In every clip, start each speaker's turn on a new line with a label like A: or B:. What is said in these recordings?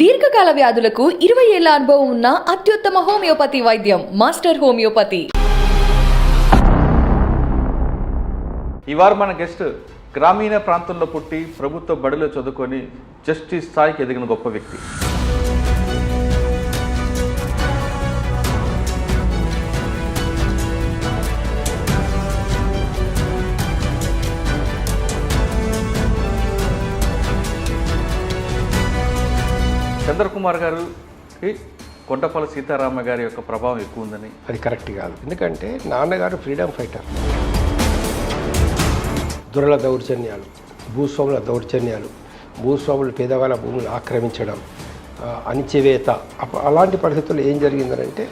A: దీర్ఘకాల వ్యాధులకు 20 ఏళ్ల అనుభవం ఉన్న అత్యుత్తమ హోమియోపతి వైద్యం మాస్టర్ హోమియోపతి.
B: ఈ వారం మన గెస్ట్ గ్రామీణ ప్రాంతంలో పుట్టి ప్రభుత్వ బడిలో చదువుకొని జస్టిస్ స్థాయికి ఎదిగిన గొప్ప వ్యక్తి. చంద్రకుమార్ గారికి కొండపల్లి సీతారామ గారి యొక్క ప్రభావం ఎక్కువ ఉందని.
C: అది కరెక్ట్ కాదు. ఎందుకంటే నాన్నగారు ఫ్రీడమ్ ఫైటర్. దొరల దౌర్జన్యాలు, భూస్వాముల దౌర్జన్యాలు, భూస్వాములు పేదవాళ్ళ భూములు ఆక్రమించడం, అణిచివేత, అలాంటి పరిస్థితుల్లో ఏం జరిగిందనంటే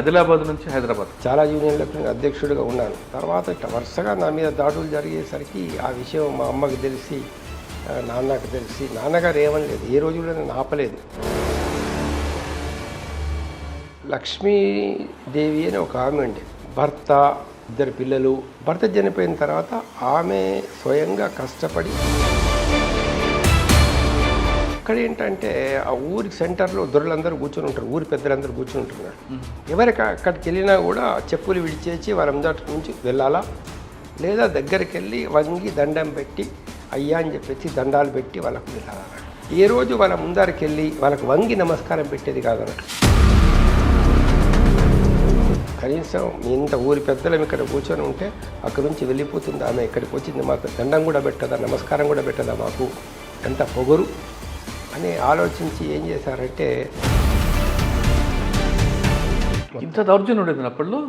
B: ఆదిలాబాద్ నుంచి హైదరాబాద్ చాలా
C: యూనియన్లకు నేను అధ్యక్షుడిగా ఉన్నాను. తర్వాత ఇట్లా వరుసగా నా మీద దాడులు జరిగేసరికి ఆ విషయం మా అమ్మకి తెలిసి, నాన్నకు తెలిసి, నాన్నగారు ఏమనలేదు, ఏ రోజుల్లో నేను ఆపలేదు. లక్ష్మీదేవి అని ఒక ఆమె ఉండే, భర్త, 2 పిల్లలు. భర్త చనిపోయిన తర్వాత ఆమె స్వయంగా కష్టపడి, అక్కడ ఏంటంటే ఆ ఊరి సెంటర్లో దొరలందరూ కూర్చొని ఉంటారు, ఊరి పెద్దలందరూ కూర్చొని ఉంటున్నారు. ఎవరికి అక్కడికి వెళ్ళినా కూడా చెప్పులు విడిచేసి వాళ్ళందరి నుంచి వెళ్ళాలా, లేదా దగ్గరికి వెళ్ళి వంగి దండం పెట్టి అయ్యా అని చెప్పేసి దండాలు పెట్టి వాళ్ళకు వెళ్ళాలన్నట్టు. ఏ రోజు వాళ్ళ ముందరికి వెళ్ళి వాళ్ళకు వంగి నమస్కారం పెట్టేది కాదన్నట్టు. కనీసం ఇంత ఊరి పెద్దలం ఇక్కడ కూర్చొని ఉంటే అక్కడి నుంచి వెళ్ళిపోతుంది ఆమె, ఇక్కడికి వచ్చింది మాకు దండం కూడా పెట్టదా, నమస్కారం కూడా పెట్టదా, మాకు ఎంత పొగరు అని ఆలోచించి ఏం చేశారంటే,
B: ఇంత దౌర్జన్యం ఉండేది అప్పట్లో.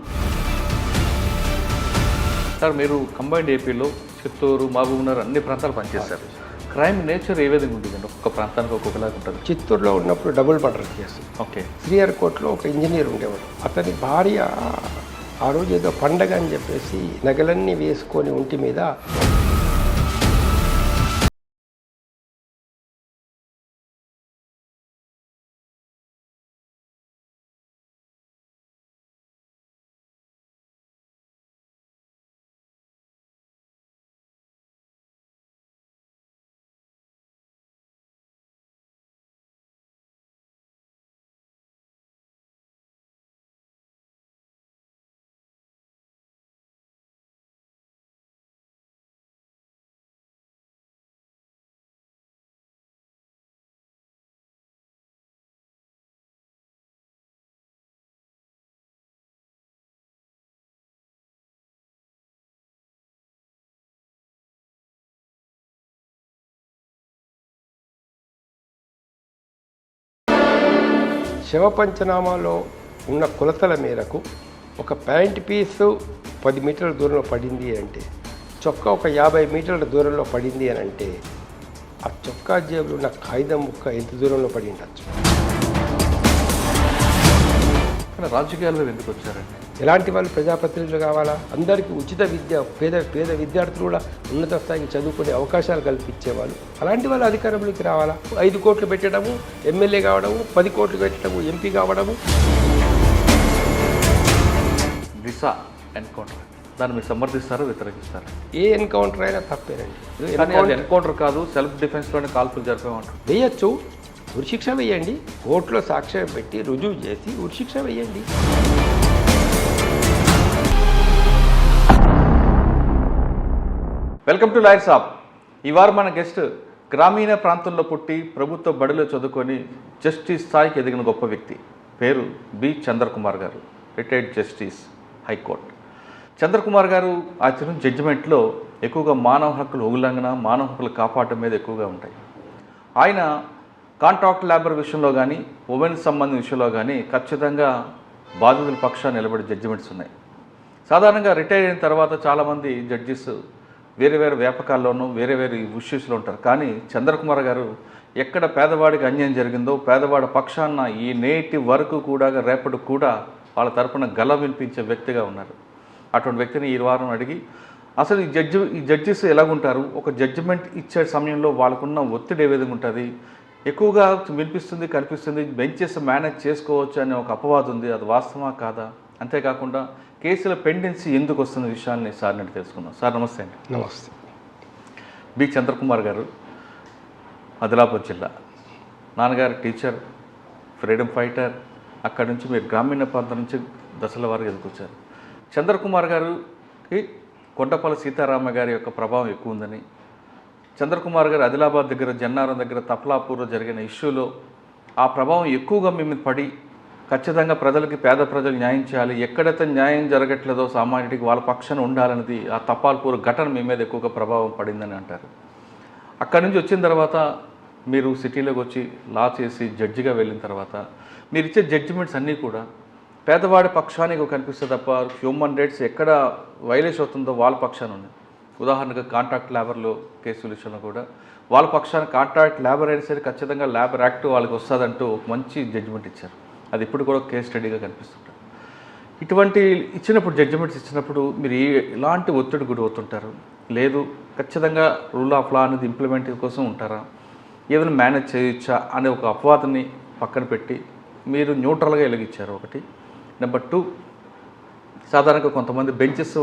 B: సార్ మీరు కంబైన్డ్ ఏపీలో చిత్తూరు, మహబూబ్నగర్ అన్ని ప్రాంతాలు పనిచేశారు. క్రైమ్ నేచర్ ఏ విధంగా ఉంటుందండి? ఒక్కొక్క ప్రాంతానికి ఒక్కొక్కలాగా ఉంటుంది.
C: చిత్తూరులో ఉన్నప్పుడు డబుల్ మర్డర్ కేసు.
B: ఓకే.
C: శ్రీహరికోటలో ఒక ఇంజనీర్ ఉండేవాడు, అతని భార్య ఆ రోజు ఏదో పండగ అని చెప్పేసి నగలన్నీ వేసుకొని ఒంటి మీద శవ పంచనామాలో ఉన్న కొలతల మేరకు ఒక ప్యాంట్ పీసు 10 మీటర్ల దూరంలో పడింది అంటే, చొక్కా ఒక 50 మీటర్ల దూరంలో పడింది అని అంటే, ఆ చొక్కా జేబులో ఉన్న కాగితం ముక్క ఎంత దూరంలో పడి ఉండొచ్చు.
B: రాజకీయాల్లో ఎందుకు వచ్చారండి?
C: ఎలాంటి వాళ్ళు ప్రజాప్రతినిధులు కావాలా? అందరికీ ఉచిత విద్య, పేద విద్యార్థులు కూడా ఉన్నత స్థాయికి చదువుకునే అవకాశాలు కల్పించేవాళ్ళు. అలాంటి వాళ్ళు అధికారంలోకి రావాలా? 5 కోట్లు పెట్టడము, ఎమ్మెల్యే కావడము, 10 కోట్లు పెట్టడము, ఎంపీ కావడము.
B: దిశ ఎన్కౌంటర్, దాన్ని మీరు సమర్థిస్తారా, వ్యతిరేకిస్తారా?
C: ఏ ఎన్కౌంటర్ అయినా తప్పేనండి.
B: ఎన్కౌంటర్ కాదు, సెల్ఫ్ డిఫెన్స్లోనే కాల్పులు జరిపేమంటారు.
C: వేయచ్చు, ఉరిశిక్ష వేయండి, కోర్టులో సాక్ష్యం పెట్టి రుజువు చేసి ఉరిశిక్ష వేయండి.
B: వెల్కమ్ టు లాయర్ సాబ్. ఈ వారం మన గెస్ట్ గ్రామీణ ప్రాంతంలో పుట్టి ప్రభుత్వ బడిలో చదువుకొని జస్టిస్ స్థాయికి ఎదిగిన గొప్ప వ్యక్తి. పేరు బి చంద్రకుమార్ గారు, రిటైర్డ్ జస్టిస్, హైకోర్టు. చంద్రకుమార్ గారు ఆచరణ జడ్జిమెంట్లో ఎక్కువగా మానవ హక్కుల ఉల్లంఘన, మానవ హక్కులు కాపాడటం మీద ఎక్కువగా ఉంటాయి. ఆయన కాంట్రాక్ట్ లేబర్ విషయంలో కానీ, ఉమెన్స్ సంబంధించిన విషయంలో కానీ ఖచ్చితంగా బాధితుల పక్షాన్ని నిలబడి జడ్జిమెంట్స్ ఉన్నాయి. సాధారణంగా రిటైర్ అయిన తర్వాత చాలామంది జడ్జిస్ వేరే వేరే వ్యాపకాల్లోనూ వేరే వేరే ఇష్యూస్లో ఉంటారు. కానీ చంద్రకుమార్ గారు ఎక్కడ పేదవాడికి అన్యాయం జరిగిందో పేదవాడి పక్షాన ఈ నేటి వరకు కూడా రేపటి కూడా వాళ్ళ తరపున గల వినిపించే వ్యక్తిగా ఉన్నారు. అటువంటి వ్యక్తిని ఈ వారం అడిగి అసలు ఈ జడ్జిస్ ఎలాగుంటారు, ఒక జడ్జిమెంట్ ఇచ్చే సమయంలో వాళ్ళకున్న ఒత్తిడి ఏ విధంగా ఉంటుంది, ఎక్కువగా వినిపిస్తుంది కనిపిస్తుంది బెంచెస్ మేనేజ్ చేసుకోవచ్చు అనే ఒక అపవాదం ఉంది, అది వాస్తవమా కాదా, అంతేకాకుండా కేసుల పెండెన్సీ ఎందుకు వస్తున్న విషయాన్ని సార్ నేను తెలుసుకున్నాం. సార్ నమస్తే అండి.
C: నమస్తే.
B: బి చంద్రకుమార్ గారు, ఆదిలాబాద్ జిల్లా. నాన్నగారు టీచర్, ఫ్రీడమ్ ఫైటర్. అక్కడి నుంచి మీరు గ్రామీణ ప్రాంతం నుంచి దశల వారికి ఎదుర్కొచ్చారు. చంద్రకుమార్ గారికి కొండపల్లి సీతారామ గారి యొక్క ప్రభావం ఎక్కువ ఉందని, చంద్రకుమార్ గారు ఆదిలాబాద్ దగ్గర జన్నారం దగ్గర తప్లాపూర్లో జరిగిన ఇష్యూలో ఆ ప్రభావం ఎక్కువగా మీ మీద పడి ఖచ్చితంగా ప్రజలకి, పేద ప్రజలు న్యాయం చేయాలి, ఎక్కడైతే న్యాయం జరగట్లేదో సామాన్యుడికి వాళ్ళ పక్షాన ఉండాలన్నది ఆ తపాల్పూర్ ఘటన మీ మీద ఎక్కువగా ప్రభావం పడిందని అంటారు. అక్కడి నుంచి వచ్చిన తర్వాత మీరు సిటీలోకి వచ్చి లా చేసి జడ్జిగా వెళ్ళిన తర్వాత మీరు ఇచ్చే జడ్జిమెంట్స్ అన్నీ కూడా పేదవాడి పక్షానికి కనిపిస్తే తప్ప హ్యూమన్ రైట్స్ ఎక్కడ వైలేషన్ అవుతుందో వాళ్ళ పక్షాన ఉంది. ఉదాహరణగా కాంట్రాక్ట్ లేబర్లో కేసుల విషయంలో కూడా వాళ్ళ పక్షాన కాంట్రాక్ట్ లేబర్ అయినా సరే ఖచ్చితంగా లేబర్ యాక్ట్ వాళ్ళకి వస్తుందంటూ ఒక మంచి జడ్జిమెంట్ ఇచ్చారు. అది ఇప్పుడు కూడా కేస్ స్టడీగా కనిపిస్తుంటారు. ఇటువంటి ఇచ్చినప్పుడు జడ్జిమెంట్స్ ఇచ్చినప్పుడు మీరు ఎలాంటి ఒత్తిడి గురి అవుతుంటారు? లేదు ఖచ్చితంగా రూల్ ఆఫ్ లా అనేది ఇంప్లిమెంట్ కోసం ఉంటారా, ఏదైనా మేనేజ్ చేయొచ్చా అనే ఒక అపవాదాన్ని పక్కన పెట్టి మీరు న్యూట్రల్గా వెలిగించారు ఒకటి. నెంబర్ 2, సాధారణంగా కొంతమంది బెంచెస్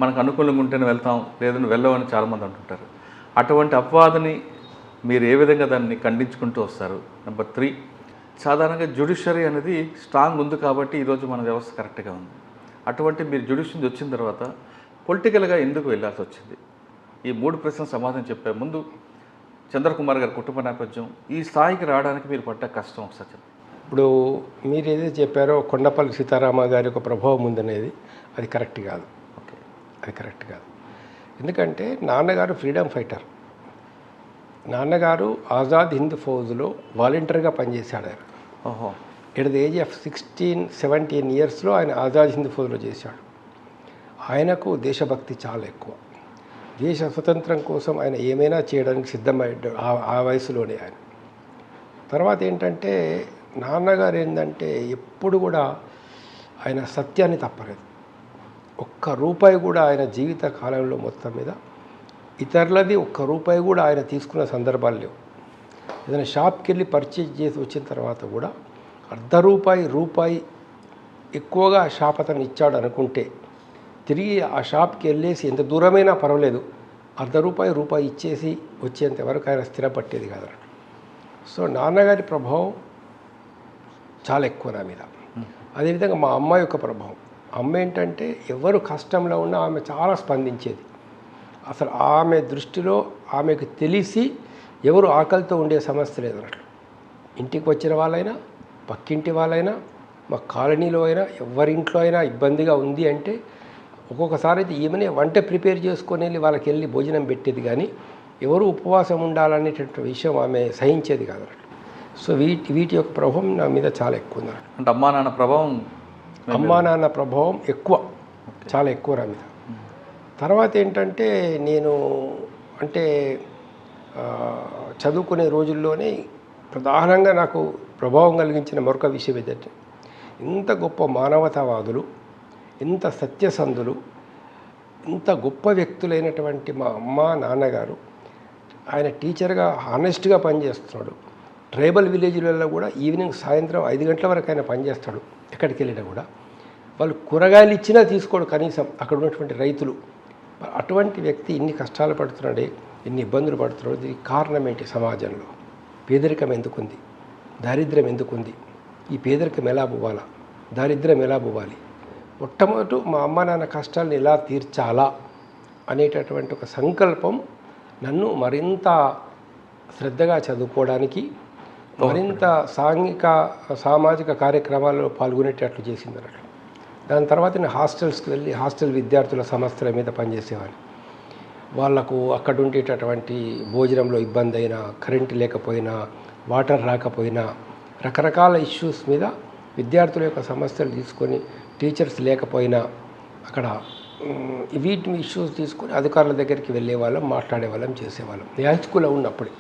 B: మనకు అనుకూలంగా ఉంటేనే వెళ్తాం, లేదని వెళ్ళమని చాలామంది అంటుంటారు. అటువంటి అపవాదని మీరు ఏ విధంగా దాన్ని ఖండించుకుంటూ వస్తారు? నెంబర్ 3, సాధారణంగా జ్యుడిషియరీ అనేది స్ట్రాంగ్ ఉంది కాబట్టి ఈరోజు మన వ్యవస్థ కరెక్ట్గా ఉంది. అటువంటి మీరు జ్యుడిషియరీ వచ్చిన తర్వాత పొలిటికల్గా ఎందుకు వెళ్ళాల్సి వచ్చింది? ఈ 3 ప్రశ్నలు సమాధానం చెప్పే ముందు చంద్రకుమార్ గారి కుటుంబ నేపథ్యం, ఈ స్థాయికి రావడానికి మీరు పడ్డ కష్టం ఒకసారి చెప్పండి.
C: ఇప్పుడు మీరు ఏదైతే చెప్పారో కొండపల్లి సీతారామ గారి యొక్క ప్రభావం ఉందనేది అది కరెక్ట్ కాదు.
B: ఓకే,
C: అది కరెక్ట్ కాదు. ఎందుకంటే నాన్నగారు ఫ్రీడమ్ ఫైటర్. నాన్నగారు ఆజాద్ హింద్ ఫౌజ్లో వాలంటీర్గా పనిచేశాడు. ఆయన
B: ఓహో,
C: ఎట్ ద ఏజ్ ఆఫ్ 16-17 ఇయర్స్లో ఆయన ఆజాద్ హింద్ ఫౌజ్లో చేశాడు. ఆయనకు దేశభక్తి చాలా ఎక్కువ. దేశ స్వతంత్రం కోసం ఆయన ఏమైనా చేయడానికి సిద్ధమయ్యాడు ఆ వయసులోనే. ఆయన తర్వాత ఏంటంటే నాన్నగారు ఏంటంటే ఎప్పుడు కూడా ఆయన సత్యాన్ని తప్పలేదు. ఒక్క రూపాయి కూడా ఆయన జీవిత కాలంలో మొత్తం మీద ఇతరులది ఒక్క రూపాయి కూడా ఆయన తీసుకున్న సందర్భాలు లేవు. ఏదైనా షాప్కి వెళ్ళి పర్చేజ్ చేసి వచ్చిన తర్వాత కూడా రూపాయి ఎక్కువగా ఆ షాప్ అతను ఇచ్చాడు అనుకుంటే తిరిగి ఆ షాప్కి వెళ్ళేసి ఎంత దూరమైనా పర్వాలేదు రూపాయి ఇచ్చేసి వచ్చేంత వరకు ఆయన స్థిరపట్టేది కాదు. సో నాన్నగారి ప్రభావం చాలా ఎక్కువ నా మీద. అదేవిధంగా మా అమ్మ యొక్క ప్రభావం. అమ్మ ఏంటంటే ఎవరు కష్టంలో ఉన్నా ఆమె చాలా స్పందించేది. అసలు ఆమె దృష్టిలో ఆమెకు తెలిసి ఎవరు ఆకలితో ఉండే సమస్య లేదు అన్నట్లు. ఇంటికి వచ్చిన వాళ్ళైనా, పక్కింటి వాళ్ళైనా, మా కాలనీలో అయినా, ఎవరింట్లో అయినా ఇబ్బందిగా ఉంది అంటే ఒక్కొక్కసారి అయితే ఈమెనే వంట ప్రిపేర్ చేసుకొని వెళ్ళి వాళ్ళకి వెళ్ళి భోజనం పెట్టేది, కానీ ఎవరు ఉపవాసం ఉండాలనేటువంటి విషయం ఆమె సహించేది కాదు అన్నట్లు. సో వీటి యొక్క ప్రభావం నా మీద చాలా ఎక్కువ ఉంది.
B: అంటే అమ్మా నాన్న ప్రభావం ఎక్కువ, చాలా ఎక్కువ నా మీద. తర్వాత ఏంటంటే నేను చదువుకునే రోజుల్లోనే ప్రధానంగా నాకు ప్రభావం కలిగించిన మరొక విషయం ఏంటంటే ఇంత గొప్ప మానవతావాదులు, ఇంత సత్యసంధులు, ఇంత గొప్ప వ్యక్తులైనటువంటి మా అమ్మ నాన్నగారు, ఆయన టీచర్గా హానెస్ట్గా పనిచేస్తున్నాడు. ట్రైబల్ విలేజ్లలో కూడా ఈవినింగ్ సాయంత్రం 5 గంటల వరకు ఆయన పనిచేస్తాడు. ఎక్కడికి వెళ్ళినా కూడా వాళ్ళు కూరగాయలు ఇచ్చినా తీసుకోడు కనీసం అక్కడ ఉన్నటువంటి రైతులు. అటువంటి వ్యక్తి ఇన్ని కష్టాలు పడుతున్నాడే, ఇన్ని ఇబ్బందులు పడుతున్నాడు. దీనికి కారణం ఏంటి? సమాజంలో పేదరికం ఎందుకుంది, దారిద్ర్యం ఎందుకుంది, ఈ పేదరికం ఎలా పోవాలా, దారిద్ర్యం ఎలా పోవాలి, మొట్టమొదటి మా అమ్మ నాన్న కష్టాలను ఎలా తీర్చాలా అనేటటువంటి ఒక సంకల్పం నన్ను మరింత శ్రద్ధగా చదువుకోవడానికి, మరింత సామాజిక కార్యక్రమాల్లో పాల్గొనేటట్లు చేసింది అన్నట్లు. దాని తర్వాత నేను హాస్టల్స్కి వెళ్ళి హాస్టల్ విద్యార్థుల సమస్యల మీద పనిచేసేవాడిని. వాళ్లకు అక్కడ ఉండేటటువంటి భోజనంలో ఇబ్బంది అయినా, కరెంటు లేకపోయినా, వాటర్ రాకపోయినా, రకరకాల ఇష్యూస్ మీద విద్యార్థుల యొక్క సమస్యలు తీసుకొని, టీచర్స్ లేకపోయినా అక్కడ వీటి ఇష్యూస్ తీసుకొని అధికారుల దగ్గరికి వెళ్ళేవాళ్ళం, మాట్లాడేవాళ్ళం, చేసేవాళ్ళం. హై స్కూల్లో ఉన్నప్పుడు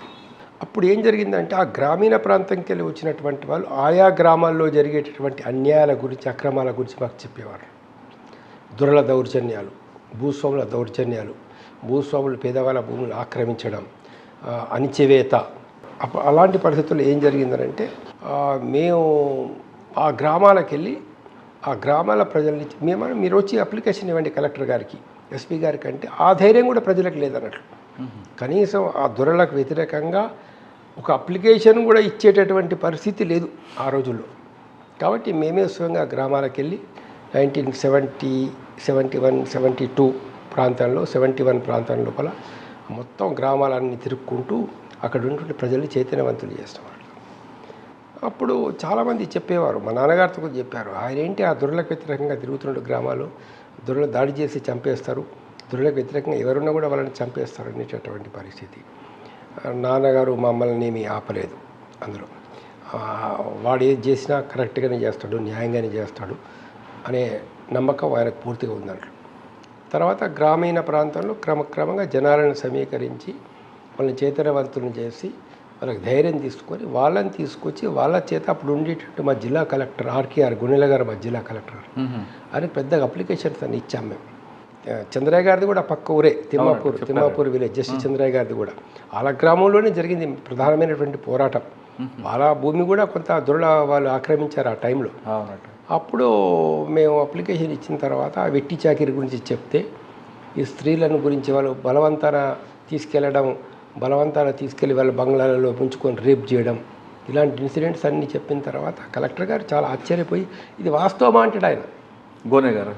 B: అప్పుడు ఏం జరిగిందంటే ఆ గ్రామీణ ప్రాంతంకి వెళ్ళి వచ్చినటువంటి వాళ్ళు ఆయా గ్రామాల్లో జరిగేటటువంటి అన్యాయాల గురించి, అక్రమాల గురించి మాకు చెప్పేవారు. దురల దౌర్జన్యాలు, భూస్వాముల దౌర్జన్యాలు, భూస్వాములు పేదవాళ్ళ భూములు ఆక్రమించడం, అణిచివేత. అలాంటి పరిస్థితుల్లో ఏం జరిగిందంటే మేము ఆ గ్రామాలకు వెళ్ళి ఆ గ్రామాల ప్రజల్ని మీరు వచ్చి అప్లికేషన్ ఇవ్వండి కలెక్టర్ గారికి, ఎస్పీ గారికి అంటే ఆ ధైర్యం కూడా ప్రజలకు లేదన్నట్లు.
C: కనీసం ఆ దొరలకు వ్యతిరేకంగా ఒక అప్లికేషన్ కూడా ఇచ్చేటటువంటి పరిస్థితి లేదు ఆ రోజుల్లో. కాబట్టి మేమే స్వయంగా గ్రామాలకు వెళ్ళి 1970, 71, 72 ప్రాంతంలో 71 ప్రాంతం లోపల మొత్తం గ్రామాలన్నీ తిరుక్కుంటూ అక్కడ ఉన్నటువంటి ప్రజల్ని చైతన్యవంతులు చేస్తాం. అప్పుడు చాలామంది చెప్పేవారు, మా నాన్నగారితో కూడా చెప్పారు, ఆయన ఏంటి ఆ దొరలకు వ్యతిరేకంగా తిరుగుతున్న గ్రామాలు, దొరలు దాడి చేసి చంపేస్తారు, దొరలకు వ్యతిరేకంగా ఎవరున్నా కూడా వాళ్ళని చంపేస్తారు అనేటటువంటి పరిస్థితి. నాన్నగారు మమ్మల్ని ఏమీ ఆపలేదు అందులో. వాడు ఏది చేసినా కరెక్ట్గానే చేస్తాడు, న్యాయంగానే చేస్తాడు అనే నమ్మకం ఆయనకు పూర్తిగా ఉందంట. తర్వాత గ్రామీణ ప్రాంతంలో క్రమక్రమంగా జనాలను సమీకరించి వాళ్ళని చైతన్యవంతులను చేసి వాళ్ళకి ధైర్యం తీసుకొని వాళ్ళని తీసుకొచ్చి వాళ్ళ చేత అప్పుడు ఉండేటట్టు మా జిల్లా కలెక్టర్ ఆర్కేఆర్ గుణెల గారు, మా జిల్లా కలెక్టర్ అని పెద్దగా అప్లికేషన్స్ అని ఇచ్చాం మేము. చంద్రయ్య గారిది కూడా పక్క ఊరే, తిమ్మాపూర్ విలేజ్, జస్టిస్ చంద్రయ్య గారిది కూడా వాళ్ళ గ్రామంలోనే జరిగింది ప్రధానమైనటువంటి పోరాటం. వాళ్ళ భూమి కూడా కొంత దొరల వాళ్ళు ఆక్రమించారు ఆ టైంలో. అప్పుడు మేము అప్లికేషన్ ఇచ్చిన తర్వాత వెట్టి చాకిరి గురించి చెప్తే ఈ స్త్రీలను గురించి వాళ్ళు బలవంతాన తీసుకెళ్ళి వాళ్ళ బంగ్లాలలో ఉంచుకొని రేప్ చేయడం, ఇలాంటి ఇన్సిడెంట్స్ అన్నీ చెప్పిన తర్వాత కలెక్టర్ గారు చాలా ఆశ్చర్యపోయి ఇది వాస్తవమా అంటాడు ఆయన.
B: గోనె గారు,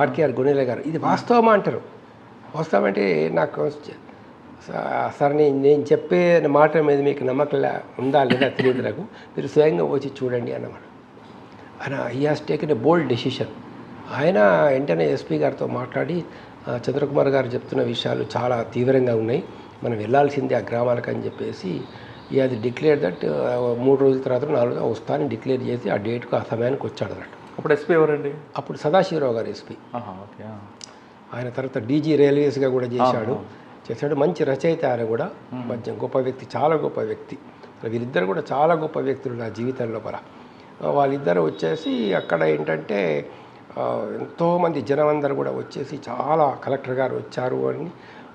C: ఆర్కేఆర్ గుణెల గారు, ఇది వాస్తవమా అంటారు. వాస్తవం అంటే నాకు సార్ నేను చెప్పే మాట మీద మీకు నమ్మకం ఉందా లేదా తెలియదు, నాకు మీరు స్వయంగా వచ్చి చూడండి అన్నమాట. ఆయన he has taken a bold decision. ఆయన వెంటనే ఎస్పీ గారితో మాట్లాడి చంద్రకుమార్ గారు చెప్తున్న విషయాలు చాలా తీవ్రంగా ఉన్నాయి, మనం వెళ్ళాల్సిందే ఆ గ్రామాలకు అని చెప్పేసి అది డిక్లేర్ దట్ 3 రోజుల తర్వాత 4 రోజులు వస్తానని డిక్లేర్ చేసి ఆ డేట్కు ఆ సమయానికి వచ్చాడు అన్నట్టు.
B: అప్పుడు ఎస్పీ ఎవరండి?
C: అప్పుడు సదాశివరావు గారు ఎస్పీ. ఆయన తర్వాత డీజీ రైల్వేస్గా కూడా చేశాడు. మంచి రచయిత. ఆయన కూడా మంచి గొప్ప వ్యక్తి, చాలా గొప్ప వ్యక్తి. వీళ్ళిద్దరు కూడా చాలా గొప్ప వ్యక్తులు నా జీవితంలో పర. వాళ్ళిద్దరు వచ్చేసి అక్కడ ఏంటంటే ఎంతోమంది జనం అందరూ కూడా వచ్చేసి చాలా కలెక్టర్ గారు వచ్చారు అని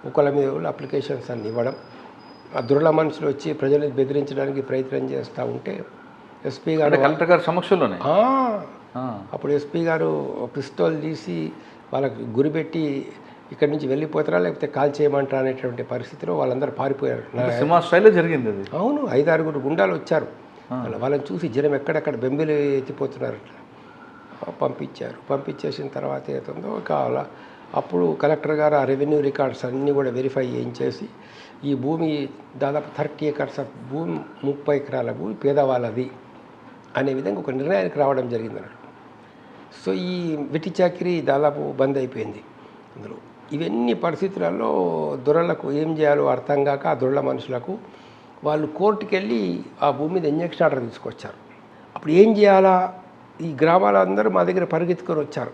C: ఒకళ్ళ మీద అప్లికేషన్స్ అన్ని ఇవ్వడం, ఆ దుర్ల మనుషులు వచ్చి ప్రజల్ని బెదిరించడానికి ప్రయత్నం చేస్తూ ఉంటే ఎస్పీ గారు
B: కలెక్టర్ గారు సమక్షంలోనే
C: అప్పుడు ఎస్పీ గారు పిస్తోల్ తీసి వాళ్ళకి గురిపెట్టి ఇక్కడి నుంచి వెళ్ళిపోతారా లేకపోతే కాల్ చేయమంటారా అనేటువంటి పరిస్థితిలో వాళ్ళందరూ పారిపోయారు.
B: సినిమా స్టైల్లో జరిగింది అది.
C: అవును, 5-6 గుండాలు వచ్చారు. వాళ్ళని చూసి జనం ఎక్కడెక్కడ బెంబిలు ఎత్తిపోతున్నారు. పంపించేసిన తర్వాత ఏతుందో కావాలా అప్పుడు కలెక్టర్ గారు ఆ రెవెన్యూ రికార్డ్స్ అన్నీ కూడా వెరిఫై చేయించేసి ఈ భూమి దాదాపు 30 acres ఆఫ్ భూమి, 30 ఎకరాల భూమి పేదవాళ్ళది అనే విధంగా ఒక నిర్ణయానికి రావడం జరిగింది అన్నట్టు. సో ఈ వెట్టి చాకిరీ దాదాపు బంద్ అయిపోయింది అందులో. ఇవన్నీ పరిస్థితులలో దొరలకు ఏం చేయాలో అర్థం కాక ఆ దొరల మనుషులకు వాళ్ళు కోర్టుకు వెళ్ళి ఆ భూమి మీద ఇంజక్షన్ ఆర్డర్ తీసుకొచ్చారు. అప్పుడు ఏం చేయాలా, ఈ గ్రామాలందరూ మా దగ్గర పరిగెత్తుకొని వచ్చారు.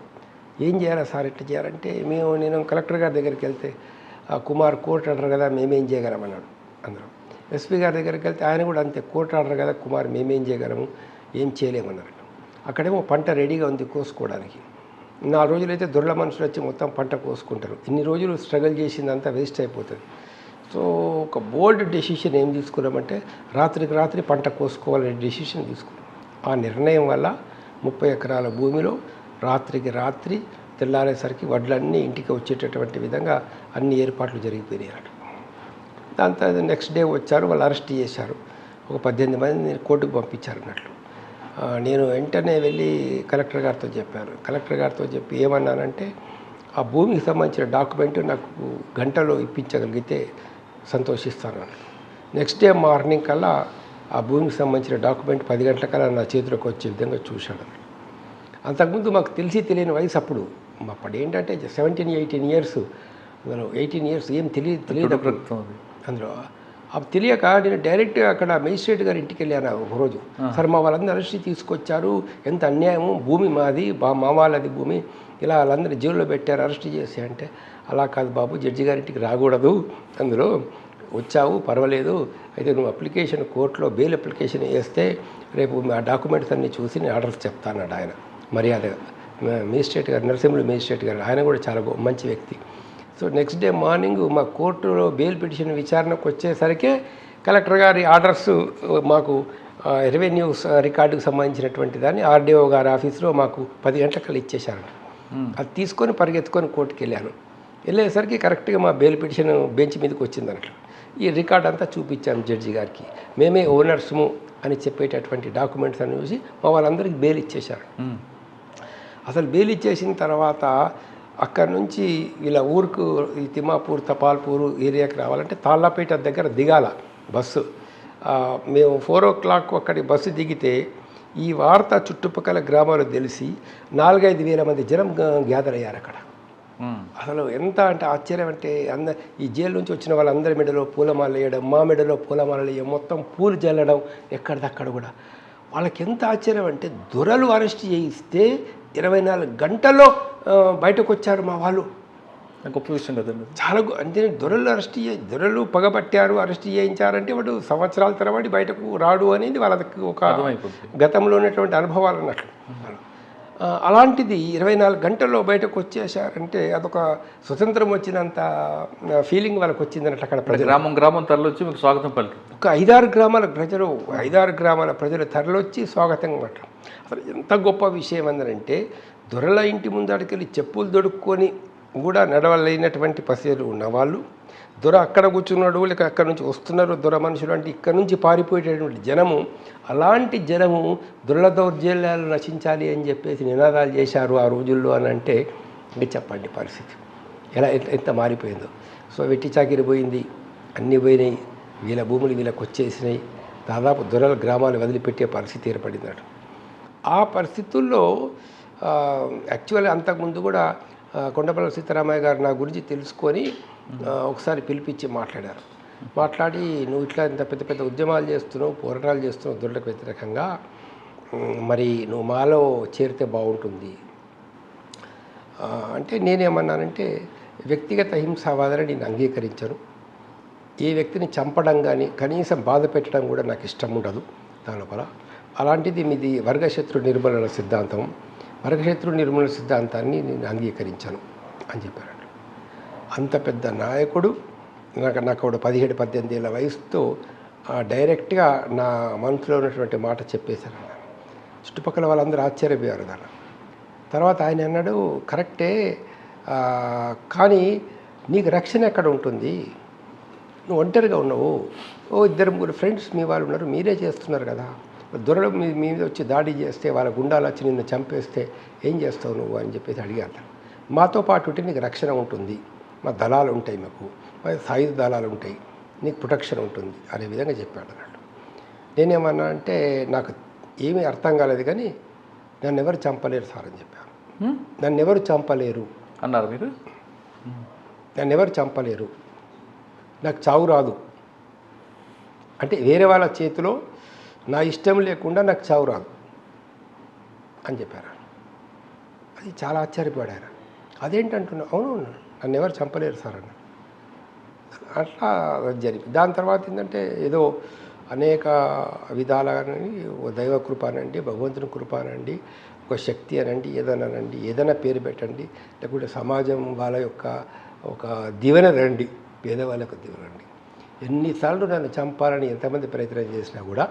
C: ఏం చేయాలా సార్, ఎట్లా చేయాలంటే నేను కలెక్టర్ గారి దగ్గరికి వెళ్తే కుమార్ కోర్టు ఆర్డర్ కదా మేమేం చేయగలమన్నాడు అందరం. ఎస్పీ గారి దగ్గరికి వెళ్తే ఆయన కూడా అంతే, కోర్టు ఆర్డర్ కదా కుమార్ మేమేం చేయగలము, ఏం చేయలేమన్నారు. అక్కడేమో పంట రెడీగా ఉంది కోసుకోవడానికి. 4 రోజులైతే దొరల మనుషులు వచ్చి మొత్తం పంట కోసుకుంటారు. ఇన్ని రోజులు స్ట్రగుల్ చేసిందంతా వేస్ట్ అయిపోతుంది. సో ఒక బోల్డ్ డెసిషన్ ఏం తీసుకున్నామంటే రాత్రికి రాత్రి పంట కోసుకోవాలనే డెసిషన్ తీసుకున్నాం. ఆ నిర్ణయం వల్ల 30 ఎకరాల భూమిలో రాత్రికి రాత్రి తెల్లారేసరికి వడ్లన్నీ ఇంటికి వచ్చేటటువంటి విధంగా అన్ని ఏర్పాట్లు జరిగిపోయినాయి అన్నట్టు. దాంతో నెక్స్ట్ డే వచ్చారు, వాళ్ళు అరెస్ట్ చేశారు. ఒక 18 మందిని కోర్టుకు పంపించారు అన్నట్లు. నేను వెంటనే వెళ్ళి కలెక్టర్ గారితో చెప్పాను. కలెక్టర్ గారితో చెప్పి ఏమన్నానంటే ఆ భూమికి సంబంధించిన డాక్యుమెంట్ నాకు గంటలో ఇప్పించగలిగితే సంతోషిస్తాను అని. నెక్స్ట్ డే మార్నింగ్ కల్లా ఆ భూమికి సంబంధించిన డాక్యుమెంట్ 10 గంటలకల్లా నా చేతిలోకి వచ్చే విధంగా చూశాడు. అంతకుముందు మాకు తెలియని వయసు అప్పుడు. అప్పుడు ఏంటంటే 17-18 ఇయర్స్, 18 ఇయర్స్ ఏం తెలియదు అందులో. అప్పుడు తెలియక నేను డైరెక్ట్గా అక్కడ మేజిస్ట్రేట్ గారి ఇంటికి వెళ్ళాను ఒకరోజు. సార్ మా వాళ్ళందరూ అరెస్ట్ తీసుకొచ్చారు, ఎంత అన్యాయము, భూమి మాది, మా వాళ్ళది భూమి, ఇలా వాళ్ళందరూ జైల్లో పెట్టారు అరెస్ట్ చేసి అంటే, అలా కాదు బాబు, జడ్జి గారింటికి రాకూడదు, అందులో వచ్చావు పర్వాలేదు, అయితే నువ్వు అప్లికేషన్ కోర్టులో బెయిల్ అప్లికేషన్ వేస్తే రేపు ఆ డాక్యుమెంట్స్ అన్నీ చూసి నేను ఆర్డర్స్ చెప్తాన్నాడు ఆయన మర్యాదగా. మేజిస్ట్రేట్ గారు, నరసింహులు మేజిస్ట్రేట్ గారు, ఆయన కూడా చాలా మంచి వ్యక్తి. సో నెక్స్ట్ డే మార్నింగ్ మా కోర్టులో బెయిల్ పిటిషన్ విచారణకు వచ్చేసరికి కలెక్టర్ గారి ఆర్డర్స్ మాకు రెవెన్యూ రికార్డుకు సంబంధించినటువంటి దాన్ని ఆర్డీఓ గారి ఆఫీస్లో మాకు 10 గంటలకల్లా ఇచ్చేశారు. అది తీసుకొని పరిగెత్తుకొని కోర్టుకు వెళ్ళాను. వెళ్ళేసరికి కరెక్ట్గా మా బెయిల్ పిటిషన్ బెంచ్ మీదకి వచ్చింది అన్నట్లు. ఈ రికార్డ్ అంతా చూపించాం జడ్జి గారికి. మేమే ఓనర్స్ము అని చెప్పేటటువంటి డాక్యుమెంట్స్ అని చూసి మా వాళ్ళందరికీ బెయిల్ ఇచ్చేశారు. అసలు బెయిల్ ఇచ్చేసిన తర్వాత అక్కడ నుంచి వీళ్ళ ఊరుకు ఈ తిమ్మాపూర్ తపాల్పూర్ ఏరియాకి రావాలంటే తాళ్ళపేట దగ్గర దిగాల బస్సు. మేము 4 o'clock అక్కడి బస్సు దిగితే ఈ వార్త చుట్టుపక్కల గ్రామాలు తెలిసి 4-5 వేల మంది జనం గ్యాదర్ అయ్యారు అక్కడ. అసలు ఎంత అంటే ఆశ్చర్యం అంటే ఈ జైలు నుంచి వచ్చిన వాళ్ళందరి మెడలో పూలమాల వేయడం, మా మెడలో పూలమాలలు వేయడం, మొత్తం పూలు చల్లడం ఎక్కడిదక్కడ కూడా. వాళ్ళకి ఎంత ఆశ్చర్యం అంటే దొరలు అరెస్ట్ చేయిస్తే 24 గంటల్లో బయటకు వచ్చారు మా వాళ్ళు.
B: గొప్ప విషయం కదండి.
C: చాలా అంటే దొరలు పగబట్టారు, అరెస్ట్ చేయించారంటే వాడు సంవత్సరాల తరబడి బయటకు రాడు అనేది వాళ్ళకి ఒక గతంలో ఉన్నటువంటి అనుభవాలు అన్నట్లు. అలాంటిది 24 గంటల్లో బయటకు వచ్చేసారంటే అదొక స్వతంత్రం వచ్చినంత ఫీలింగ్ వాళ్ళకి వచ్చింది అన్నట్లు. అక్కడ ప్రజలు
B: గ్రామం తరలొచ్చి మీకు స్వాగతం పలికి
C: ఒక 5-6 గ్రామాల ప్రజలు తరలొచ్చి స్వాగతం అన్నట్లు. అసలు ఎంత గొప్ప విషయం అందరంటే దొరల ఇంటి ముందడికెళ్ళి చెప్పులు దొడుక్కొని కూడా నడవలేనటువంటి పరిస్థితులు ఉన్నవాళ్ళు, దొర అక్కడ కూర్చున్నాడు లేక అక్కడ నుంచి వస్తున్నారు దొర మనుషులు అంటే ఇక్కడ నుంచి పారిపోయేటటువంటి జనము, అలాంటి జనము దొరల దౌర్జన్యాలు నశించాలి అని చెప్పేసి నినాదాలు చేశారు ఆ రోజుల్లో అని అంటే ఇంకా చెప్పండి పరిస్థితి ఎంత మారిపోయిందో. సో వెట్టి చాకిరి పోయింది, అన్నీ పోయినాయి, వీళ్ళ భూములు వీళ్ళకి వచ్చేసినాయి, దాదాపు దొరల గ్రామాలు వదిలిపెట్టే పరిస్థితి ఏర్పడిందట. ఆ పరిస్థితుల్లో యాక్చువల్గా అంతకుముందు కూడా కొండపల్లి సీతారామయ్య గారు నా గురించి తెలుసుకొని ఒకసారి పిలిపించి మాట్లాడి నువ్వు ఇట్లా ఇంత పెద్ద పెద్ద ఉద్యమాలు చేస్తున్నావు, పోరాటాలు చేస్తున్నావు దొరలకు వ్యతిరేకంగా, మరి నువ్వు మాలో చేరితే బాగుంటుంది అంటే నేనేమన్నానంటే వ్యక్తిగత హింసావాదాన్ని నేను అంగీకరించను. ఏ వ్యక్తిని చంపడం కానీ కనీసం బాధ పెట్టడం కూడా నాకు ఇష్టం ఉండదు దాని లోపల. అలాంటిది మీది వర్గశత్రు నిర్మూలన సిద్ధాంతం, వర్గశత్రు నిర్మూలన సిద్ధాంతాన్ని నేను అంగీకరించాను అని చెప్పారు. అంత పెద్ద నాయకుడు నాకు 17-18 ఏళ్ళ వయసుతో డైరెక్ట్గా నా మనసులో ఉన్నటువంటి మాట చెప్పేశారు. చుట్టుపక్కల వాళ్ళందరూ ఆశ్చర్యపోయారు దాన్ని. తర్వాత ఆయన అన్నాడు, కరెక్టే కానీ నీకు రక్షణ ఎక్కడ ఉంటుంది, నువ్వు ఒంటరిగా ఉన్నావు, 2-3 ఫ్రెండ్స్ మీ వాళ్ళు ఉన్నారు, మీరే చేస్తున్నారు కదా, దొరలు మీ మీద వచ్చి దాడి చేస్తే వాళ్ళ గుండాలు వచ్చి నిన్ను చంపేస్తే ఏం చేస్తావు నువ్వు అని చెప్పేసి అడిగారు. మాతో పాటు ఉంటే నీకు రక్షణ ఉంటుంది, మా దళాలు ఉంటాయి, మాకు సాయుధ దళాలు ఉంటాయి, నీకు ప్రొటెక్షన్ ఉంటుంది అనే విధంగా చెప్పాడు అన్నట్టు. నేనేమన్నా అంటే నాకు ఏమీ అర్థం కాలేదు కానీ నన్ను ఎవరు చంపలేరు సార్ అని చెప్పాను. నన్ను ఎవరు చంపలేరు
B: అన్నారు మీరు?
C: నన్ను ఎవరు చంపలేరు, నాకు చావు రాదు అంటే వేరే వాళ్ళ చేతిలో నా ఇష్టం లేకుండా నాకు చావు రాదు అని చెప్పారు. అది చాలా ఆశ్చర్యపడారు. అదేంటంటున్నా, అవును నన్ను ఎవరు చంపలేరు సార్ అన్న. అట్లా జరిగింది. దాని తర్వాత ఏంటంటే ఏదో అనేక విధాలుగానండి, దైవ కృప అనండి, భగవంతుని కృప అనండి, ఒక శక్తి అనండి, ఏదైనా పేరు పెట్టండి, లేకుంటే సమాజం వాళ్ళ యొక్క ఒక దీవెన రండి, పేదవాళ్ళ యొక్క దీవెన రండి. ఎన్నిసార్లు నన్ను చంపాలని ఎంతమంది ప్రయత్నం చేసినా కూడా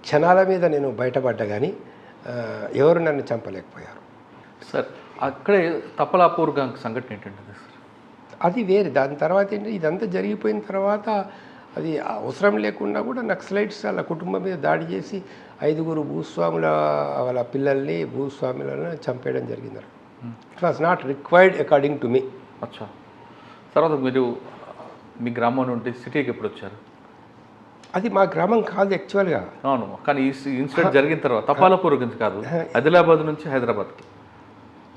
C: క్షణాల మీద నేను బయటపడ్డా కానీ ఎవరు నన్ను చంపలేకపోయారు.
B: సార్ అక్కడే తపలాపూర్ సంఘటన ఏంటంటే సార్
C: అది వేరే. దాని తర్వాత ఏంటి, ఇదంతా జరిగిపోయిన తర్వాత అది అవసరం లేకుండా కూడా నక్సలైట్స్ వాళ్ళ కుటుంబం మీద దాడి చేసి 5 భూస్వాముల వాళ్ళ పిల్లల్ని భూస్వాములను చంపేయడం జరిగింది. It was not required according to me.
B: అచ్చా. తర్వాత మీరు మీ గ్రామం నుండి సిటీకి ఎప్పుడు వచ్చారు?
C: అది మా గ్రామం కాదు యాక్చువల్గా.
B: అవును, కానీ ఈ ఇన్సిడెంట్ జరిగిన తర్వాత తపాలాపూర్ గురించి కాదు, ఆదిలాబాద్ నుంచి హైదరాబాద్కి.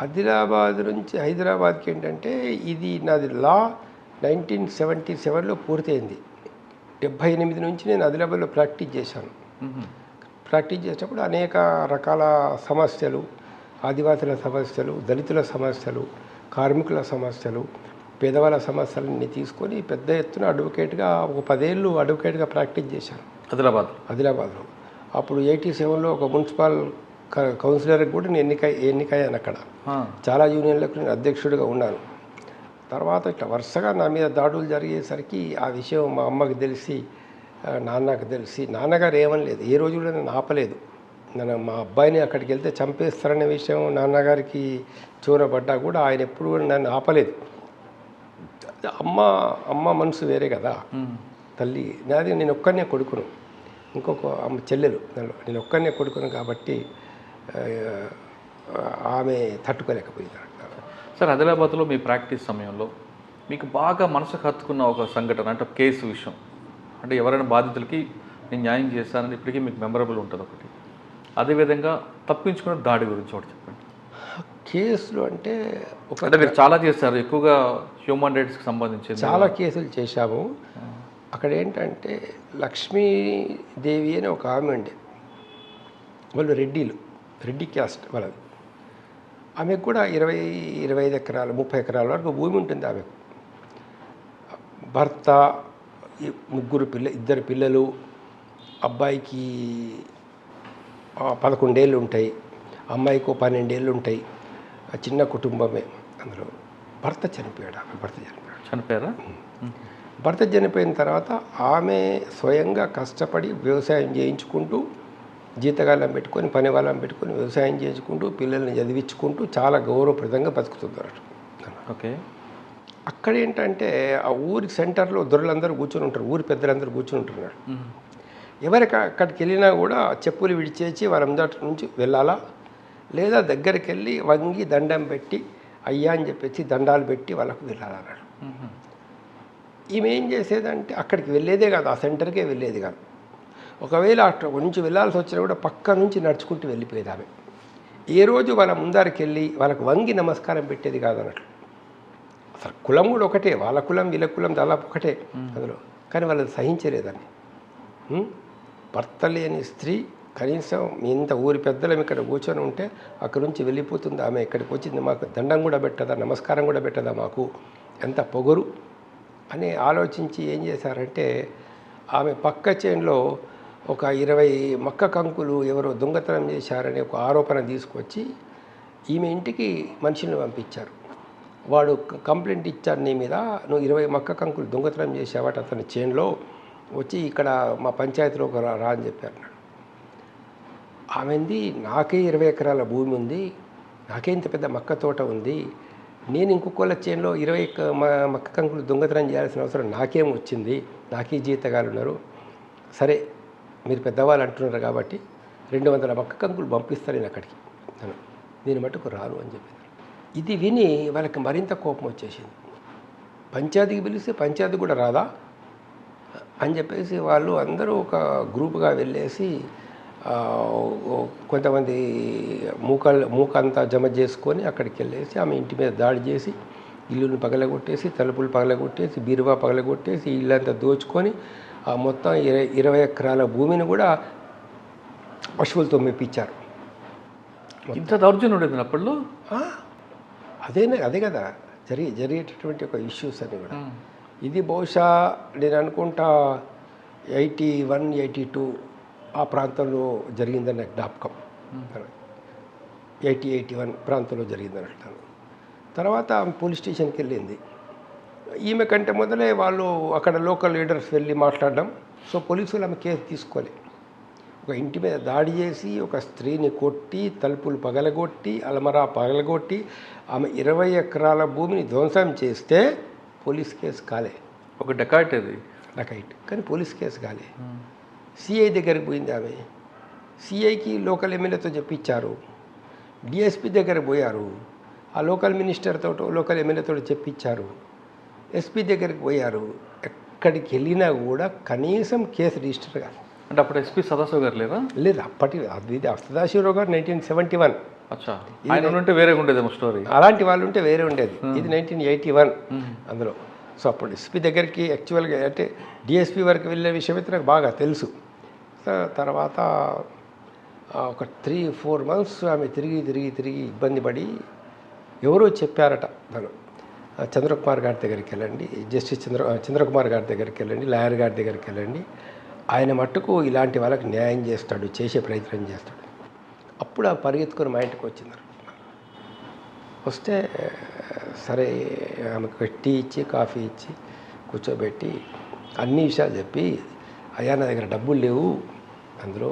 C: ఆదిలాబాద్ నుంచి హైదరాబాద్కి ఏంటంటే ఇది నాది లా 1977లో పూర్తయింది. 78 నుంచి నేను ఆదిలాబాద్లో ప్రాక్టీస్ చేశాను. ప్రాక్టీస్ చేసేటప్పుడు అనేక రకాల సమస్యలు, ఆదివాసుల సమస్యలు, దళితుల సమస్యలు, కార్మికుల సమస్యలు, పేదవాళ్ళ సమస్యలన్నీ తీసుకొని పెద్ద ఎత్తున అడ్వకేట్గా ఒక 10 ఏళ్ళు అడ్వకేట్గా ప్రాక్టీస్ చేశాను ఆదిలాబాద్లో. అప్పుడు 87లో ఒక మున్సిపల్ కౌన్సిలర్కి కూడా నేను ఎన్నికయ్యాను అక్కడ. చాలా యూనియన్లకు నేను అధ్యక్షుడిగా ఉన్నాను. తర్వాత ఇట్లా వరుసగా నా మీద దాడులు జరిగేసరికి ఆ విషయం మా అమ్మకి తెలిసి, నాన్నకు తెలిసి, నాన్నగారు ఏమనలేదు, ఏ రోజు కూడా నన్ను ఆపలేదు. మా అబ్బాయిని అక్కడికి వెళ్తే చంపేస్తారనే విషయం నాన్నగారికి చూరబడ్డా కూడా ఆయన ఎప్పుడు కూడా నన్ను ఆపలేదు. అమ్మ అమ్మ మనసు వేరే కదా, తల్లి నాది. నేను ఒక్కనే కొడుకును, ఇంకొక అమ్మ చెల్లెలు, నేను ఒక్కనే కొడుకును కాబట్టి ఆమె తట్టుకోలేకపోయింది.
B: సార్, ఆదిలాబాద్లో మీ ప్రాక్టీస్ సమయంలో మీకు బాగా మనసుకు హత్తుకున్న ఒక సంఘటన అంటే కేసు విషయం, అంటే ఎవరైనా బాధితులకి నేను న్యాయం చేస్తానని ఇప్పటికీ మీకు మెమరబుల్ ఉంటుంది ఒకటి, అదేవిధంగా తప్పించుకున్న దాడి గురించి ఒకటి చెప్పండి.
C: కేసులు అంటే
B: అంటే మీరు చాలా చేస్తారు, ఎక్కువగా హ్యూమన్ రైట్స్కి సంబంధించి
C: చాలా కేసులు చేశాము. అక్కడ ఏంటంటే లక్ష్మీదేవి అని ఒక ఆమె ఉండే, వాళ్ళు రెడ్డి క్యాస్ట్ వాళ్ళది. ఆమెకు కూడా 20-25 ఎకరాలు 30 ఎకరాల వరకు భూమి ఉంటుంది ఆమెకు. భర్త, 2 పిల్లలు, అబ్బాయికి 11 ఏళ్ళు ఉంటాయి, అమ్మాయికి 12 ఏళ్ళు ఉంటాయి. చిన్న కుటుంబమే. అందులో భర్త చనిపోయాడు. భర్త చనిపోయిన తర్వాత ఆమె స్వయంగా కష్టపడి వ్యవసాయం చేయించుకుంటూ, జీతగాళ్ళం పెట్టుకొని, పని వాళ్ళం పెట్టుకొని వ్యవసాయం చేయించుకుంటూ, పిల్లల్ని చదివించుకుంటూ చాలా గౌరవప్రదంగా బతుకుతున్నారు.
B: ఓకే.
C: అక్కడ ఏంటంటే ఆ ఊరి సెంటర్లో దొరలందరూ కూర్చొని ఉంటారు, ఊరి పెద్దలందరూ కూర్చొని ఉంటున్నారు. ఎవరికి అక్కడికి వెళ్ళినా కూడా చెప్పులు విడిచేసి వాళ్ళ ముందటి నుంచి వెళ్ళాలా, లేదా దగ్గరికి వెళ్ళి వంగి దండం పెట్టి అయ్యా అని చెప్పేసి దండాలు పెట్టి వాళ్ళకు వెళ్ళాలన్నాడు. ఈమె ఏం చేసేదంటే అక్కడికి వెళ్ళేదే కాదు, ఆ సెంటర్కే వెళ్ళేది కాదు. ఒకవేళ అక్కడ నుంచి వెళ్ళాల్సి వచ్చినా కూడా పక్క నుంచి నడుచుకుంటూ వెళ్ళిపోయేది ఆమె. ఏ రోజు వాళ్ళ ముందరికి వెళ్ళి వాళ్ళకు వంగి నమస్కారం పెట్టేది కాదన్నట్లు. అసలు కులం కూడా ఒకటే, వాళ్ళ కులం వీళ్ళ కులం దాదాపు ఒకటే అందులో, కానీ వాళ్ళు సహించలేదని. భర్త లేని స్త్రీ కనీసం ఇంత ఊరి పెద్దలం ఇక్కడ కూర్చొని ఉంటే అక్కడి నుంచి వెళ్ళిపోతుంది ఆమె, ఇక్కడికి వచ్చింది మాకు దండం కూడా పెట్టదా, నమస్కారం కూడా పెట్టదా, మాకు ఎంత పొగరు అని ఆలోచించి ఏం చేశారంటే ఆమె పక్క చేనులో ఒక 20 మక్క కంకులు ఎవరో దొంగతనం చేశారని ఒక ఆరోపణ తీసుకొచ్చి ఈమె ఇంటికి మనిషిని పంపించారు. వాడు కంప్లైంట్ ఇచ్చాడు, నీ మీద నువ్వు 20 మక్క కంకులు దొంగతనం చేసావట అతని చేనులో, వచ్చి ఇక్కడ మా పంచాయతీలో ఒక రా అని చెప్పారు. ఆమెంది నాకే 20 ఎకరాల భూమి ఉంది, నాకే ఇంత పెద్ద మక్క తోట ఉంది, నేను ఇంకొకళ్ళ చేనులో 20 మక్క కంకులు దొంగతనం చేయాల్సిన అవసరం నాకేం వచ్చింది, నాకే జీతగాలు ఉన్నారు, సరే మీరు పెద్దవాళ్ళు అంటున్నారు కాబట్టి 200 మక్క కంకులు పంపిస్తాను నేను అక్కడికి, నేను మటుకు రాను అని చెప్పారు. ఇది విని వాళ్ళకి మరింత కోపం వచ్చేసింది. పంచాయతీకి పిలిస్తే పంచాయతీ కూడా రాదా అని చెప్పేసి వాళ్ళు అందరూ ఒక గ్రూప్గా వెళ్ళేసి కొంతమంది మూకంతా జమ చేసుకొని అక్కడికి వెళ్ళేసి ఆమె ఇంటి మీద దాడి చేసి ఇల్లుని పగలగొట్టేసి, తలుపులు పగలగొట్టేసి, బీరువా పగలగొట్టేసి, ఇల్లంతా దోచుకొని ఆ మొత్తం 20 ఎకరాల భూమిని కూడా పశువులతో మెప్పించారు.
B: ఇంత దౌర్జన్యం ఉండేది అప్పట్లో.
C: అదే కదా జరిగేటటువంటి ఒక ఇష్యూస్ అని కూడా. ఇది బహుశా నేను అనుకుంటా 81, 82 ఆ ప్రాంతంలో జరిగిందని నాకు జ్ఞాపకం. 80, 81 ప్రాంతంలో జరిగిందని అంటాను. తర్వాత ఆమె పోలీస్ స్టేషన్కి వెళ్ళింది. ఈమె కంటే మొదలే వాళ్ళు అక్కడ లోకల్ లీడర్స్ వెళ్ళి మాట్లాడడం. సో పోలీసులు ఆమె కేసు తీసుకోలే. ఒక ఇంటి మీద దాడి చేసి ఒక స్త్రీని కొట్టి, తలుపులు పగలగొట్టి, అలమరా పగలగొట్టి ఆమె 20 ఎకరాల భూమిని ధ్వంసం చేస్తే పోలీస్ కేసు కాలే.
B: ఒక డకాయిట్
C: కానీ పోలీస్ కేసు కాలే. సిఐ దగ్గరికి పోయింది ఆమె. సిఐకి లోకల్ ఎమ్మెల్యేతో చెప్పించారు. డిఎస్పీ దగ్గరికి పోయారు, ఆ లోకల్ మినిస్టర్తో లోకల్ ఎమ్మెల్యేతో చెప్పించారు. ఎస్పీ దగ్గరికి పోయారు. ఎక్కడికి వెళ్ళినా కూడా కనీసం కేసు రిజిస్టర్ కాదు.
B: అంటే అప్పుడు ఎస్పీ సదాశివ్ గారు లేరా?
C: లేదు, ఇది సదాశివరావు గారు 1971.
B: ఆయన ఉంటే వేరే ఉండేదేమో స్టోరీ.
C: అలాంటి వాళ్ళు ఉంటే వేరే ఉండేది. ఇది 1981 అందులో. సో అప్పుడు ఎస్పీ దగ్గరికి యాక్చువల్గా అంటే డిఎస్పీ వరకు వెళ్ళే విషయం అయితే నాకు బాగా తెలుసు. తర్వాత ఒక 3-4 months ఆమె తిరిగి ఇబ్బంది పడి ఎవరో చెప్పారట, తను చంద్రకుమార్ గారి దగ్గరికి వెళ్ళండి, జస్టిస్ చంద్రకుమార్ గారి దగ్గరికి వెళ్ళండి, లాయర్ గారి దగ్గరికి వెళ్ళండి, ఆయన మట్టుకు ఇలాంటి వాళ్ళకి న్యాయం చేస్తాడు, చేసే ప్రయత్నం చేస్తాడు. అప్పుడు ఆ పరిగెత్తుకొని మా ఇంటికి వచ్చింది. వస్తే సరే ఆమెకు టీ ఇచ్చి కాఫీ ఇచ్చి కూర్చోబెట్టి అన్ని విషయాలు చెప్పి, అయ్యా నా దగ్గర డబ్బులు లేవు, అందులో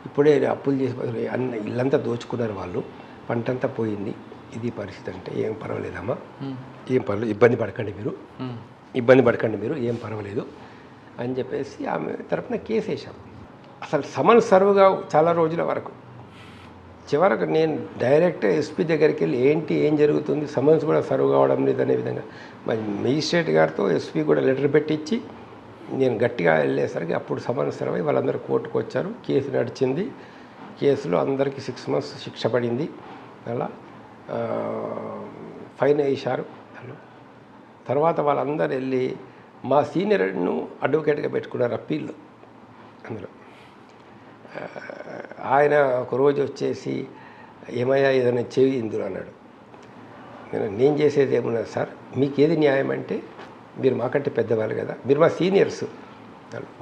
C: ఇప్పుడే అప్పులు చేసి ఇల్లంతా దోచుకున్నారు వాళ్ళు, పంటంతా పోయింది, ఇది పరిస్థితి అంటే ఏం పర్వాలేదమ్మా, ఏం పర్వాలేదు, ఇబ్బంది పడకండి మీరు, ఏం పర్వాలేదు అని చెప్పేసి ఆమె తరపున కేసు వేశాం. అసలు సమన్ సర్వ్గా చాలా రోజుల వరకు. చివరకు నేను డైరెక్ట్ ఎస్పీ దగ్గరికి వెళ్ళి ఏం జరుగుతుంది, సమన్స్ కూడా సర్వ్ కావడం లేదనే విధంగా మరి మెజిస్ట్రేట్ గారితో ఎస్పీ కూడా లెటర్ పెట్టించి నేను గట్టిగా వెళ్ళేసరికి అప్పుడు సమన్స్ సర్వ్ అయ్యి వాళ్ళందరూ కోర్టుకు వచ్చారు. కేసు నడిచింది. కేసులో అందరికీ 6 months శిక్ష పడింది. అలా ఫైన్ వేశారు. తర్వాత వాళ్ళందరూ వెళ్ళి మా సీనియర్ను అడ్వకేట్గా పెట్టుకున్నారు అప్పీల్లో. అందులో ఆయన ఒకరోజు వచ్చేసి ఏమయ్యా ఏదైనా చెయ్యి ఇందులో అన్నాడు. నేను చేసేది ఏమున్నది సార్, మీకు ఏది న్యాయం అంటే మీరు మాకంటే పెద్దవాళ్ళు కదా, మీరు మా సీనియర్స్,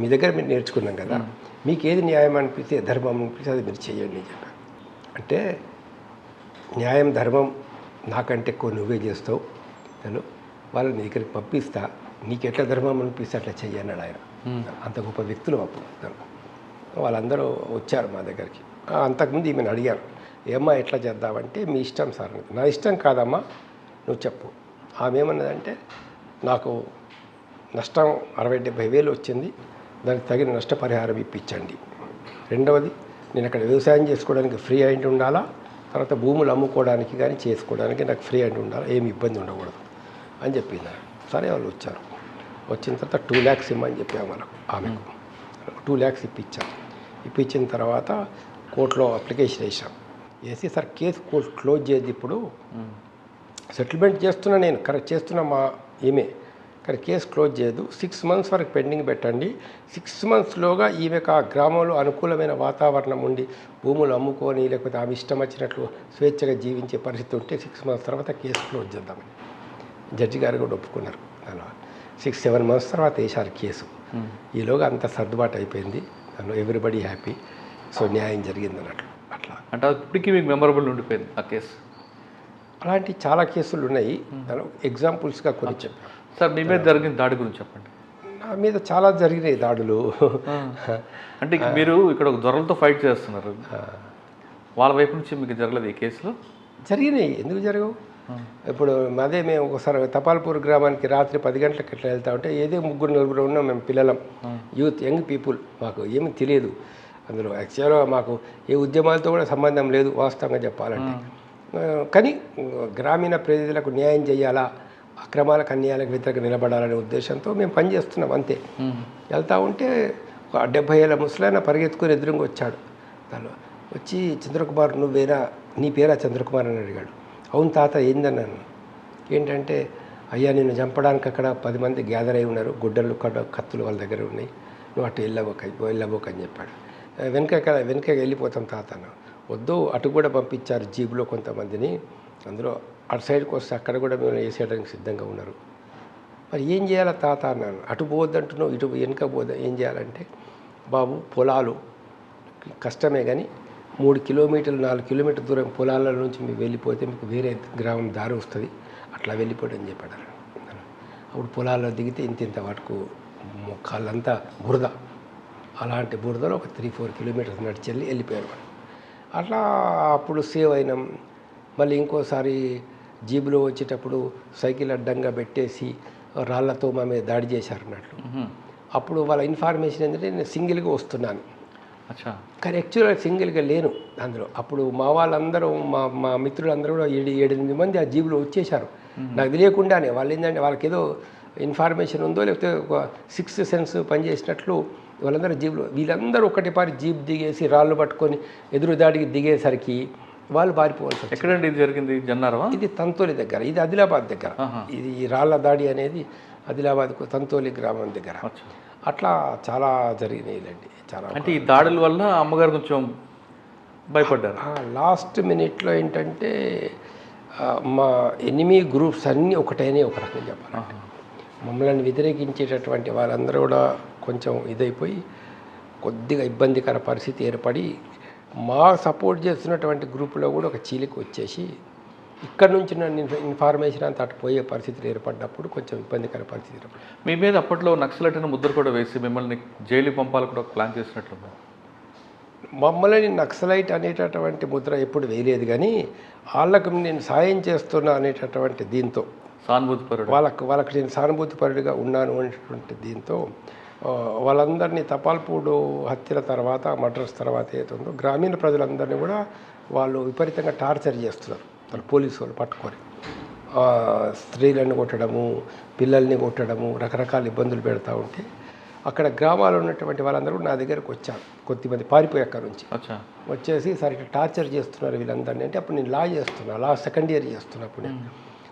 C: మీ దగ్గర మీరు నేర్చుకున్నాం కదా, మీకు ఏది న్యాయం అనిపిస్తే ధర్మం అనిపిస్తే అది మీరు చెయ్యండి అని చెప్పాను. అంటే న్యాయం ధర్మం నాకంటే ఎక్కువ నువ్వే చేస్తావు, వాళ్ళని నీ దగ్గరికి పంపిస్తా, నీకు ఎట్లా ధర్మం అనిపిస్తే అట్లా చెయ్యన్నాడు ఆయన. అంత గొప్ప వ్యక్తులు అప్పుడు వాళ్ళందరూ వచ్చారు మా దగ్గరికి. అంతకుముందు ఈమెను అడిగారు, ఏమ్మా ఎట్లా చేద్దామంటే మీ ఇష్టం సార్. నా ఇష్టం కాదమ్మా, నువ్వు చెప్పు. ఆమె ఏమన్నదంటే నాకు నష్టం 60,000-70,000 వచ్చింది, దానికి తగిన నష్టపరిహారం ఇప్పించండి. రెండవది నేను అక్కడ వ్యవసాయం చేసుకోవడానికి ఫ్రీ అయింది ఉండాలా, తర్వాత భూములు అమ్ముకోవడానికి కానీ చేసుకోవడానికి నాకు ఫ్రీ అయింది ఉండాలా, ఏమి ఇబ్బంది ఉండకూడదు అని చెప్పింది. సరే వాళ్ళు వచ్చారు. వచ్చిన తర్వాత 2 lakhs ఇమ్మని చెప్పాము వాళ్ళకు. ఆమెకు 2 lakhs ఇప్పించిన తర్వాత కోర్టులో అప్లికేషన్ వేసాం. వేసి సార్ కేసు క్లోజ్ చేయద్దు, ఇప్పుడు సెటిల్మెంట్ చేస్తున్నా, నేను కరెక్ట్ చేస్తున్నా మా ఈమె, కానీ కేసు క్లోజ్ చేయదు, 6 months వరకు పెండింగ్ పెట్టండి. 6 monthsలోగా ఈమెకు ఆ గ్రామంలో అనుకూలమైన వాతావరణం ఉండి భూములు అమ్ముకొని లేకపోతే ఆమె ఇష్టం వచ్చినట్లు స్వేచ్ఛగా జీవించే పరిస్థితి ఉంటే 6 months తర్వాత కేసు క్లోజ్ చేద్దామని జడ్జి గారు కూడా ఒప్పుకున్నారు. దానిలో 6-7 months తర్వాత వేశారు కేసు. ఈలోగా అంత సర్దుబాటు అయిపోయింది, దానిలో ఎవ్రీబడి హ్యాపీ. సో న్యాయం జరిగింది అన్నట్లు. అట్లా
B: అంటే ఇప్పటికీ మీకు మెమరబుల్ ఉండిపోయింది ఆ కేసు.
C: అలాంటి చాలా కేసులు ఉన్నాయి. దానిలో ఎగ్జాంపుల్స్గా కొన్ని చెప్పాను.
B: సార్ మీ మీద జరిగిన దాడి గురించి చెప్పండి.
C: నా మీద చాలా జరిగినాయి దాడులు.
B: అంటే మీరు ఇక్కడ ఒక దొరలతో ఫైట్ చేస్తున్నారు, వాళ్ళ వైపు నుంచి మీకు జరగలేదు ఈ కేసులో?
C: జరిగినాయి, ఎందుకు జరగవు? ఇప్పుడు అదే మేము ఒకసారి తపాల్పూర్ గ్రామానికి రాత్రి 10 గంటలకు ఇట్లా వెళ్తా ఉంటే ఏదో 3-4 ఉన్నాం మేము, పిల్లలం, యూత్, యంగ్ పీపుల్, మాకు ఏమీ తెలియదు అందులో. యాక్చువల్గా మాకు ఏ ఉద్యమాలతో కూడా సంబంధం లేదు వాస్తవంగా చెప్పాలంటే. కానీ గ్రామీణ ప్రజలకు న్యాయం చేయాలా, అక్రమాలకు అన్యాయాలకు వ్యతిరేకంగా నిలబడాలనే ఉద్దేశంతో మేము పనిచేస్తున్నాం అంతే. వెళ్తూ ఉంటే 70 ఏళ్ళ ముసలాయన పరిగెత్తుకొని ఎదురుగా వచ్చాడు. దానిలో వచ్చి చంద్రకుమార్ నువ్వేనా, నీ పేరా చంద్రకుమార్ అని అడిగాడు. అవును తాత, ఏందన్నాను. ఏంటంటే అయ్యా నిన్ను చంపడానికి అక్కడ 10 మంది గ్యాదర్ అయి ఉన్నారు, గుడ్డలు కత్తులు వాళ్ళ దగ్గర ఉన్నాయి, నువ్వు అటు వెళ్ళబోక అని చెప్పాడు. వెనక వెళ్ళిపోతాం తాత అన్న. వద్దు, అటు కూడా పంపించారు జీబులో కొంతమందిని, అందులో అటు సైడ్కి వస్తే అక్కడ కూడా మేము వేసేయడానికి సిద్ధంగా ఉన్నారు. మరి ఏం చేయాలా తాత అన్నాను. అటు పోవద్దంటున్నావు, ఇటు వెనుక పోద్దా, ఏం చేయాలంటే బాబు పొలాలు కష్టమే కానీ 3 కిలోమీటర్లు 4 కిలోమీటర్ల దూరం పొలాల నుంచి మీరు వెళ్ళిపోతే మీకు వేరే గ్రామం దారి వస్తుంది, అట్లా వెళ్ళిపోవడం అని చెప్పాడు. అప్పుడు పొలాల్లో దిగితే ఇంత వాటికు కాళ్ళంతా బురద, అలాంటి బురదలో ఒక 3-4 kilometers నడిచి వెళ్ళిపోయారు. అట్లా అప్పుడు సేవ్ అయినాం. మళ్ళీ ఇంకోసారి జీబులో వచ్చేటప్పుడు సైకిల్ అడ్డంగా పెట్టేసి రాళ్లతో మా మీద దాడి చేశారు అన్నట్లు. అప్పుడు వాళ్ళ ఇన్ఫర్మేషన్ ఏంటంటే నేను సింగిల్గా వస్తున్నాను, కానీ యాక్చువల్గా సింగిల్గా లేను అందులో. అప్పుడు మా వాళ్ళందరూ మా మిత్రులందరూ కూడా 7-8 మంది ఆ జీబులో వచ్చేసారు నాకు తెలియకుండానే. వాళ్ళు ఏంటంటే వాళ్ళకి ఏదో ఇన్ఫర్మేషన్ ఉందో లేకపోతే ఒక 6th sense పనిచేసినట్లు వాళ్ళందరూ జీబులో, వీళ్ళందరూ ఒకటిపారి జీప్ దిగేసి రాళ్ళు పట్టుకొని ఎదురు దాడికి దిగేసరికి వాళ్ళు పారిపోవాల్సి.
B: ఎక్కడండి ఇది జరిగింది? జన్నారమా?
C: ఇది తంతోలి దగ్గర, ఇది ఆదిలాబాద్ దగ్గర. ఇది రాళ్ళ దాడి అనేది ఆదిలాబాద్కు తంతోలి గ్రామం దగ్గర. అట్లా చాలా జరిగినాయిలండి చాలా.
B: అంటే ఈ దాడుల వల్ల అమ్మగారు కొంచెం భయపడ్డారు.
C: లాస్ట్ మినిట్లో ఏంటంటే మా ఎనిమీ గ్రూప్స్ అన్నీ ఒకటైనా ఒక రకంగా చెప్పాలంటే మమ్మల్ని వ్యతిరేకించేటటువంటి వాళ్ళందరూ కూడా కొంచెం ఇదైపోయి కొద్దిగా ఇబ్బందికర పరిస్థితి ఏర్పడి మా సపోర్ట్ చేస్తున్నటువంటి గ్రూపులో కూడా ఒక చీలిక వచ్చేసి ఇక్కడ నుంచి నన్ను ఇన్ఫర్మేషన్ అంతా అటు పోయే పరిస్థితులు ఏర్పడినప్పుడు కొంచెం ఇబ్బందికర పరిస్థితి ఏర్పడింది.
B: మీ మీద అప్పట్లో నక్సలైట్ ముద్ర కూడా వేసి మిమ్మల్ని జైలు పంపాలి కూడా ప్లాన్ చేసినట్లు
C: మమ్మల్ని నక్సలైట్ అనేటటువంటి ముద్ర ఎప్పుడు వేయలేదు, కానీ వాళ్ళకు నేను సాయం చేస్తున్నా అనేటటువంటి దీంతో,
B: సానుభూతిపరుడు.
C: వాళ్ళకి నేను సానుభూతిపరుడిగా ఉన్నాను అనేటువంటి దీంతో వాళ్ళందరినీ తపాల్పూడు హత్యల తర్వాత, మర్డర్స్ తర్వాత ఏతుందో గ్రామీణ ప్రజలందరినీ కూడా వాళ్ళు విపరీతంగా టార్చర్ చేస్తున్నారు. వాళ్ళు పోలీసు వాళ్ళు పట్టుకొని స్త్రీలను కొట్టడము, పిల్లల్ని కొట్టడము, రకరకాల ఇబ్బందులు పెడతా ఉంటే అక్కడ గ్రామాల్లో ఉన్నటువంటి వాళ్ళందరూ నా దగ్గరకు వచ్చారు. కొద్దిమంది పారిపోయి అక్కడ నుంచి వచ్చేసి సార్ ఇట్లా టార్చర్ చేస్తున్నారు వీళ్ళందరినీ అంటే, అప్పుడు నేను లా చేస్తున్నా, లా సెకండ్ ఇయర్ చేస్తున్నా. అప్పుడు నేను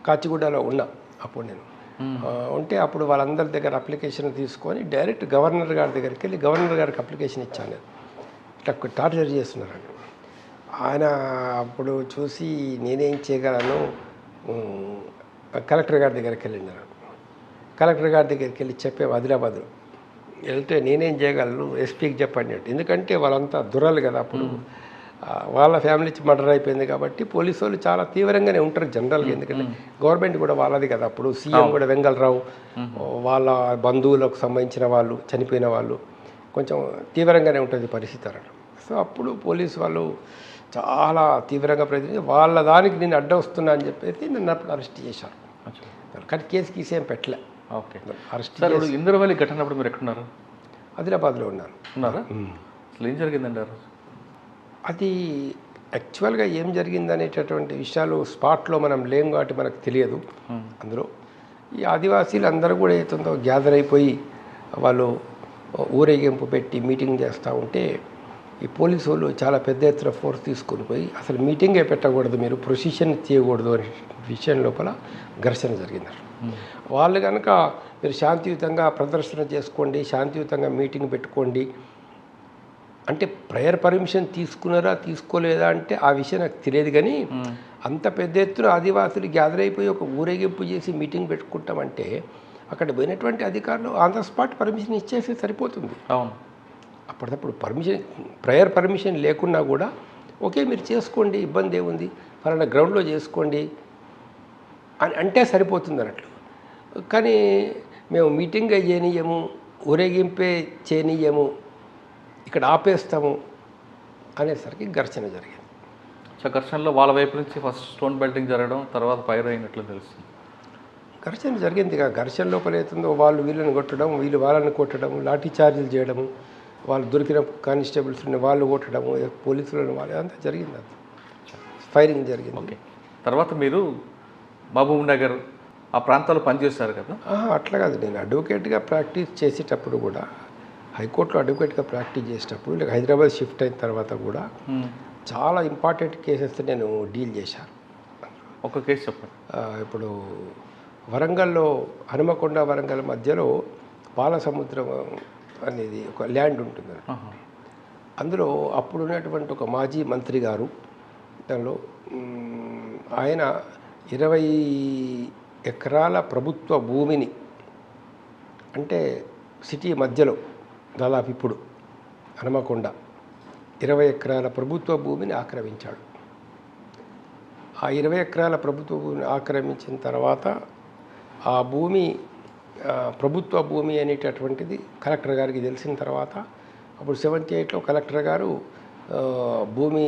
C: కాచిగూడలో ఉన్నా. అప్పుడు నేను ఉంటే అప్పుడు వాళ్ళందరి దగ్గర అప్లికేషన్ తీసుకొని డైరెక్ట్ గవర్నర్ గారి దగ్గరికి వెళ్ళి గవర్నర్ గారికి అప్లికేషన్ ఇచ్చాను. నేను ఇట్లా టార్చర్ చేస్తున్నారని. ఆయన అప్పుడు చూసి నేనేం చేయగలను, కలెక్టర్ గారి దగ్గరికి వెళ్ళినాను. కలెక్టర్ గారి దగ్గరికి వెళ్ళి చెప్పే ఆదిలాబాద్లో వెళ్తే నేనేం చేయగలను, ఎస్పీకి చెప్పండి అంటే, ఎందుకంటే వాళ్ళంతా దుర్రలు కదా. అప్పుడు వాళ్ళ ఫ్యామిలీ మర్డర్ అయిపోయింది కాబట్టి పోలీసు వాళ్ళు చాలా తీవ్రంగానే ఉంటారు జనరల్గా, ఎందుకంటే గవర్నమెంట్ కూడా వాళ్ళది కదా. అప్పుడు సీఎం కూడా వెంగళరావు, వాళ్ళ బంధువులకు సంబంధించిన వాళ్ళు, చనిపోయిన వాళ్ళు, కొంచెం తీవ్రంగానే ఉంటుంది పరిస్థితి అన్నట్టు. సో అప్పుడు పోలీసు వాళ్ళు చాలా తీవ్రంగా ప్రయత్నించి వాళ్ళ దానికి నేను అడ్డం వస్తున్నా అని చెప్పేసి నన్ను అప్పుడు అరెస్ట్ చేశారు. కానీ కేసు గీసేం పెట్టలే.
B: ఓకే. అరెస్ట్ ఇంద్రవల్లి ఘటనప్పుడు మీరు ఎక్కడున్నారు?
C: ఆదిలాబాద్లో ఉన్నారా?
B: అసలు ఏం జరిగిందండి?
C: అది యాక్చువల్గా ఏం జరిగింది అనేటటువంటి విషయాలు స్పాట్లో మనం లేం కాబట్టి మనకు తెలియదు. అందులో ఈ ఆదివాసీలు అందరూ కూడా ఏతుందో గ్యాదర్ అయిపోయి వాళ్ళు ఊరేగింపు పెట్టి మీటింగ్ చేస్తూ ఉంటే ఈ పోలీసు వాళ్ళు చాలా పెద్ద ఎత్తున ఫోర్స్ తీసుకొని పోయి అసలు మీటింగే పెట్టకూడదు, మీరు ప్రొసిషన్ చేయకూడదు అనే విషయం లోపల ఘర్షణ జరిగింది. వాళ్ళు కనుక మీరు శాంతియుతంగా ప్రదర్శన చేసుకోండి, శాంతియుతంగా మీటింగ్ పెట్టుకోండి అంటే, ప్రేయర్ పర్మిషన్ తీసుకున్నారా తీసుకోలేదా అంటే ఆ విషయం నాకు తెలియదు. కానీ అంత పెద్ద ఎత్తున ఆదివాసులు గ్యాదర్ అయిపోయి ఒక ఊరేగింపు చేసి మీటింగ్ పెట్టుకుంటామంటే అక్కడ పోయినటువంటి అధికారులు ఆన్ ద స్పాట్ పర్మిషన్ ఇచ్చేసి సరిపోతుంది.
B: అవును.
C: అప్పటికప్పుడు పర్మిషన్, ప్రేయర్ పర్మిషన్ లేకున్నా కూడా ఓకే మీరు చేసుకోండి, ఇబ్బంది ఏముంది, ఫలానా గ్రౌండ్లో చేసుకోండి అని అంటే సరిపోతుంది అన్నట్లు. కానీ మేము మీటింగ్ చేయనీయము, ఊరేగింపే చేయనీయము, ఇక్కడ ఆపేస్తాము అనేసరికి ఘర్షణ జరిగింది.
B: సో ఘర్షణలో వాళ్ళ వైపు నుంచి ఫస్ట్ స్టోన్ బెల్టింగ్ జరగడం, తర్వాత ఫైర్ అయినట్లు తెలుస్తుంది.
C: ఘర్షణ జరిగింది. ఘర్షణ లోపల అవుతుందో వాళ్ళు వీళ్ళని కొట్టడం, వీళ్ళు వాళ్ళని కొట్టడం, లాఠీ చార్జీలు చేయడము, వాళ్ళు దొరికిన కానిస్టేబుల్స్ని వాళ్ళు కొట్టడము, పోలీసులను వాళ్ళు అంతా జరిగింది. అంత ఫైరింగ్ జరిగింది.
B: ఓకే. తర్వాత మీరు మహబూబ్ నగర్ ఆ ప్రాంతాల్లో పనిచేస్తారు కదా?
C: అట్లా కాదు, నేను అడ్వకేట్గా ప్రాక్టీస్ చేసేటప్పుడు కూడా, హైకోర్టులో అడ్వకేట్గా ప్రాక్టీస్ చేసేటప్పుడు, లేక హైదరాబాద్ షిఫ్ట్ అయిన తర్వాత కూడా చాలా ఇంపార్టెంట్ కేసెస్ నేను డీల్ చేశాను.
B: ఒక కేసు చెప్పండి.
C: ఇప్పుడు వరంగల్లో హనుమకొండ వరంగల్ మధ్యలో బాలసముద్రం అనేది ఒక ల్యాండ్ ఉంటుంది. అందులో అప్పుడు ఉన్నటువంటి ఒక మాజీ మంత్రి గారు, దానిలో ఆయన 20 ఎకరాల ప్రభుత్వ భూమిని, అంటే సిటీ మధ్యలో దాదాపు ఇప్పుడు హనుమకొండ 20 ఎకరాల ప్రభుత్వ భూమిని ఆక్రమించాడు. ఆ 20 ఎకరాల ప్రభుత్వ భూమిని ఆక్రమించిన తర్వాత ఆ భూమి ప్రభుత్వ భూమి అనేటటువంటిది కలెక్టర్ గారికి తెలిసిన తర్వాత అప్పుడు 78లో కలెక్టర్ గారు భూమి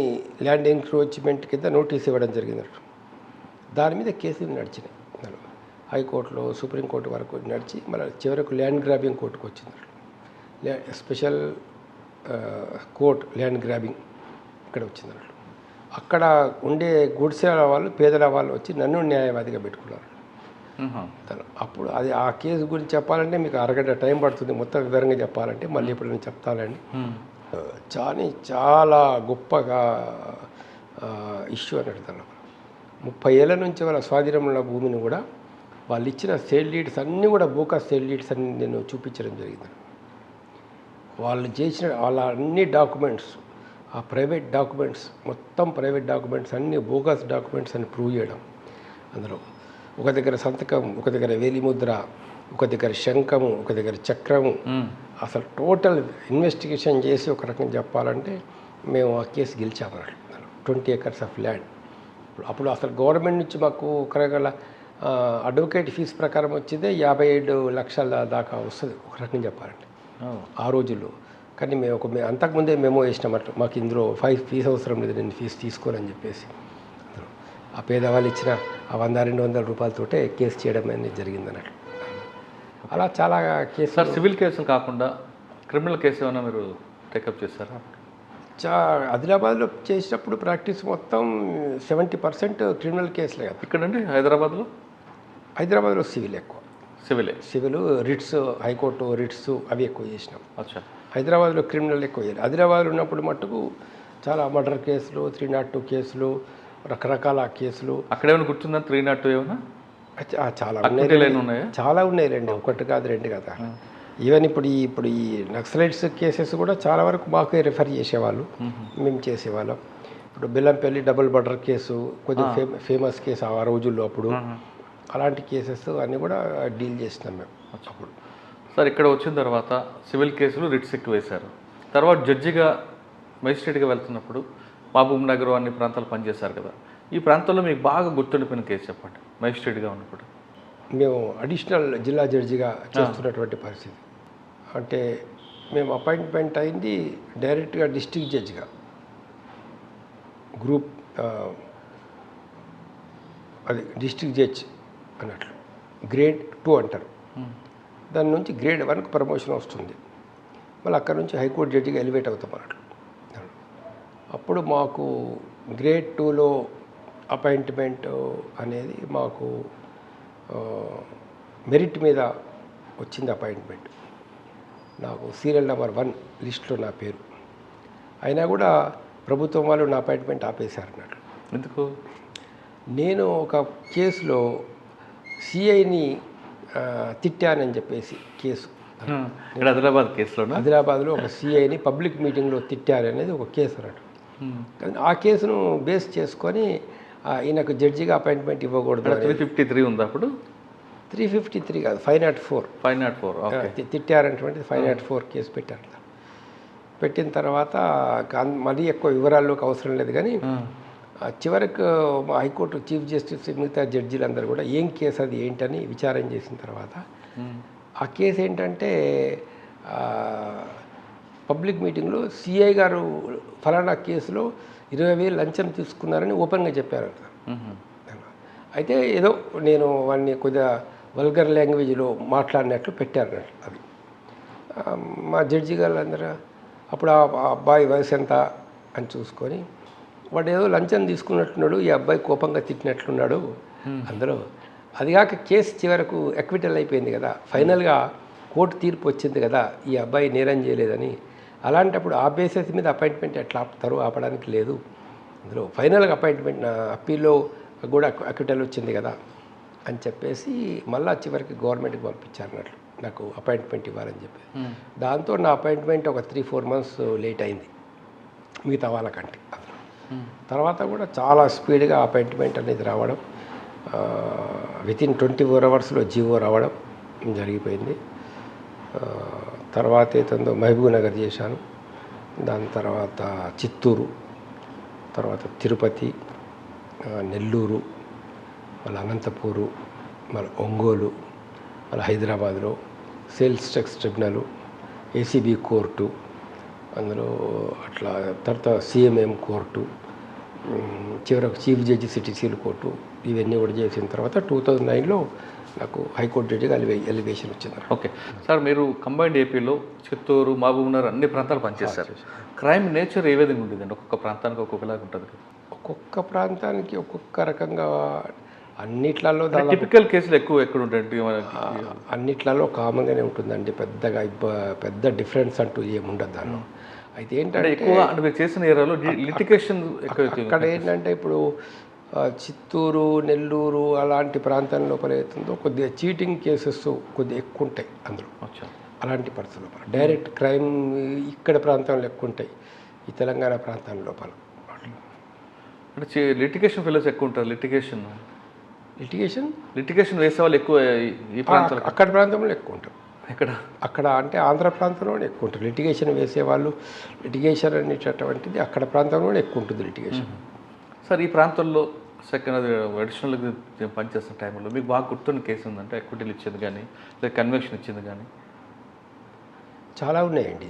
C: ల్యాండ్ ఎంక్రోచ్మెంట్ కింద నోటీస్ ఇవ్వడం జరిగింది. దాని మీద కేసులు నడిచినాయి. హైకోర్టులో, సుప్రీంకోర్టు వరకు నడిచి మళ్ళీ చివరకు ల్యాండ్ గ్రాబింగ్ కోర్టుకు వచ్చింది. స్పెషల్ కోర్ట్ ల్యాండ్ గ్రాబింగ్ ఇక్కడ వచ్చింది. అక్కడ ఉండే గుడిసెల వాళ్ళు, పేదల వాళ్ళు వచ్చి నన్ను న్యాయవాదిగా పెట్టుకున్నారు. అప్పుడు అది ఆ కేసు గురించి చెప్పాలంటే మీకు అరగంట టైం పడుతుంది, మొత్తం వివరంగా చెప్పాలంటే. మళ్ళీ ఇప్పుడు నేను చెప్తానండి. చాలా గొప్పగా ఇష్యూ అన్నట్టు. దానిలో 30 ఏళ్ళ నుంచి వాళ్ళ స్వాధీనంలో ఉన్న భూమిని కూడా వాళ్ళు ఇచ్చిన సేల్ డీడ్స్ అన్నీ కూడా, బోకస్ సేల్ డీడ్స్ అన్ని నేను చూపించడం జరిగింది. వాళ్ళు చేసిన వాళ్ళ అన్ని డాక్యుమెంట్స్, ఆ ప్రైవేట్ డాక్యుమెంట్స్, మొత్తం ప్రైవేట్ డాక్యుమెంట్స్ అన్నీ బోగస్ డాక్యుమెంట్స్ అని ప్రూవ్ చేయడం. అందులో ఒక దగ్గర సంతకం, ఒక దగ్గర వేలిముద్ర, ఒక దగ్గర శంఖము, ఒక దగ్గర చక్రము, అసలు టోటల్ ఇన్వెస్టిగేషన్ చేసి ఒక రకంగా చెప్పాలంటే మేము ఆ కేసు గెలిచామన్నట్టు. 20 acres of land. అప్పుడు అసలు గవర్నమెంట్ నుంచి మాకు ఒక రకాల అడ్వకేట్ ఫీజు ప్రకారం వచ్చిందే 57 లక్షల దాకా వస్తుంది ఒక రకంగా చెప్పాలంటే. ఆ రోజుల్లో కానీ మేము అంతకుముందే మేము వేసినామట, మాకు ఇందులో ఫీజు అవసరం లేదు, నేను ఫీజు తీసుకోనని చెప్పేసి అందులో ఆ పేదవాళ్ళు ఇచ్చిన ఆ 100-200 రూపాయలతోటే కేసు చేయడం అనేది జరిగింది అన్నట్లు. అలా చాలా కేసు.
B: సార్ సివిల్ కేసులు కాకుండా క్రిమినల్ కేసు ఏమైనా మీరు టేకప్ చేస్తారా?
C: ఆదిలాబాద్లో చేసినప్పుడు ప్రాక్టీస్ మొత్తం 70% క్రిమినల్ కేసులే కదా.
B: ఇక్కడండి హైదరాబాద్లో?
C: హైదరాబాద్లో సివిల్ ఎక్కువ. సివిల్ రిట్స్, హైకోర్టు రిట్స్ అవి ఎక్కువ చేసినాం.
B: అచ్చా.
C: హైదరాబాద్లో క్రిమినల్ ఎక్కువ చేయాలి. ఆదిలాబాద్లో ఉన్నప్పుడు మట్టుకు చాలా మర్డర్ కేసులు, 302 కేసులు, రకరకాల కేసులు.
B: అక్కడేమైనా గుర్తుందా 302 ఏమైనా?
C: చాలా
B: ఉన్నాయి,
C: చాలా ఉన్నాయిలేండి, ఒకటి కాదు రెండు కదా. ఈవెన్ ఇప్పుడు ఈ నక్సలైట్స్ కేసెస్ కూడా చాలా వరకు మాకే రిఫర్ చేసేవాళ్ళు, మేము చేసేవాళ్ళం. ఇప్పుడు బెల్లంపల్లి డబుల్ మర్డర్ కేసు కొద్దిగా ఫేమస్ కేసు ఆ రోజుల్లో. అప్పుడు అలాంటి కేసెస్ అన్నీ కూడా డీల్ చేసినాం మేము అప్పుడు.
B: సార్ ఇక్కడ వచ్చిన తర్వాత సివిల్ కేసులు రిట్స్ ఎక్కువ వేశారు. తర్వాత జడ్జిగా మెజిస్ట్రేట్గా వెళ్తున్నప్పుడు మహబూబ్ నగర్ అన్ని ప్రాంతాలు పనిచేశారు కదా. ఈ ప్రాంతంలో మీకు బాగా గుర్తుండిపోయిన కేసు చెప్పండి మెజిస్ట్రేట్గా ఉన్నప్పుడు.
C: మేము అడిషనల్ జిల్లా జడ్జిగా చేస్తున్నటువంటి పరిస్థితి. అంటే మేము అపాయింట్మెంట్ అయింది డైరెక్ట్గా డిస్ట్రిక్ట్ జడ్జిగా, గ్రూప్ అది డిస్ట్రిక్ట్ జడ్జ్ అన్నట్లు, గ్రేడ్ 2 అంటారు. దాని నుంచి గ్రేడ్ 1కు ప్రమోషన్ వస్తుంది. మళ్ళీ అక్కడ నుంచి హైకోర్టు జడ్జిగా ఎలివేట్ అవుతాం అన్నట్లు. అప్పుడు మాకు గ్రేడ్ 2లో అపాయింట్మెంట్ అనేది మాకు మెరిట్ మీద వచ్చింది అపాయింట్మెంట్. నాకు సీరియల్ నెంబర్ 1 లిస్ట్లో నా పేరు అయినా కూడా ప్రభుత్వం వాళ్ళు నా అపాయింట్మెంట్ ఆపేశారు అన్నట్లు.
B: ఎందుకు?
C: నేను ఒక కేసులో సిఐని తిట్టానని చెప్పేసి కేసు,
B: ఆదిలాబాద్ కేసులో,
C: ఆదిలాబాద్లో ఒక సిఐని పబ్లిక్ మీటింగ్లో తిట్టారనేది ఒక కేసు అన్నట్టు. ఆ కేసును బేస్ చేసుకొని ఈయనకు జడ్జిగా అపాయింట్మెంట్ ఇవ్వకూడదు.
B: 353 ఉంది అప్పుడు?
C: 353 కాదు, 504.
B: 504
C: తిట్టారనేటువంటిది 504 కేసు పెట్టారు. పెట్టిన తర్వాత మరీ ఎక్కువ వివరాల్లోకి అవసరం లేదు, కానీ చివరికి మా హైకోర్టు చీఫ్ జస్టిస్ మిగతా జడ్జీలందరూ కూడా ఏం కేసు అది ఏంటని విచారణ చేసిన తర్వాత ఆ కేసు ఏంటంటే పబ్లిక్ మీటింగ్లో సిఐ గారు ఫలానా కేసులో 20,000 లంచం తీసుకున్నారని ఓపెన్గా చెప్పారు. అయితే ఏదో నేను వాడిని కొద్దిగా వల్గర్ లాంగ్వేజ్లో మాట్లాడినట్లు పెట్టారు అది. మా జడ్జి గారు అందరూ అప్పుడు ఆ అబ్బాయి వయసు ఎంత అని చూసుకొని, వాడు ఏదో లంచం తీసుకున్నట్టున్నాడు, ఈ అబ్బాయి కోపంగా తిట్టినట్లున్నాడు అందరూ. అదిగాక కేసు చివరకు ఎక్విటల్ అయిపోయింది కదా, ఫైనల్గా కోర్టు తీర్పు వచ్చింది కదా ఈ అబ్బాయి నేరం చేయలేదని. అలాంటప్పుడు ఆ బేసిస్ మీద అపాయింట్మెంట్ ఎట్లా ఆపుతారు? ఆపడానికి లేదు. అందులో ఫైనల్గా అపాయింట్మెంట్ అప్పీల్లో కూడా అక్విటల్ వచ్చింది కదా అని చెప్పేసి మళ్ళీ చివరికి గవర్నమెంట్కి పంపించారన్నట్లు నాకు అపాయింట్మెంట్ ఇవ్వాలని చెప్పి. దాంతో నా అపాయింట్మెంట్ ఒక 3-4 మంత్స్ లేట్ అయింది మిగతా వాళ్ళకంటే. తర్వాత కూడా చాలా స్పీడ్గా అపాయింట్మెంట్ అనేది రావడం, వితిన్ 24 అవర్స్లో జీవో రావడం జరిగిపోయింది. తర్వాత ఏదో మహబూబ్ నగర్ చేశాను, దాని తర్వాత చిత్తూరు, తర్వాత తిరుపతి, నెల్లూరు, మళ్ళీ అనంతపూరు, మళ్ళీ ఒంగోలు, మళ్ళీ హైదరాబాద్లో sales tax tribunal, ACB court, అందులో అట్లా తర్వాత సిఎంఎం కోర్టు, చివరకు చీఫ్ జడ్జి సిటీసీల కోర్టు, ఇవన్నీ కూడా చేసిన తర్వాత 2009లో నాకు హైకోర్టు జడ్జిగా ఎలివేషన్ వచ్చింది.
B: ఓకే సార్, మీరు కంబైన్డ్ ఏపీలో చిత్తూరు, మహబూబ్ నగర్ అన్ని ప్రాంతాలు పనిచేస్తారు. క్రైమ్ నేచర్ ఏ విధంగా ఉండేదండి? ఒక్కొక్క ప్రాంతానికి ఒక్కొక్కలాగా ఉంటుంది కదా?
C: ఒక్కొక్క ప్రాంతానికి ఒక్కొక్క రకంగా, అన్నిట్లలో
B: టిపికల్ కేసులు ఎక్కడ ఉంటాయండి?
C: అన్నిట్లలో కామన్గానే ఉంటుందండి, పెద్ద డిఫరెన్స్ అంటూ ఏముండదు దానిలో. అయితే ఏంటంటే
B: ఎక్కువ మీరు చేసిన ఏరియాలో లిటిగేషన్
C: అక్కడ ఏంటంటే ఇప్పుడు చిత్తూరు, నెల్లూరు అలాంటి ప్రాంతం లోపల అవుతుందో కొద్దిగా చీటింగ్ కేసెస్ కొద్దిగా ఎక్కువ ఉంటాయి అందులో. అలాంటి పరిస్థితుల లోపల డైరెక్ట్ క్రైమ్ ఇక్కడ ప్రాంతంలో ఎక్కువ ఉంటాయి, ఈ తెలంగాణ ప్రాంతం లోపల.
B: అంటే లిటిగేషన్ ఫెలోస్ ఎక్కువ ఉంటారు. లిటిగేషన్ వేసే వాళ్ళు ఎక్కువ ఈ ప్రాంతంలో,
C: అక్కడ ప్రాంతంలో ఎక్కువ ఉంటారు. అక్కడ అంటే ఆంధ్ర ప్రాంతంలోనే ఎక్కువ ఉంటుంది లిటిగేషన్ వేసేవాళ్ళు. లిటిగేషన్ అనేటటువంటిది అక్కడ ప్రాంతంలోనే ఎక్కువ ఉంటుంది లిటిగేషన్.
B: సార్ ఈ ప్రాంతంలో సెకండ్ అడిషనల్గా పనిచేస్తున్న టైంలో మీకు బాగా గుర్తున్న కేసు ఉందంటే? ఎక్విటీలు ఇచ్చింది కానీ లేదా కన్వెక్షన్ ఇచ్చింది కానీ?
C: చాలా ఉన్నాయండి.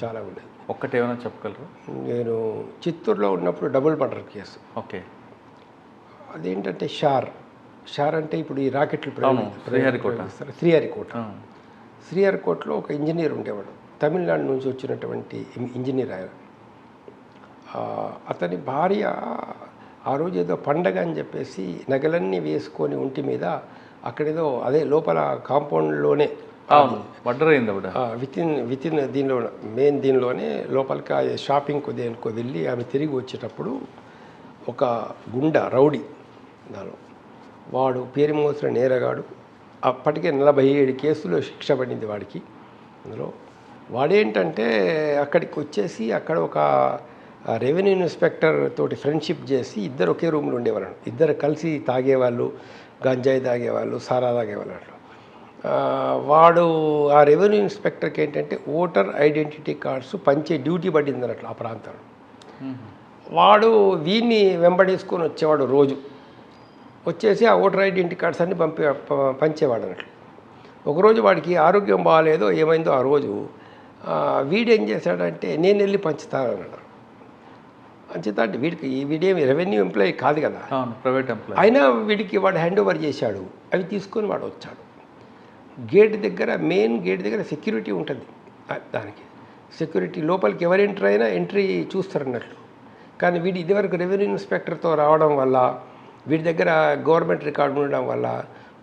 C: చాలా ఉండేది.
B: ఒక్కటి ఏమైనా చెప్పగలరు?
C: నేను చిత్తూరులో ఉన్నప్పుడు డబుల్ మర్డర్ కేసు.
B: ఓకే.
C: అదేంటంటే షార్ అంటే ఇప్పుడు ఈ రాకెట్లు శ్రీహరికోటలో ఒక ఇంజనీర్ ఉండేవాడు. తమిళనాడు నుంచి వచ్చినటువంటి ఇంజనీర్ ఆయన. అతని భార్య ఆ రోజు ఏదో పండగ అని చెప్పేసి నగలన్నీ వేసుకొని ఒంటి మీద అక్కడేదో అదే లోపల కాంపౌండ్లోనే
B: మర్డర్ అయింది.
C: విత్ ఇన్ దీనిలోనే లోపలికి షాపింగ్కు దేనికో వెళ్ళి ఆమె తిరిగి వచ్చేటప్పుడు ఒక గుండా రౌడీ దానిలో వాడు పేరు మోసిన నేరగాడు. అప్పటికే 47 కేసులో శిక్ష పడింది వాడికి. అందులో వాడేంటంటే అక్కడికి వచ్చేసి అక్కడ ఒక రెవెన్యూ ఇన్స్పెక్టర్ తోటి ఫ్రెండ్షిప్ చేసి ఇద్దరు ఒకే రూమ్లో ఉండేవాళ్ళు. ఇద్దరు కలిసి తాగేవాళ్ళు, గంజాయి తాగేవాళ్ళు, సారా తాగేవాళ్ళు. వాడు ఆ రెవెన్యూ ఇన్స్పెక్టర్కి ఏంటంటే ఓటర్ ఐడెంటిటీ కార్డ్స్ పంచే డ్యూటీ పడింది అన్నట్లు ఆ ప్రాంతంలో. వాడు వీడిని వెంబడేసుకొని వచ్చేవాడు రోజు. వచ్చేసి ఆ ఓటర్ ఐడెంటిటీ కార్డ్స్ అన్ని పంచేవాడు అన్నట్లు. ఒకరోజు వాడికి ఆరోగ్యం బాగాలేదో ఏమైందో ఆ రోజు వీడేం చేశాడంటే నేను వెళ్ళి పంచుతానన్నాడు. పంచుతా అంటే వీడేమి రెవెన్యూ ఎంప్లాయీ కాదు కదా,
B: ప్రైవేట్ ఎంప్లాయీ.
C: అయినా వీడికి వాడు హ్యాండ్ ఓవర్ చేశాడు. అవి తీసుకొని వాడు వచ్చాడు. గేట్ దగ్గర మెయిన్ గేట్ దగ్గర సెక్యూరిటీ ఉంటుంది. దానికి సెక్యూరిటీ లోపలికి ఎవరు ఎంటర్ అయినా ఎంట్రీ చూస్తారన్నట్లు. కానీ వీడు ఇదివరకు రెవెన్యూ ఇన్స్పెక్టర్తో రావడం వల్ల, వీడి దగ్గర గవర్నమెంట్ రికార్డు ఉండడం వల్ల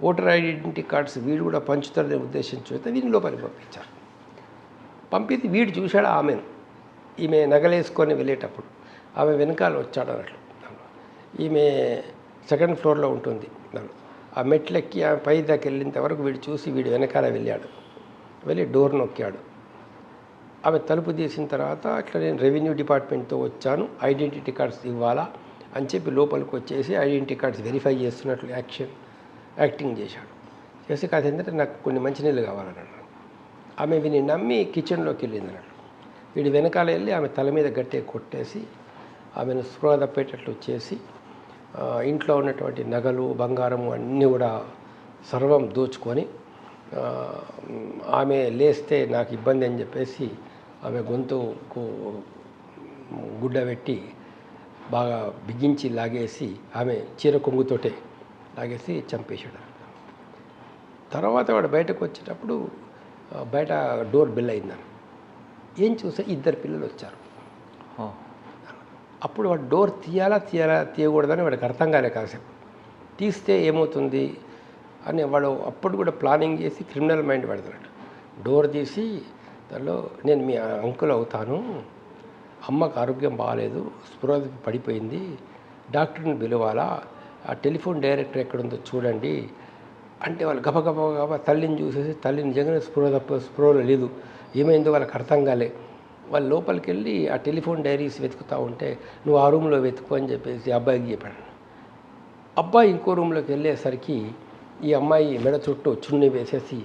C: ఓటర్ ఐడెంటిటీ కార్డ్స్ వీడు కూడా పంచుతారనే ఉద్దేశం చేత వీడిని లోపలికి పంపించారు. పంపితే వీడు చూశాడు ఆమెను, ఈమె నగలేసుకొని వెళ్ళేటప్పుడు ఆమె వెనకాల వచ్చాడు అన్నట్లు. ఈమె సెకండ్ ఫ్లోర్లో ఉంటుంది. ఆ మెట్లెక్కి ఆమె పై దాకా వెళ్ళినంత వరకు వీడు చూసి వీడు వెనకాల వెళ్ళాడు. వెళ్ళి డోర్ నొక్కాడు. ఆమె తలుపు తీసిన తర్వాత అట్లా నేను రెవెన్యూ డిపార్ట్మెంట్తో వచ్చాను, ఐడెంటిటీ కార్డ్స్ ఇవ్వాలా అని చెప్పి లోపలికి వచ్చేసి ఐడెంటిటీ కార్డ్స్ వెరిఫై చేస్తున్నట్లు యాక్టింగ్ చేశాడు. చేసి కాదు ఏంటంటే నాకు కొన్ని మంచినీళ్ళు కావాలన్నాడు. ఆమె వీని నమ్మి కిచెన్లోకి వెళ్ళింది అన్నట్టు. వీడు వెనకాల వెళ్ళి ఆమె తల మీద గట్టిగా కొట్టేసి ఆమెను స్పృహ తప్పేటట్లు చేసి ఇంట్లో ఉన్నటువంటి నగలు, బంగారము అన్నీ కూడా సర్వం దోచుకొని ఆమె లేస్తే నాకు ఇబ్బంది అని చెప్పేసి ఆమె గొంతుకు గుడ్డ పెట్టి బాగా బిగించి లాగేసి ఆమె చీర కొంగుతోటే లాగేసి చంపేశాడు. తర్వాత వాడు బయటకు వచ్చేటప్పుడు బయట డోర్ బెల్ అయిందని ఏం చూసా ఇద్దరు పిల్లలు వచ్చారు. అప్పుడు వాడు డోర్ తీయకూడదని వాడికి అర్థం కాలే కాసేపు. తీస్తే ఏమవుతుంది అని వాడు అప్పుడు కూడా ప్లానింగ్ చేసి క్రిమినల్ మైండ్ పెడతాడు. డోర్ తీసి దానిలో నేను మీ అంకుల్ అవుతాను, అమ్మకు ఆరోగ్యం బాగాలేదు, స్పృహ పడిపోయింది, డాక్టర్ని పిలవాలా, ఆ టెలిఫోన్ డైరెక్టర్ ఎక్కడుందో చూడండి అంటే వాళ్ళు గబ తల్లిని చూసేసి తల్లిని నిజంగానే స్పృహలో లేదు, ఏమైందో వాళ్ళకి అర్థం కాలే. వాళ్ళు లోపలికి వెళ్ళి ఆ టెలిఫోన్ డైరీస్ వెతుకుతూ ఉంటే నువ్వు ఆ రూమ్లో వెతుకు అని చెప్పేసి అబ్బాయికి చెప్పాడు. అబ్బాయి ఇంకో రూమ్లోకి వెళ్ళేసరికి ఈ అమ్మాయి మెడ చుట్టూ చున్నీ వేసేసి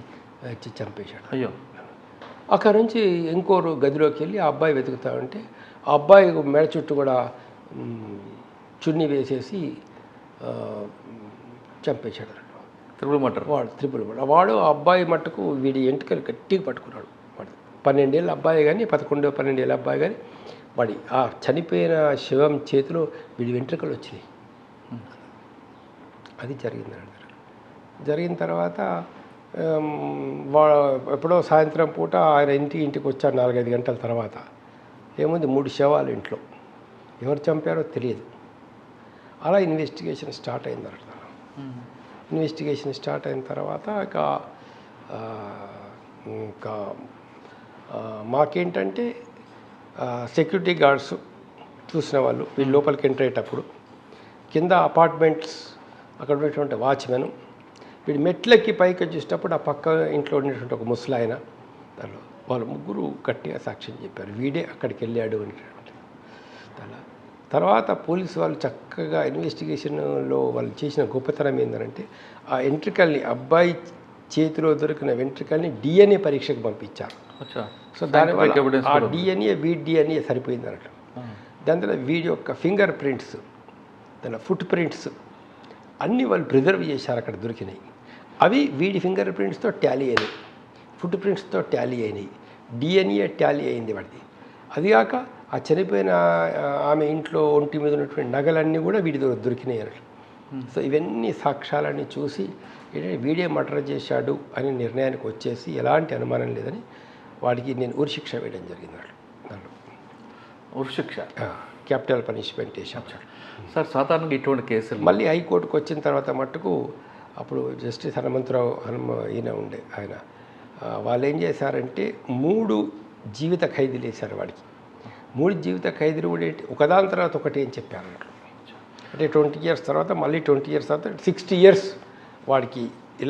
C: చంపేశాడు.
B: అయ్యో.
C: అక్కడ నుంచి ఇంకో గదిలోకి వెళ్ళి ఆ అబ్బాయి వెతుకుతా ఉంటే ఆ అబ్బాయి మెడ చుట్టూ కూడా చున్నీ వేసేసి చంపేశాడు.
B: Triple murder.
C: Triple murder. వాడు ఆ అబ్బాయి మట్టుకు వీడి ఎంటుకలు గట్టిగా పట్టుకున్నాడు. వాడు 12 ఏళ్ళ అబ్బాయి కానీ 11-12 ఏళ్ళ అబ్బాయి కానీ వాడి ఆ చనిపోయిన శవం చేతిలో వీడి వెంట్రుకలు వచ్చినాయి. అది జరిగిన తర్వాత ఎప్పుడో సాయంత్రం పూట ఆయన ఇంటికి వచ్చారు 4-5 గంటల తర్వాత. ఏముంది 3 శవాలు ఇంట్లో. ఎవరు చంపారో తెలియదు. అలా ఇన్వెస్టిగేషన్ స్టార్ట్ అయింది. ఇన్వెస్టిగేషన్ స్టార్ట్ అయిన తర్వాత ఇంకా మాకేంటంటే సెక్యూరిటీ గార్డ్స్ చూసిన వాళ్ళు వీళ్ళు లోపలికి ఎంటర్ అయ్యేటప్పుడు కింద అపార్ట్మెంట్స్ అక్కడ ఉన్నటువంటి వాచ్మెన్ వీడు మెట్లెక్కి పైకి వచ్చేటప్పుడు ఆ పక్క ఇంట్లో ఉండేటువంటి ఒక ముసలాయన దానిలో వాళ్ళు ముగ్గురు గట్టిగా సాక్ష్యం చెప్పారు వీడే అక్కడికి వెళ్ళాడు అనేటువంటి. తర్వాత పోలీసు వాళ్ళు చక్కగా ఇన్వెస్టిగేషన్లో వాళ్ళు చేసిన గొప్పతనం ఏంటంటే ఆ వెంట్రుకల్ని అబ్బాయి చేతిలో దొరికిన వెంట్రుకల్ని డిఎన్ఏ పరీక్షకు పంపించారు. సో దానివల్ల ఆ వీడి డిఎన్ఏ సరిపోయింది అన్నట్టు. దాని తర్వాత వీడి యొక్క ఫింగర్ ప్రింట్స్, దాని ఫుట్ ప్రింట్స్ అన్నీ వాళ్ళు ప్రిజర్వ్ చేశారు. అక్కడ దొరికినాయి. అవి వీడి ఫింగర్ ప్రింట్స్తో టాలీ అయినాయి, ఫుట్ ప్రింట్స్తో టాలీ అయినాయి. డిఎన్ఏ టాలీ అయింది వాడిది. అదిగాక ఆ చనిపోయిన ఆమె ఇంట్లో ఒంటి మీద ఉన్నటువంటి నగలన్నీ కూడా వీడి దొరికినాయి అన్నట్లు. సో ఇవన్నీ సాక్ష్యాలన్నీ చూసి వీడే మర్డర్ చేశాడు అనే నిర్ణయానికి వచ్చేసి ఎలాంటి అనుమానం లేదని వాడికి నేను ఉరిశిక్ష వేయడం జరిగింది. దాంట్లో
B: ఉరిశిక్ష,
C: క్యాపిటల్ పనిష్మెంట్ వేసాం
B: సార్. సాధారణంగా ఇటువంటి కేసులు
C: మళ్ళీ హైకోర్టుకు వచ్చిన తర్వాత మట్టుకు అప్పుడు జస్టిస్ హనుమంతరావు ఈయన ఉండే ఆయన వాళ్ళు ఏం చేశారంటే 3 జీవిత ఖైదీలు వేశారు వాడికి. 3 జీవిత ఖైదీలు కూడా ఒకదాని తర్వాత ఒకటి ఏం చెప్పారు అంటే 20 years తర్వాత మళ్ళీ 20 years తర్వాత 60 years వాడికి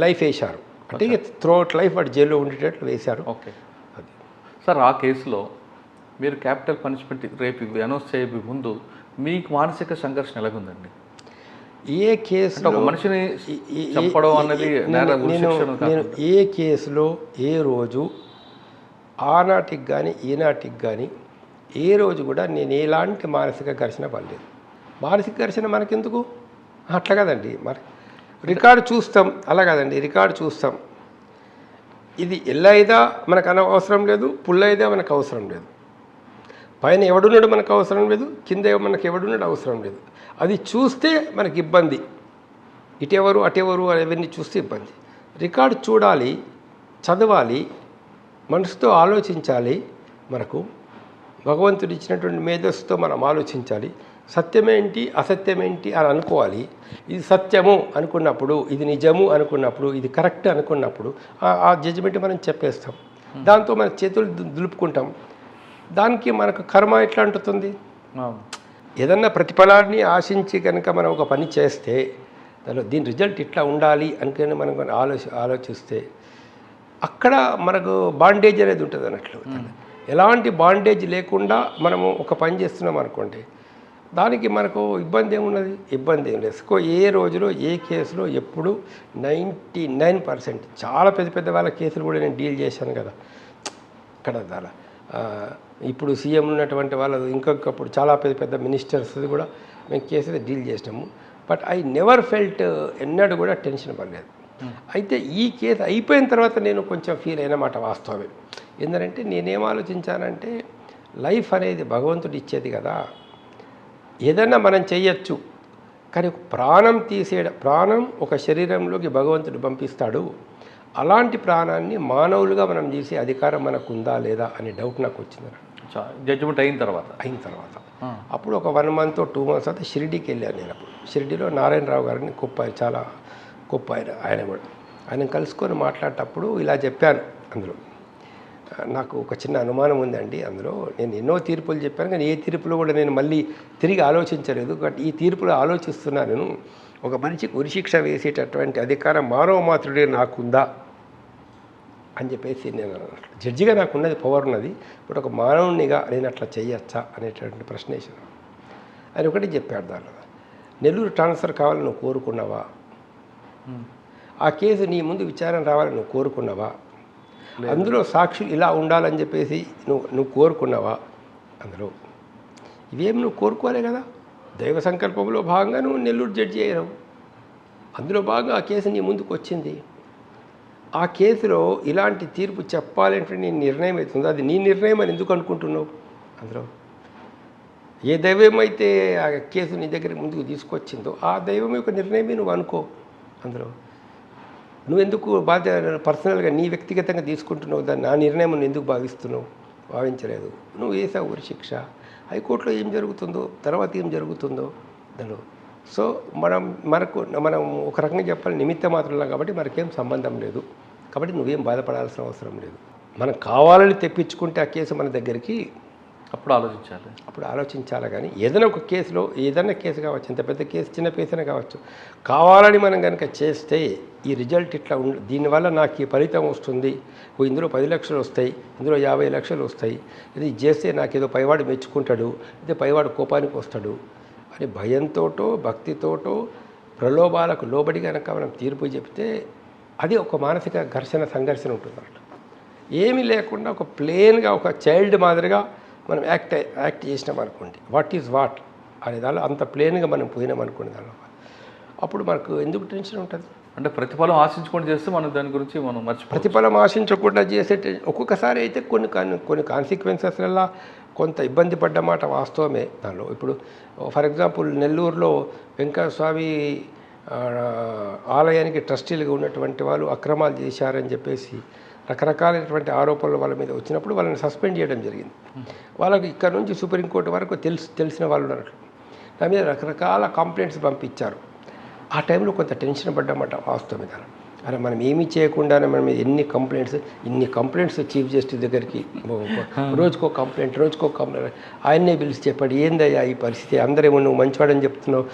C: లైఫ్ వేశారు. అంటే త్రూఅవుట్ లైఫ్ వాడు జైల్లో ఉండేటట్లు వేశారు.
B: ఓకే. అది సార్, ఆ కేసులో మీరు క్యాపిటల్ పనిష్మెంట్ రేపు అనౌన్స్ చేయబోయే ముందు మీకు మానసిక సంఘర్షణ ఎలాగుందండి?
C: ఏ కేసులో
B: ఒక మనిషిని చంపడం అన్నది
C: నేను ఏ కేసులో ఏ రోజు ఆనాటికి కానీ ఈనాటికి కానీ ఏ రోజు కూడా నేను ఎలాంటి మానసిక ఘర్షణ పడలేదు. మానసిక ఘర్షణ మనకెందుకు? అట్లా కదండి, మరి రికార్డు చూస్తాం, అలా కదండి, రికార్డు చూస్తాం. ఇది ఎల్లయిదా మనకు అవసరం లేదు, పుల్లయిదా మనకు అవసరం లేదు, పైన ఎవడున్నాడు మనకు అవసరం లేదు, కింద మనకు ఎవడున్నాడు అవసరం లేదు. అది చూస్తే మనకి ఇబ్బంది, ఇటెవరు అటెవరు అవన్నీ చూస్తే ఇబ్బంది. రికార్డు చూడాలి, చదవాలి, మనసుతో ఆలోచించాలి. మనకు భగవంతుడు ఇచ్చినటువంటి మేధస్సుతో మనం ఆలోచించాలి. సత్యమేంటి అసత్యమేంటి అని అనుకోవాలి. ఇది సత్యము అనుకున్నప్పుడు, ఇది నిజము అనుకున్నప్పుడు, ఇది కరెక్ట్ అనుకున్నప్పుడు ఆ జడ్జిమెంట్ మనం చెప్పేస్తాం. దాంతో మన చేతులు దులుపుకుంటాం. దానికి మనకు కర్మ ఎట్లా అంటుతుంది? ఏదన్నా ప్రతిఫలాన్ని ఆశించి కనుక మనం ఒక పని చేస్తే దానిలో దీని రిజల్ట్ ఇట్లా ఉండాలి అనుకుని మనం ఆలోచిస్తే అక్కడ మనకు బాండేజ్ అనేది ఉంటుంది అన్నట్లు. ఎలాంటి బాండేజ్ లేకుండా మనము ఒక పని చేస్తున్నాం అనుకోండి, దానికి మనకు ఇబ్బంది ఏమున్నది? ఇబ్బంది ఏం లేదు. ఏ రోజులో ఏ కేసులో ఎప్పుడు 99% చాలా పెద్ద పెద్ద వాళ్ళ కేసులు కూడా నేను డీల్ చేశాను కదా. ఇక్కడ దాని ఇప్పుడు సీఎం ఉన్నటువంటి వాళ్ళ ఇంకొకప్పుడు చాలా పెద్ద పెద్ద మినిస్టర్స్ కూడా మేము కేసులు డీల్ చేసినాము. బట్ ఐ నెవర్ ఫెల్ట్, ఎన్నడూ కూడా టెన్షన్ పడలేదు. అయితే ఈ కేసు అయిపోయిన తర్వాత నేను కొంచెం ఫీల్ అయినమాట వాస్తవమే. ఎందుకంటే నేనేం ఆలోచించానంటే లైఫ్ అనేది భగవంతుడు ఇచ్చేది కదా, ఏదన్నా మనం చేయొచ్చు. కానీ ప్రాణం ప్రాణం ఒక శరీరంలోకి భగవంతుడు పంపిస్తాడు. అలాంటి ప్రాణాన్ని మానవులుగా మనం తీసే అధికారం మనకు ఉందా లేదా అనే డౌట్ నాకు వచ్చింది.
B: జడ్జిమెంట్ అయిన తర్వాత
C: అప్పుడు ఒక 1 month or 2 months తర్వాత షిరిడీకి వెళ్ళాను నేను. అప్పుడు షిరిడీలో నారాయణరావు గారిని చాలా గొప్ప ఆయన కూడా ఆయన కలుసుకొని మాట్లాడేటప్పుడు ఇలా చెప్పాను. అందులో నాకు ఒక చిన్న అనుమానం ఉందండి. అందులో నేను ఎన్నో తీర్పులు చెప్పాను, కానీ ఏ తీర్పులో కూడా నేను మళ్ళీ తిరిగి ఆలోచించలేదు. బట్ ఈ తీర్పులో ఆలోచిస్తున్నాను, నేను ఒక మనిషికి ఉరిశిక్ష వేసేటటువంటి అధికారం మానవ మాతృడే నాకుందా అని చెప్పేసి నేను జడ్జిగా నాకున్నది, పవర్ ఉన్నది. బట్ ఒక మానవునిగా నేను అట్లా చేయొచ్చా అనేటటువంటి ప్రశ్న వేసాను. ఆయన ఒకటి చెప్పాడు, దానిలో నెల్లూరు ట్రాన్స్ఫర్ కావాలని నువ్వు కోరుకున్నావా? ఆ కేసు నీ ముందు విచారణ రావాలని నువ్వు కోరుకున్నావా? అందులో సాక్షులు ఇలా ఉండాలని చెప్పేసి నువ్వు కోరుకున్నావా? అందులో ఇవేమి నువ్వు కోరుకోలే కదా. దైవ సంకల్పంలో భాగంగా నువ్వు నెల్లూరు జడ్జి అయ్యావు. అందులో భాగంగా ఆ కేసు నీ ముందుకు వచ్చింది. ఆ కేసులో ఇలాంటి తీర్పు చెప్పాలంటే నీ నిర్ణయం అవుతుందో అది నీ నిర్ణయం అని ఎందుకు అనుకుంటున్నావు? అందులో ఏ దైవం అయితే ఆ కేసు నీ దగ్గర ముందుకు తీసుకొచ్చిందో ఆ దైవం యొక్క నిర్ణయమే నువ్వు అనుకో. అందులో నువ్వెందుకు పర్సనల్గా నీ వ్యక్తిగతంగా తీసుకుంటున్నావు దాన్ని? నా నిర్ణయం నువ్వు ఎందుకు భావిస్తున్నావు? భావించలేదు. నువ్వు వేసావు ఉరిశిక్ష. హైకోర్టులో ఏం జరుగుతుందో తర్వాత ఏం జరుగుతుందో దానిలో. సో మనం ఒక రకంగా చెప్పాలి నిమిత్త మాత్రంలా, కాబట్టి మనకేం సంబంధం లేదు. కాబట్టి నువ్వేం బాధపడాల్సిన అవసరం లేదు. మనం కావాలని తెప్పించుకుంటే ఆ కేసు మన దగ్గరికి
B: అప్పుడు ఆలోచించాలి. కానీ ఏదైనా ఒక కేసులో ఏదైనా కేసు కావచ్చు, ఎంత పెద్ద కేసు చిన్న కేసైనా కావచ్చు, కావాలని మనం కనుక చేస్తే ఈ రిజల్ట్ ఇట్లా దీనివల్ల నాకు ఈ ఫలితం వస్తుంది, ఇందులో 10 లక్షలు వస్తాయి, ఇందులో 50 లక్షలు వస్తాయి, ఇది చేస్తే నాకేదో పైవాడు మెచ్చుకుంటాడు, ఇది పైవాడు కోపానికి వస్తాడు అని భయంతోటో భక్తితోటో ప్రలోభాలకు లోబడి కనుక మనం తీర్పు చెప్తే అది ఒక మానసిక సంఘర్షణ ఉంటుంది. అన్నమాట ఏమీ లేకుండా ఒక ప్లెయిన్గా ఒక చైల్డ్ మాదిరిగా మనం యాక్ట్ చేసినాం అనుకోండి, వాట్ ఈజ్ వాట్ అనే దానిలో అంత ప్లెయిన్గా మనం పోయినాం అనుకోండి, దానిలో అప్పుడు మనకు ఎందుకు టెన్షన్ ఉంటుంది? అంటే ప్రతిఫలం ఆశించుకొని చేస్తే మనం దాని గురించి మనం మర్చిపోతాం.
C: ప్రతిఫలం ఆశించకుండా చేసే ఒక్కొక్కసారి అయితే కొన్ని కాన్సిక్వెన్సెస్లలో కొంత ఇబ్బంది పడ్డమాట వాస్తవమే దానిలో. ఇప్పుడు ఫర్ ఎగ్జాంపుల్ నెల్లూరులో వెంకటస్వామి ఆలయానికి ట్రస్టీలుగా ఉన్నటువంటి వాళ్ళు అక్రమాలు చేశారని చెప్పేసి రకరకాలైనటువంటి ఆరోపణలు వాళ్ళ మీద వచ్చినప్పుడు వాళ్ళని సస్పెండ్ చేయడం జరిగింది. వాళ్ళకి ఇక్కడ నుంచి సుప్రీంకోర్టు వరకు తెలిసిన వాళ్ళు ఉన్నారు. నా మీద రకరకాల కంప్లైంట్స్ పంపించారు. ఆ టైంలో కొంత టెన్షన్ పడ్డామట వాస్తవమే. అరే మనం ఏమీ చేయకుండానే మనం ఇన్ని కంప్లైంట్స్ చీఫ్ జస్టిస్ దగ్గరికి రోజుకో కంప్లైంట్ ఆయన్నే పిలిచి చెప్పాడు, ఏందయ్యా ఈ పరిస్థితి, అందరేమో నువ్వు మంచివాడని చెప్తున్నావు,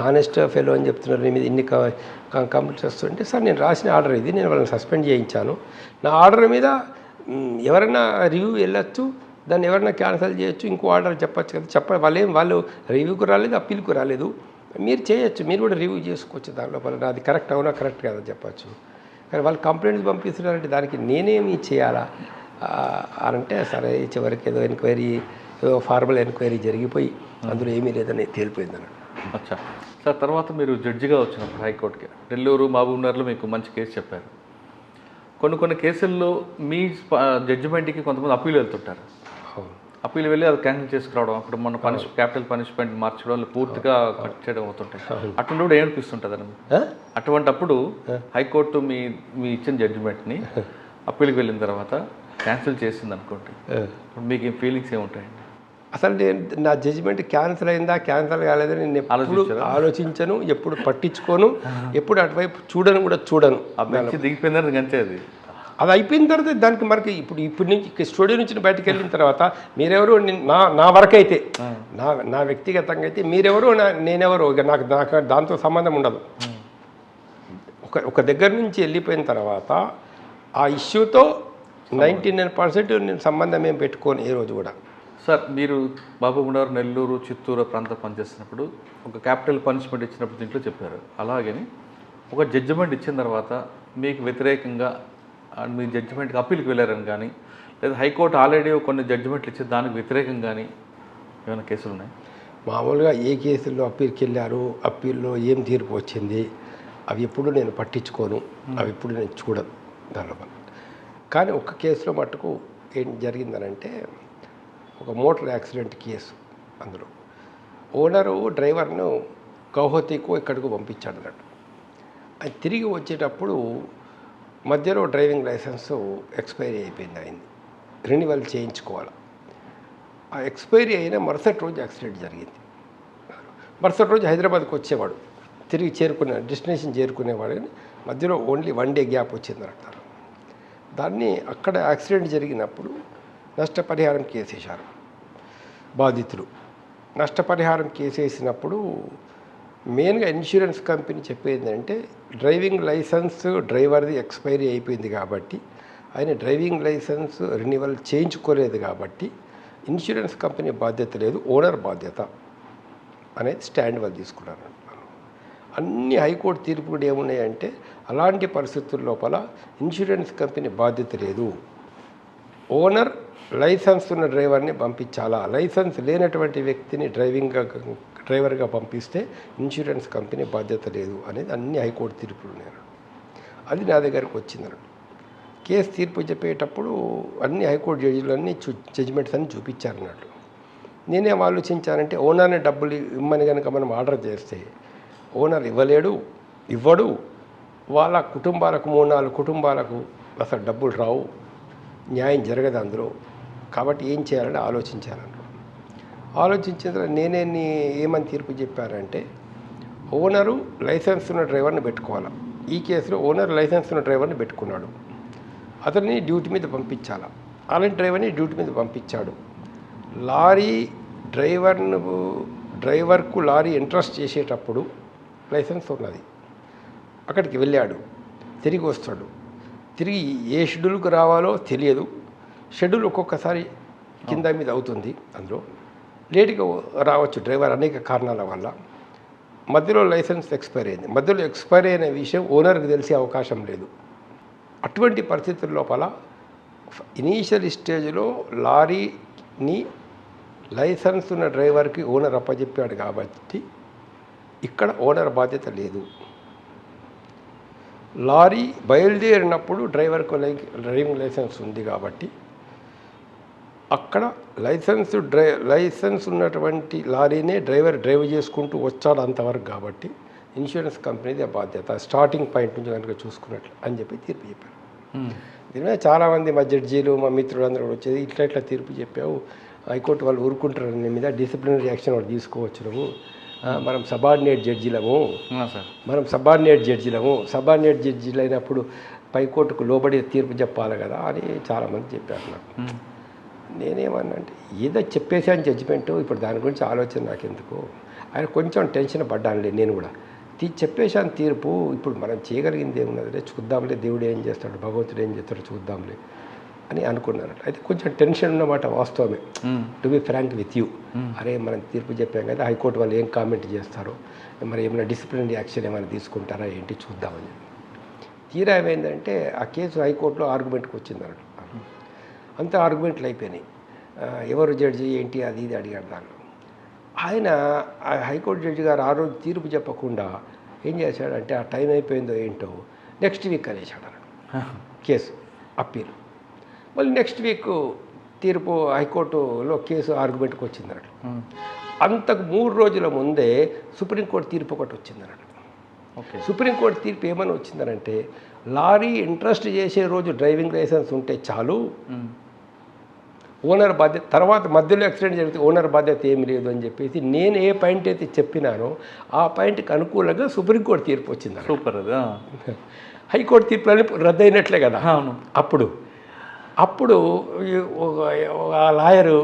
C: హానెస్ట్ ఫెలో అని చెప్తున్నారు, నీ మీద ఇన్ని కంప్లైంట్స్ వస్తుంటే సార్ నేను రాసిన ఆర్డర్ ఇది, నేను వాళ్ళని సస్పెండ్ చేయించాను, నా ఆర్డర్ మీద ఎవరైనా రివ్యూ వెళ్ళొచ్చు, దాన్ని ఎవరైనా క్యాన్సిల్ చేయొచ్చు, ఇంకో ఆర్డర్ చెప్పచ్చు కదా, వాళ్ళు రివ్యూకు రాలేదు, అప్పీల్కు రాలేదు, మీరు చేయొచ్చు, మీరు కూడా రివ్యూ చేసుకోవచ్చు, దాని లోపల అది కరెక్ట్ అవునా కరెక్ట్ కాదా చెప్పచ్చు. కానీ వాళ్ళు కంప్లైంట్స్ పంపిస్తున్నారంటే దానికి నేనేమి చేయాలా అంటే సరే చివరికి ఏదో ఫార్మల్ ఎంక్వైరీ జరిగిపోయి అందులో ఏమీ లేదని తేలిపోయింది అన్నట్టు.
B: అచ్చా సార్, తర్వాత మీరు జడ్జిగా వచ్చినప్పుడు హైకోర్టుకి నెల్లూరు మహబూబ్నగర్లో మీకు మంచి కేసు చెప్పారు. కొన్ని కేసుల్లో మీ జడ్జిమెంట్కి కొంతమంది అప్పీల్ వెళ్తుంటారు. అప్పీల్ వెళ్ళి అది క్యాన్సిల్ చేసుకురావడం, అప్పుడు మన క్యాపిటల్ పనిష్మెంట్ మార్చడం, పూర్తిగా కట్ చేయడం అవుతుంటాయి. అటువంటిప్పుడు ఏమనిపిస్తుంటుంది? అటువంటప్పుడు హైకోర్టు మీ ఇచ్చిన జడ్జిమెంట్ని అప్పీల్కి వెళ్ళిన తర్వాత క్యాన్సిల్ చేసింది అనుకోండి, మీకు ఏం ఫీలింగ్స్ ఏముంటాయండి?
C: అసలు నేను నా జడ్జిమెంట్ క్యాన్సిల్ అయిందా క్యాన్సిల్ కాలేదని నేను ఎప్పుడు ఆలోచించను, ఎప్పుడు పట్టించుకోను, ఎప్పుడు అటువైపు చూడను.
B: దిగిపోయిందని అంతే.
C: అది అయిపోయిన తర్వాత దానికి మనకి ఇప్పుడు నుంచి స్టూడియో నుంచి బయటకు వెళ్ళిన తర్వాత మీరెవరు, నా వరకు అయితే నా వ్యక్తిగతంగా అయితే మీరెవరు నేనెవరు ఇక నాకు దాంతో సంబంధం ఉండదు. ఒక దగ్గర నుంచి వెళ్ళిపోయిన తర్వాత ఆ ఇష్యూతో 99% నేను సంబంధం ఏం పెట్టుకోను ఏ రోజు కూడా.
B: సార్, మీరు మహబూబ్నగర్, నెల్లూరు, చిత్తూరు ప్రాంతం పనిచేస్తున్నప్పుడు ఒక క్యాపిటల్ పనిష్మెంట్ ఇచ్చినప్పుడు దీంట్లో చెప్పారు. అలాగే ఒక జడ్జిమెంట్ ఇచ్చిన తర్వాత మీకు వ్యతిరేకంగా మీ జడ్జిమెంట్కి అప్పీల్కి వెళ్ళారని కానీ, లేదా హైకోర్టు ఆల్రెడీ కొన్ని జడ్జిమెంట్లు ఇచ్చి దానికి వ్యతిరేకంగా కానీ ఏమైనా కేసులు ఉన్నాయి?
C: మామూలుగా ఏ కేసుల్లో అప్పీల్కి వెళ్ళారు, అప్పీల్లో ఏం తీర్పు వచ్చింది, అవి ఎప్పుడు నేను పట్టించుకోను, అవి ఎప్పుడు నేను చూడను దానిలో. కానీ ఒక కేసులో మట్టుకు ఏం జరిగిందనంటే ఒక మోటార్ యాక్సిడెంట్ కేసు. అందులో ఓనరు డ్రైవర్ను గౌహతికో ఇక్కడికో పంపించాడు అన్నట్టు. అది తిరిగి వచ్చేటప్పుడు మధ్యలో డ్రైవింగ్ లైసెన్సు ఎక్స్పైరీ అయిపోయింది, అయింది, రెన్యువల్ చేయించుకోవాలి. ఆ ఎక్స్పైరీ అయిన మరుసటి రోజు యాక్సిడెంట్ జరిగింది. మరుసటి రోజు హైదరాబాద్కి వచ్చేవాడు, తిరిగి డెస్టినేషన్ చేరుకునేవాడు, కానీ మధ్యలో ఓన్లీ 1 డే గ్యాప్ వచ్చింది అంటారు. దాన్ని అక్కడ యాక్సిడెంట్ జరిగినప్పుడు నష్టపరిహారం కేసేశారు బాధితులు. నష్టపరిహారం కేసేసినప్పుడు మెయిన్గా ఇన్సూరెన్స్ కంపెనీ చెప్పేది అంటే డ్రైవింగ్ లైసెన్స్ డ్రైవర్ది ఎక్స్పైరీ అయిపోయింది కాబట్టి ఆయన డ్రైవింగ్ లైసెన్స్ రెన్యువల్ చేయించుకోలేదు కాబట్టి ఇన్సూరెన్స్ కంపెనీ బాధ్యత లేదు, ఓనర్ బాధ్యత అనేది స్టాండ్ వాళ్ళు తీసుకున్నారు. అన్ని హైకోర్టు తీర్పు కూడా ఏమున్నాయంటే అలాంటి పరిస్థితుల లోపల ఇన్సూరెన్స్ కంపెనీ బాధ్యత లేదు, ఓనర్ లైసెన్స్ ఉన్న డ్రైవర్ని పంపించాలా, లైసెన్స్ లేనటువంటి వ్యక్తిని డ్రైవర్గా పంపిస్తే ఇన్సూరెన్స్ కంపెనీ బాధ్యత లేదు అనేది అన్ని హైకోర్టు తీర్పులు ఉన్నాయి. అది నా దగ్గరకు వచ్చిందన్నట్టు. కేసు తీర్పు చెప్పేటప్పుడు అన్ని హైకోర్టు జడ్జిలన్నీ జడ్జిమెంట్స్ అన్ని చూపించారన్నట్టు. నేనేం ఆలోచించానంటే ఓనర్ని డబ్బులు ఇమ్మని కనుక మనం ఆర్డర్ చేస్తే ఓనర్ ఇవ్వడు, వాళ్ళ కుటుంబాలకు 3-4 కుటుంబాలకు అసలు డబ్బులు రావు, న్యాయం జరగదు అందులో. కాబట్టి ఏం చేయాలని ఆలోచించిన తర్వాత నేనే ఏమని తీర్పు చెప్పానంటే ఓనరు లైసెన్స్ ఉన్న డ్రైవర్ని పెట్టుకోవాలి. ఈ కేసులో ఓనర్ లైసెన్స్ ఉన్న డ్రైవర్ని పెట్టుకున్నాడు, అతన్ని డ్యూటీ మీద పంపించాలి, అలాంటి డ్రైవర్ని డ్యూటీ మీద పంపించాడు. లారీ డ్రైవర్కు లారీ ఇంట్రెస్ట్ చేసేటప్పుడు లైసెన్స్ ఉన్నది, అక్కడికి వెళ్ళాడు, తిరిగి వస్తాడు, తిరిగి ఏ షెడ్యూల్కి రావాలో తెలియదు, షెడ్యూల్ ఒక్కొక్కసారి కింద మీద అవుతుంది, అందులో లేటుగా రావచ్చు డ్రైవర్ అనేక కారణాల వల్ల. మధ్యలో లైసెన్స్ ఎక్స్పైర్ అయింది, మధ్యలో ఎక్స్పైర్ అయిన విషయం ఓనర్కి తెలిసే అవకాశం లేదు. అటువంటి పరిస్థితుల లోపల ఇనీషియల్ స్టేజ్లో లారీని లైసెన్స్ ఉన్న డ్రైవర్కి ఓనర్ అప్పచెప్పాడు కాబట్టి ఇక్కడ ఓనర్ బాధ్యత లేదు. లారీ బయలుదేరినప్పుడు డ్రైవర్కు డ్రైవింగ్ లైసెన్స్ ఉంది కాబట్టి అక్కడ లైసెన్స్ ఉన్నటువంటి లారీనే డ్రైవ్ చేసుకుంటూ వచ్చాడు అంతవరకు కాబట్టి ఇన్సూరెన్స్ కంపెనీదే బాధ్యత స్టార్టింగ్ పాయింట్ నుంచి కనుక చూసుకున్నట్లు అని చెప్పి తీర్పు చెప్పారు. దీని మీద చాలామంది మా జడ్జీలు మా మిత్రులు అందరూ కూడా వచ్చేది ఇట్లా తీర్పు చెప్పావు, హైకోర్టు వాళ్ళు ఊరుకుంటారు నీ మీద డిసిప్లినరీ యాక్షన్ వాళ్ళు తీసుకోవచ్చు నువ్వు, మనం సబార్డినేట్ జడ్జీలము సబార్డినేట్ జడ్జీలు అయినప్పుడు పైకోర్టుకు లోబడి తీర్పు చెప్పాలి కదా అని చాలామంది చెప్పారు నాకు. నేనేమన్నా అంటే ఏదో చెప్పేసాను జడ్జిమెంట్, ఇప్పుడు దాని గురించి ఆలోచన నాకెందుకు, ఆయన కొంచెం టెన్షన్ పడ్డానులే నేను కూడా. చెప్పేశాను తీర్పు, ఇప్పుడు మనం చేయగలిగింది ఏమున్నదిలే, చూద్దాంలే దేవుడు ఏం చేస్తాడు, భగవంతుడు ఏం చేస్తాడు చూద్దాంలే అని అనుకున్నాను. అయితే కొంచెం టెన్షన్ ఉన్నమాట వాస్తవమే, to be frank with you. అరే మనం తీర్పు చెప్పాం కదా, హైకోర్టు వాళ్ళు ఏం కామెంట్ చేస్తారో, మరి ఏమైనా డిసిప్లినరీ యాక్షన్ ఏమైనా తీసుకుంటారా ఏంటి చూద్దామని. తీరా ఏమైందంటే ఆ కేసు హైకోర్టులో ఆర్గ్యుమెంట్కి వచ్చింది అన్నట్టు. అంతా ఆర్గ్యుమెంట్లు అయిపోయినాయి, ఎవరు జడ్జి ఏంటి అది ఇది అడిగాడు. దానిలో ఆయన హైకోర్టు జడ్జి గారు ఆ రోజు తీర్పు చెప్పకుండా ఏం చేశాడంటే ఆ టైం అయిపోయిందో ఏంటో నెక్స్ట్ వీక్ అనేసాడు కేసు అప్పీల్. మళ్ళీ నెక్స్ట్ వీక్ తీర్పు హైకోర్టులో కేసు ఆర్గ్యుమెంట్కి వచ్చిందన్నట్టు. అంతకు 3 రోజుల ముందే సుప్రీంకోర్టు తీర్పు ఒకటి వచ్చిందన్నట్టు. సుప్రీంకోర్టు తీర్పు ఏమని వచ్చిందనంటే లారీ ఇంట్రెస్ట్ చేసే రోజు డ్రైవింగ్ లైసెన్స్ ఉంటే చాలు, ఓనర్ బాధ్యత, తర్వాత మధ్యలో యాక్సిడెంట్ జరిగితే ఓనర్ బాధ్యత ఏమి లేదు అని చెప్పేసి నేను ఏ పాయింట్ అయితే చెప్పినానో ఆ పాయింట్కి అనుకూలంగా సుప్రీంకోర్టు తీర్పు వచ్చింది.
B: సూపర్.
C: హైకోర్టు తీర్పులని రద్దయినట్లే కదా. అప్పుడు ఆ లాయరు,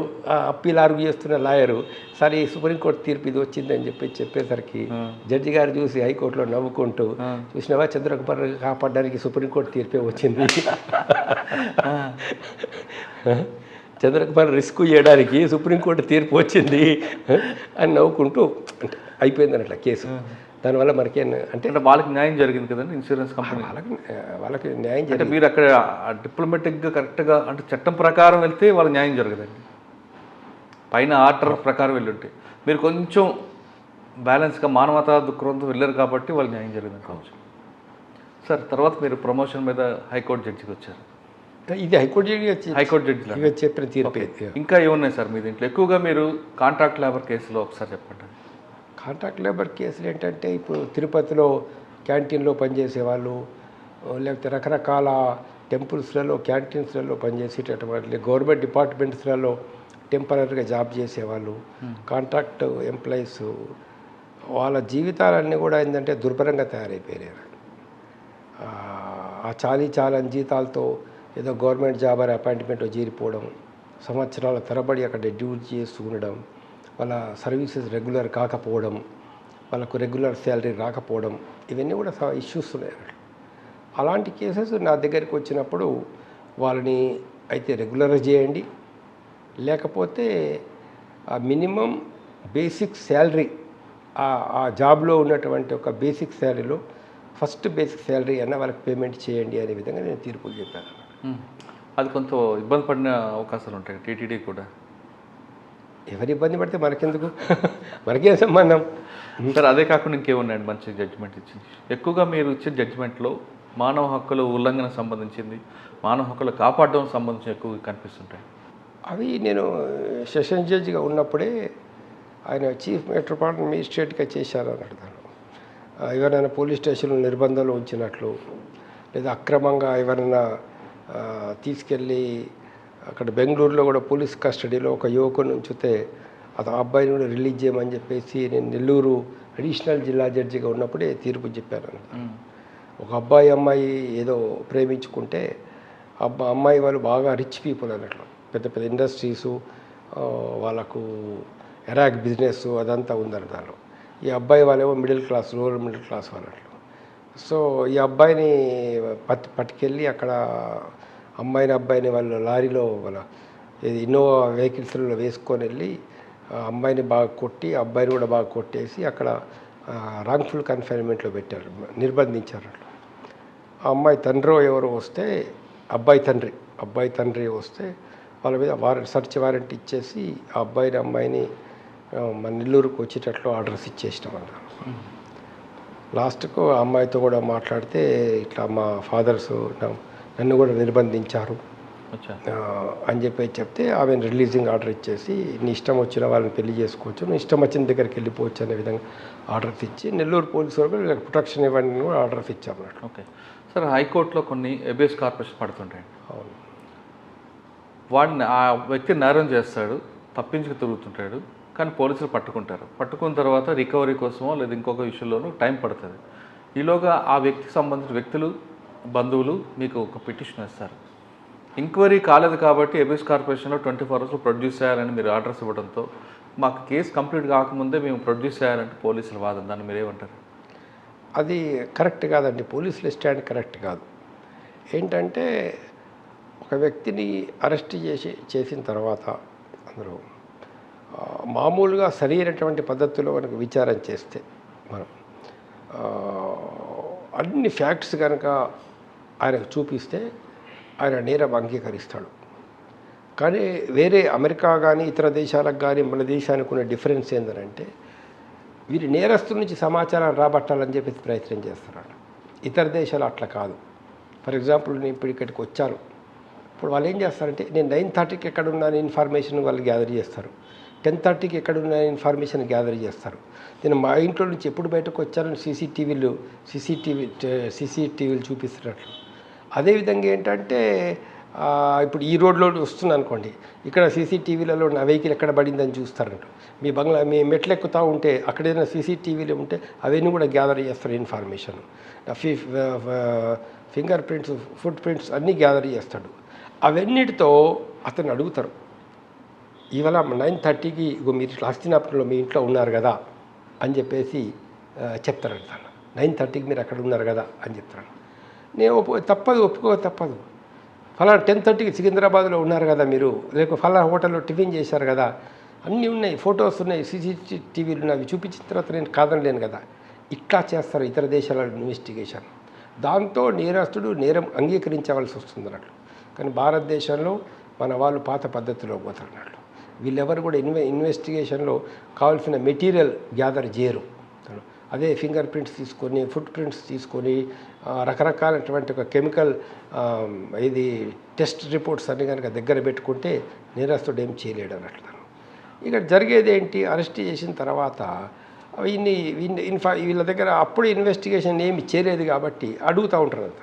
C: అప్పీల్ ఆర్గ్యూ చేస్తున్న లాయరు, సరే ఈ సుప్రీంకోర్టు తీర్పు ఇది వచ్చిందని చెప్పేసరికి జడ్జి గారు చూసి హైకోర్టులో నవ్వుకుంటూ, చూసినావా చంద్రకుమార్ కాపాడడానికి సుప్రీంకోర్టు తీర్పే వచ్చింది, చంద్రకుమార్ రిస్క్ చేయడానికి సుప్రీంకోర్టు తీర్పు వచ్చింది అని నవ్వుకుంటూ అయిపోయింది అట్లా కేసు. దానివల్ల మనకి అంటే
B: వాళ్ళకి న్యాయం జరిగింది కదండి ఇన్సూరెన్స్ కంపెనీ
C: వాళ్ళకి న్యాయం జరిగింది.
B: మీరు అక్కడ డిప్లొమాటిక్గా కరెక్ట్గా అంటే చట్టం ప్రకారం వెళ్తే వాళ్ళకి న్యాయం జరగదండి, పైన ఆర్డర్ ప్రకారం వెళ్ళుంటే. మీరు కొంచెం బ్యాలెన్స్గా మానవతా దృక్పథంతో వెళ్ళారు కాబట్టి వాళ్ళకి న్యాయం జరిగింది కావచ్చు. సార్ తర్వాత మీరు ప్రమోషన్ మీద హైకోర్టు జడ్జికి వచ్చారు.
C: ఇది హైకోర్టు జడ్జి చెప్పిన తీర్పు.
B: ఇంకా ఏమున్నాయి సార్ మీ దీంట్లో? ఎక్కువగా మీరు కాంట్రాక్ట్ లేబర్ కేసులో ఒకసారి చెప్పండి.
C: కాంట్రాక్ట్ లేబర్ కేసులు ఏంటంటే ఇప్పుడు తిరుపతిలో క్యాంటీన్లో పనిచేసే వాళ్ళు, లేకపోతే రకరకాల టెంపుల్స్లలో క్యాంటీన్స్లలో పనిచేసేటటువంటి గవర్నమెంట్ డిపార్ట్మెంట్స్లలో టెంపరీగా జాబ్ చేసేవాళ్ళు, కాంట్రాక్ట్ ఎంప్లాయీస్, వాళ్ళ జీవితాలన్నీ కూడా ఏంటంటే దుర్భరంగా తయారైపోయారు. ఆ చాలని జీతాలతో ఏదో గవర్నమెంట్ జాబ్ అని అపాయింట్మెంట్లో చేరిపోవడం, సంవత్సరాల తరబడి అక్కడ డ్యూటీ చేస్తూ ఉండడం, వాళ్ళ సర్వీసెస్ రెగ్యులర్ కాకపోవడం, వాళ్ళకు రెగ్యులర్ శాలరీ రాకపోవడం, ఇవన్నీ కూడా ఇష్యూస్ ఉన్నాయి. అలాంటి కేసెస్ నా దగ్గరికి వచ్చినప్పుడు వాళ్ళని అయితే రెగ్యులర్ చేయండి, లేకపోతే ఆ మినిమం బేసిక్ శాలరీ, ఆ జాబ్లో ఉన్నటువంటి ఒక బేసిక్ శాలరీలో ఫస్ట్ బేసిక్ శాలరీ అన్న వాళ్ళకి పేమెంట్ చేయండి అనే విధంగా నేను తీర్పులు చెప్పాను.
B: అది కొంత ఇబ్బంది పడిన అవకాశాలు ఉంటాయి టీటీడీ కూడా.
C: ఎవరు ఇబ్బంది పడితే మనకెందుకు, మనకేం సంబంధం.
B: సార్ అదే కాకుండా ఇంకేమున్నాయండి మంచి జడ్జిమెంట్ ఇచ్చింది? ఎక్కువగా మీరు ఇచ్చిన జడ్జిమెంట్లో మానవ హక్కుల ఉల్లంఘన సంబంధించింది, మానవ హక్కులు కాపాడడం సంబంధించి ఎక్కువగా కనిపిస్తుంటాయి.
C: అవి నేను సెషన్ జడ్జిగా ఉన్నప్పుడే ఆయన చీఫ్ మెట్రోపాలిటన్ మేజిస్ట్రేట్గా చేశారు అని అర్థాను. ఎవరైనా పోలీస్ స్టేషన్లో నిర్బంధంలో ఉంచినట్లు, లేదా అక్రమంగా ఎవరైనా తీసుకెళ్ళి అక్కడ బెంగళూరులో కూడా పోలీస్ కస్టడీలో ఒక యువకుని ఉంచితే ఆ అబ్బాయిని కూడా రిలీజ్ చేయమని చెప్పేసి నేను నెల్లూరు అడిషనల్ జిల్లా జడ్జిగా ఉన్నప్పుడే తీర్పు చెప్పాను. ఒక అమ్మాయి ఏదో ప్రేమించుకుంటే అమ్మాయి వాళ్ళు బాగా రిచ్ పీపుల్ అన్నట్లు, పెద్ద పెద్ద ఇండస్ట్రీసు, వాళ్ళకు ఎరాక్ బిజినెస్ అదంతా ఉందని దానిలో. ఈ అబ్బాయి వాళ్ళేమో middle class, lower middle class వాళ్ళట్లు. సో ఈ అబ్బాయిని పట్టుకెళ్ళి అక్కడ అబ్బాయిని వాళ్ళు లారీలో వాళ్ళ ఇన్నోవా వెహికల్స్లో వేసుకొని వెళ్ళి అమ్మాయిని బాగా కొట్టి అబ్బాయిని కూడా బాగా కొట్టేసి అక్కడ రాంగ్ఫుల్ కన్ఫైన్మెంట్లో పెట్టారు, నిర్బంధించారు. ఆ అమ్మాయి తండ్రి ఎవరో వస్తే, అబ్బాయి తండ్రి వస్తే వాళ్ళ మీద సర్చ్ వారెంట్ ఇచ్చేసి ఆ అమ్మాయిని మన నెల్లూరుకు వచ్చేటట్లు ఆర్డర్స్ ఇచ్చేసినాం అన్నారు. లాస్ట్కు ఆ అమ్మాయితో కూడా మాట్లాడితే ఇట్లా మా ఫాదర్స్ నన్ను కూడా నిర్బంధించారు
B: అచ్చా.
C: అని చెప్పి చెప్తే ఆమెను రిలీజింగ్ ఆర్డర్ ఇచ్చేసి నీ ఇష్టం వచ్చిన వాళ్ళని పెళ్లి చేసుకోవచ్చు, నీ ఇష్టం వచ్చిన దగ్గరికి వెళ్ళిపోవచ్చు అనే విధంగా ఆర్డర్స్ ఇచ్చి నెల్లూరు పోలీసు వాళ్ళు కూడా వీళ్ళకి ప్రొటెక్షన్ ఇవ్వండి అని కూడా ఆర్డర్స్ ఇచ్చామన్నట్టు.
B: ఓకే సార్, హైకోర్టులో కొన్ని ఎబియస్ కార్పొరేషన్ పడుతుంటాయండి.
C: అవును.
B: వాడిని ఆ వ్యక్తి నేరం చేస్తాడు, తప్పించుకు తిరుగుతుంటాడు, కానీ పోలీసులు పట్టుకుంటారు. పట్టుకున్న తర్వాత రికవరీ కోసమో లేదా ఇంకొక విషయంలోనూ టైం పడుతుంది. ఈలోగా ఆ వ్యక్తికి సంబంధించిన వ్యక్తులు, బంధువులు మీకు ఒక పిటిషన్ వేస్తారు. ఎంక్వైరీ కాలేదు కాబట్టి ఎబియస్ కార్పొరేషన్లో 24 అవర్స్లో ప్రొడ్యూస్ చేయాలని మీరు ఆర్డర్స్ ఇవ్వడంతో మాకు కేసు కంప్లీట్ కాకముందే మేము ప్రొడ్యూస్ చేయాలంటే పోలీసుల వాదన, దాన్ని మీరేమంటారు?
C: అది కరెక్ట్ కాదండి, పోలీసుల స్టాండ్ కరెక్ట్ కాదు. ఏంటంటే ఒక వ్యక్తిని అరెస్ట్ చేసిన తర్వాత అందరూ మామూలుగా సరైనటువంటి పద్ధతిలో మనకు విచారణ చేస్తే మనం అన్ని ఫ్యాక్ట్స్ కనుక ఆయనకు చూపిస్తే ఆయన నేరం అంగీకరిస్తాడు. కానీ వేరే అమెరికా కానీ ఇతర దేశాలకు కానీ మన దేశానికి ఉన్న డిఫరెన్స్ ఏంటంటే వీరి నేరస్తుల నుంచి సమాచారం రాబట్టాలని చెప్పేసి ప్రయత్నం చేస్తున్నాడు. ఇతర దేశాలు అట్లా కాదు. ఫర్ ఎగ్జాంపుల్ నేను ఇప్పుడు ఇక్కడికి వచ్చాను, ఇప్పుడు వాళ్ళు ఏం చేస్తారంటే నేను 9:30కి ఎక్కడున్నాను ఇన్ఫర్మేషన్ వాళ్ళు గ్యాదర్ చేస్తారు, 10:30కి ఎక్కడున్న ఇన్ఫర్మేషన్ గ్యాదర్ చేస్తారు. నేను మా ఇంట్లో నుంచి ఎప్పుడు బయటకు వచ్చానని సీసీటీవీలు చూపిస్తున్నట్లు. అదేవిధంగా ఏంటంటే ఇప్పుడు ఈ రోడ్లో వస్తున్నాను అనుకోండి, ఇక్కడ సీసీటీవీలలో నా వెహికల్ ఎక్కడ పడిందని చూస్తారంట. మీ మెట్లు ఎక్కుతూ ఉంటే అక్కడ ఏదైనా సీసీటీవీలు ఉంటే అవన్నీ కూడా గ్యాదర్ చేస్తారు information. Finger prints, foot prints అన్నీ గ్యాదర్ చేస్తాడు. అవన్నిటితో అతను అడుగుతారు, ఇవాళ 9:30కి మీరు హస్తినాపురంలో మీ ఇంట్లో ఉన్నారు కదా అని చెప్పేసి చెప్తారంట. 9:30కి మీరు అక్కడ ఉన్నారు కదా అని చెప్తాను. నేను ఒప్పుకో తప్పదు. ఫలానా 10:30కి సికింద్రాబాద్లో ఉన్నారు కదా మీరు, లేక ఫలానా హోటల్లో టిఫిన్ చేశారు కదా, అన్నీ ఉన్నాయి, ఫొటోస్ ఉన్నాయి, సీసీటీవీలు ఉన్నాయి, అవి చూపించిన తర్వాత నేను కాదనలేను కదా. ఇట్లా చేస్తారు ఇతర దేశాల ఇన్వెస్టిగేషన్. దాంతో నేరస్తుడు నేరం అంగీకరించవలసి వస్తుంది అన్నట్లు. కానీ భారతదేశంలో మన వాళ్ళు పాత పద్ధతిలో పోతారు అన్నట్లు. వీళ్ళెవరు కూడా ఇన్వెస్టిగేషన్లో కావాల్సిన మెటీరియల్ గ్యాదర్ చేయరు. అదే ఫింగర్ ప్రింట్స్ తీసుకొని, ఫుట్ ప్రింట్స్ తీసుకొని, రకరకాలైనటువంటి ఒక కెమికల్ ఇది టెస్ట్ రిపోర్ట్స్ అన్ని కనుక దగ్గర పెట్టుకుంటే నేరస్తుడు ఏం చేయలేడు అన్నట్లు. ఇక్కడ జరిగేది ఏంటి, అరెస్ట్ చేసిన తర్వాత వీళ్ళ దగ్గర అప్పుడు ఇన్వెస్టిగేషన్ ఏమి చేయలేదు కాబట్టి అడుగుతూ ఉంటారు అంత.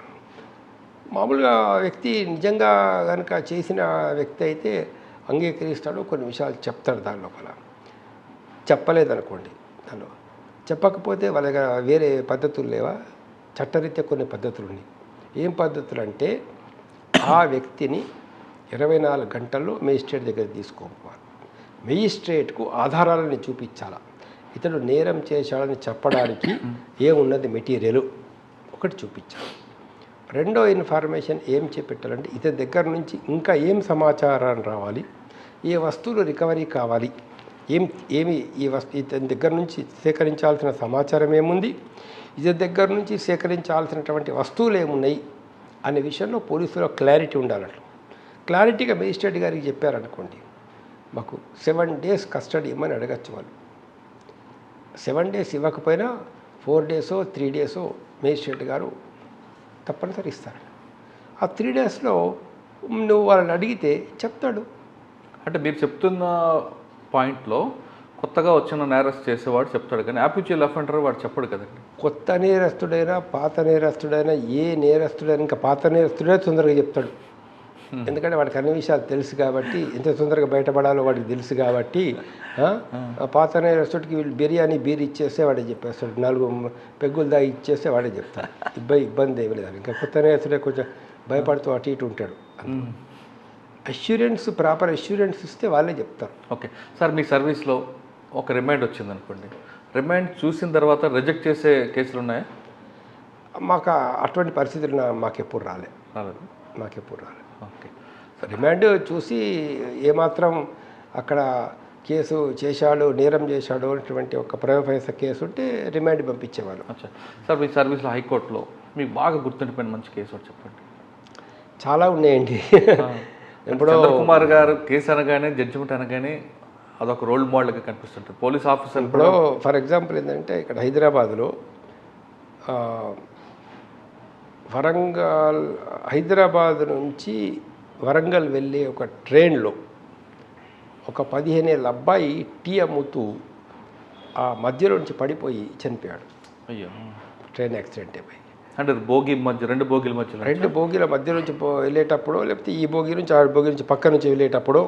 C: మామూలుగా వ్యక్తి నిజంగా కనుక చేసిన వ్యక్తి అయితే అంగీకరిస్తాడు, కొన్ని విషయాలు చెప్తాడు. దాని లోపల చెప్పలేదనుకోండి, దానిలో చెప్పకపోతే వాళ్ళ దగ్గర వేరే పద్ధతులు లేవా? చట్టరీత్యా కొన్ని పద్ధతులు ఉన్నాయి. ఏం పద్ధతులు అంటే ఆ వ్యక్తిని 24 గంటల్లో మేజిస్ట్రేట్ దగ్గర తీసుకోవాలి. మేజిస్ట్రేట్కు ఆధారాలని చూపించాలా, ఇతడు నేరం చేశాడని చెప్పడానికి ఏమున్నది మెటీరియల్ ఒకటి చూపించాలి. రెండో ఇన్ఫర్మేషన్ ఏం చెప్పెట్టాలంటే ఇతని దగ్గర నుంచి ఇంకా ఏం సమాచారం రావాలి, ఏ వస్తువులు రికవరీ కావాలి, ఇతని దగ్గర నుంచి సేకరించాల్సిన సమాచారం ఏముంది, ఇతని దగ్గర నుంచి సేకరించాల్సినటువంటి వస్తువులు ఏమున్నాయి అనే విషయంలో పోలీసులో క్లారిటీ ఉండాలంట. క్లారిటీగా మేజిస్ట్రేట్ గారికి చెప్పారనుకోండి, మాకు 7 days కస్టడీ ఇవ్వమని అడగచ్చు. వాళ్ళు 7 days ఇవ్వకపోయినా 4 days 3 days మేజిస్ట్రేట్ గారు తప్పనిసరి ఇస్తారు. ఆ 3 daysలో నువ్వు వాళ్ళని అడిగితే చెప్తాడు.
B: అంటే మీరు చెప్తున్న పాయింట్లో కొత్తగా వచ్చిన నేరస్తు చేసేవాడు చెప్తాడు, కానీ హ్యాబిచువల్ అఫెండర్ వాడు చెప్పడు కదండి.
C: కొత్త నేరస్తుడైనా పాత నేరస్తుడైనా ఏ నేరస్తుడైనా ఇంకా పాత నేరస్తుడే తొందరగా చెప్తాడు. ఎందుకంటే వాడికి అన్ని విషయాలు తెలుసు కాబట్టి, ఎంత తొందరగా బయటపడాలో వాడికి తెలుసు కాబట్టి. పాత నేరస్తుడికి వీళ్ళు బీర్ ఇచ్చేస్తే వాడే చెప్పేస్తాడు, 4 పెగ్గులు దాగి ఇచ్చేస్తే వాడే చెప్తాడు. ఇబ్బంది ఏమి లేదు. ఇంకా కొత్త నేరస్తుడే కొంచెం భయపడుతూ అటు ఇటు ఉంటాడు. ప్రాపర్ అష్యూరెన్స్ ఇస్తే వాళ్ళే చెప్తారు.
B: ఓకే సార్, మీ సర్వీస్లో ఒక రిమైండ్ వచ్చింది అనుకోండి, రిమైండ్ చూసిన తర్వాత రిజెక్ట్ చేసే కేసులు ఉన్నాయా?
C: మాకు అటువంటి పరిస్థితులు మాకెప్పుడు రాలేదు.
B: ఓకే,
C: రిమాండ్ చూసి ఏమాత్రం అక్కడ కేసు చేశాడు, నేరం చేశాడు అటువంటి ఒక ప్రయోగ కేసు ఉంటే రిమాండ్ పంపించేవాళ్ళు.
B: అచ్చా సార్, మీ సర్వీస్లో హైకోర్టులో మీకు బాగా గుర్తుండిపోయిన మంచి కేసు ఒకటి చెప్పండి.
C: చాలా ఉన్నాయండి.
B: ఇప్పుడు చంద్రకుమార్ గారు కేసు అనగానే, జడ్జిమెంట్ అనగానే అదొక రోల్ మోడల్గా కనిపిస్తుంటుంది పోలీస్ ఆఫీసర్.
C: ఇప్పుడు ఫర్ ఎగ్జాంపుల్ ఏంటంటే ఇక్కడ హైదరాబాద్లో వరంగల్ హైదరాబాద్ నుంచి వరంగల్ వెళ్ళే ఒక ట్రైన్లో ఒక 15 ఏళ్ళ అబ్బాయి టీ అమ్ముతూ ఆ మధ్యలో నుంచి పడిపోయి చనిపోయాడు.
B: అయ్యో,
C: ట్రైన్ యాక్సిడెంట్ అయిపోయి.
B: అంటే భోగి మధ్య, రెండు భోగిల మధ్య,
C: రెండు భోగిల మధ్య నుంచి వెళ్ళేటప్పుడు, లేకపోతే ఈ భోగి నుంచి ఆ భోగి నుంచి పక్క నుంచి వెళ్ళేటప్పుడు,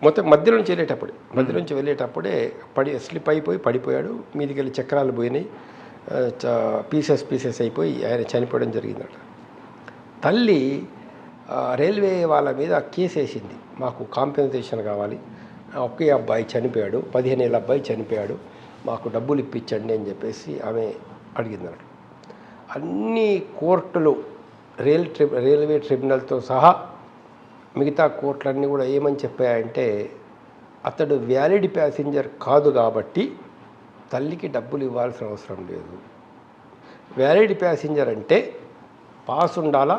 C: మొత్తం మధ్య నుంచి వెళ్ళేటప్పుడే స్లిప్ అయిపోయి పడిపోయాడు. మీదికి వెళ్ళి చక్రాలు పోయినాయి, పీసెస్ అయిపోయి ఆయన చనిపోవడం జరిగిందట. తల్లి రైల్వే వాళ్ళ మీద కేసు వేసింది, మాకు కాంపెన్సేషన్ కావాలి, ఒకే అబ్బాయి చనిపోయాడు, 15 ఏళ్ళ అబ్బాయి చనిపోయాడు, మాకు డబ్బులు ఇప్పించండి అని చెప్పేసి ఆమె అడిగిందన్నమాట. అన్ని కోర్టులు రైల్వే ట్రిబ్యునల్తో సహా మిగతా కోర్టులన్నీ కూడా ఏమని చెప్పాయంటే, అతడు వ్యాలిడ్ ప్యాసింజర్ కాదు కాబట్టి తల్లికి డబ్బులు ఇవ్వాల్సిన అవసరం లేదు. వ్యాలిడ్ ప్యాసింజర్ అంటే పాస్ ఉండాలా,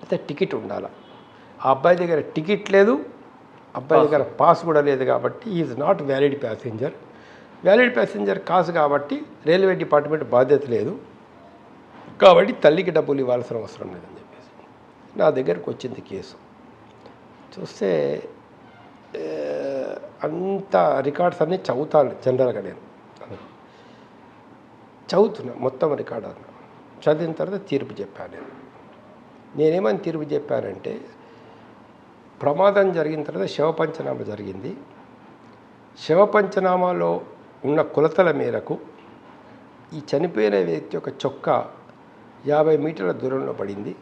C: అయితే టికెట్ ఉండాలా. ఆ అబ్బాయి దగ్గర టికెట్ లేదు, అబ్బాయి దగ్గర పాస్ కూడా లేదు కాబట్టి is not valid passenger. Valid passenger కాదు కాబట్టి రైల్వే డిపార్ట్మెంట్ బాధ్యత లేదు, కాబట్టి తల్లికి డబ్బులు ఇవ్వాల్సిన అవసరం లేదని చెప్పేసి నా దగ్గరకు వచ్చింది కేసు. చూస్తే అంత రికార్డ్స్ అన్నీ చదువుతాను జనరల్గా, నేను చదువుతున్నా మొత్తం రికార్డ్ అన్నా. చదివిన తర్వాత తీర్పు చెప్పాను. నేనేమని తీర్పు చెప్పానంటే, ప్రమాదం జరిగిన తర్వాత శవ పంచనామా జరిగింది. శవ పంచనామాలో ఉన్న కొలతల మేరకు ఈ చనిపోయిన వ్యక్తి యొక్క చొక్కా 50 మీటర్ల దూరంలో పడింది,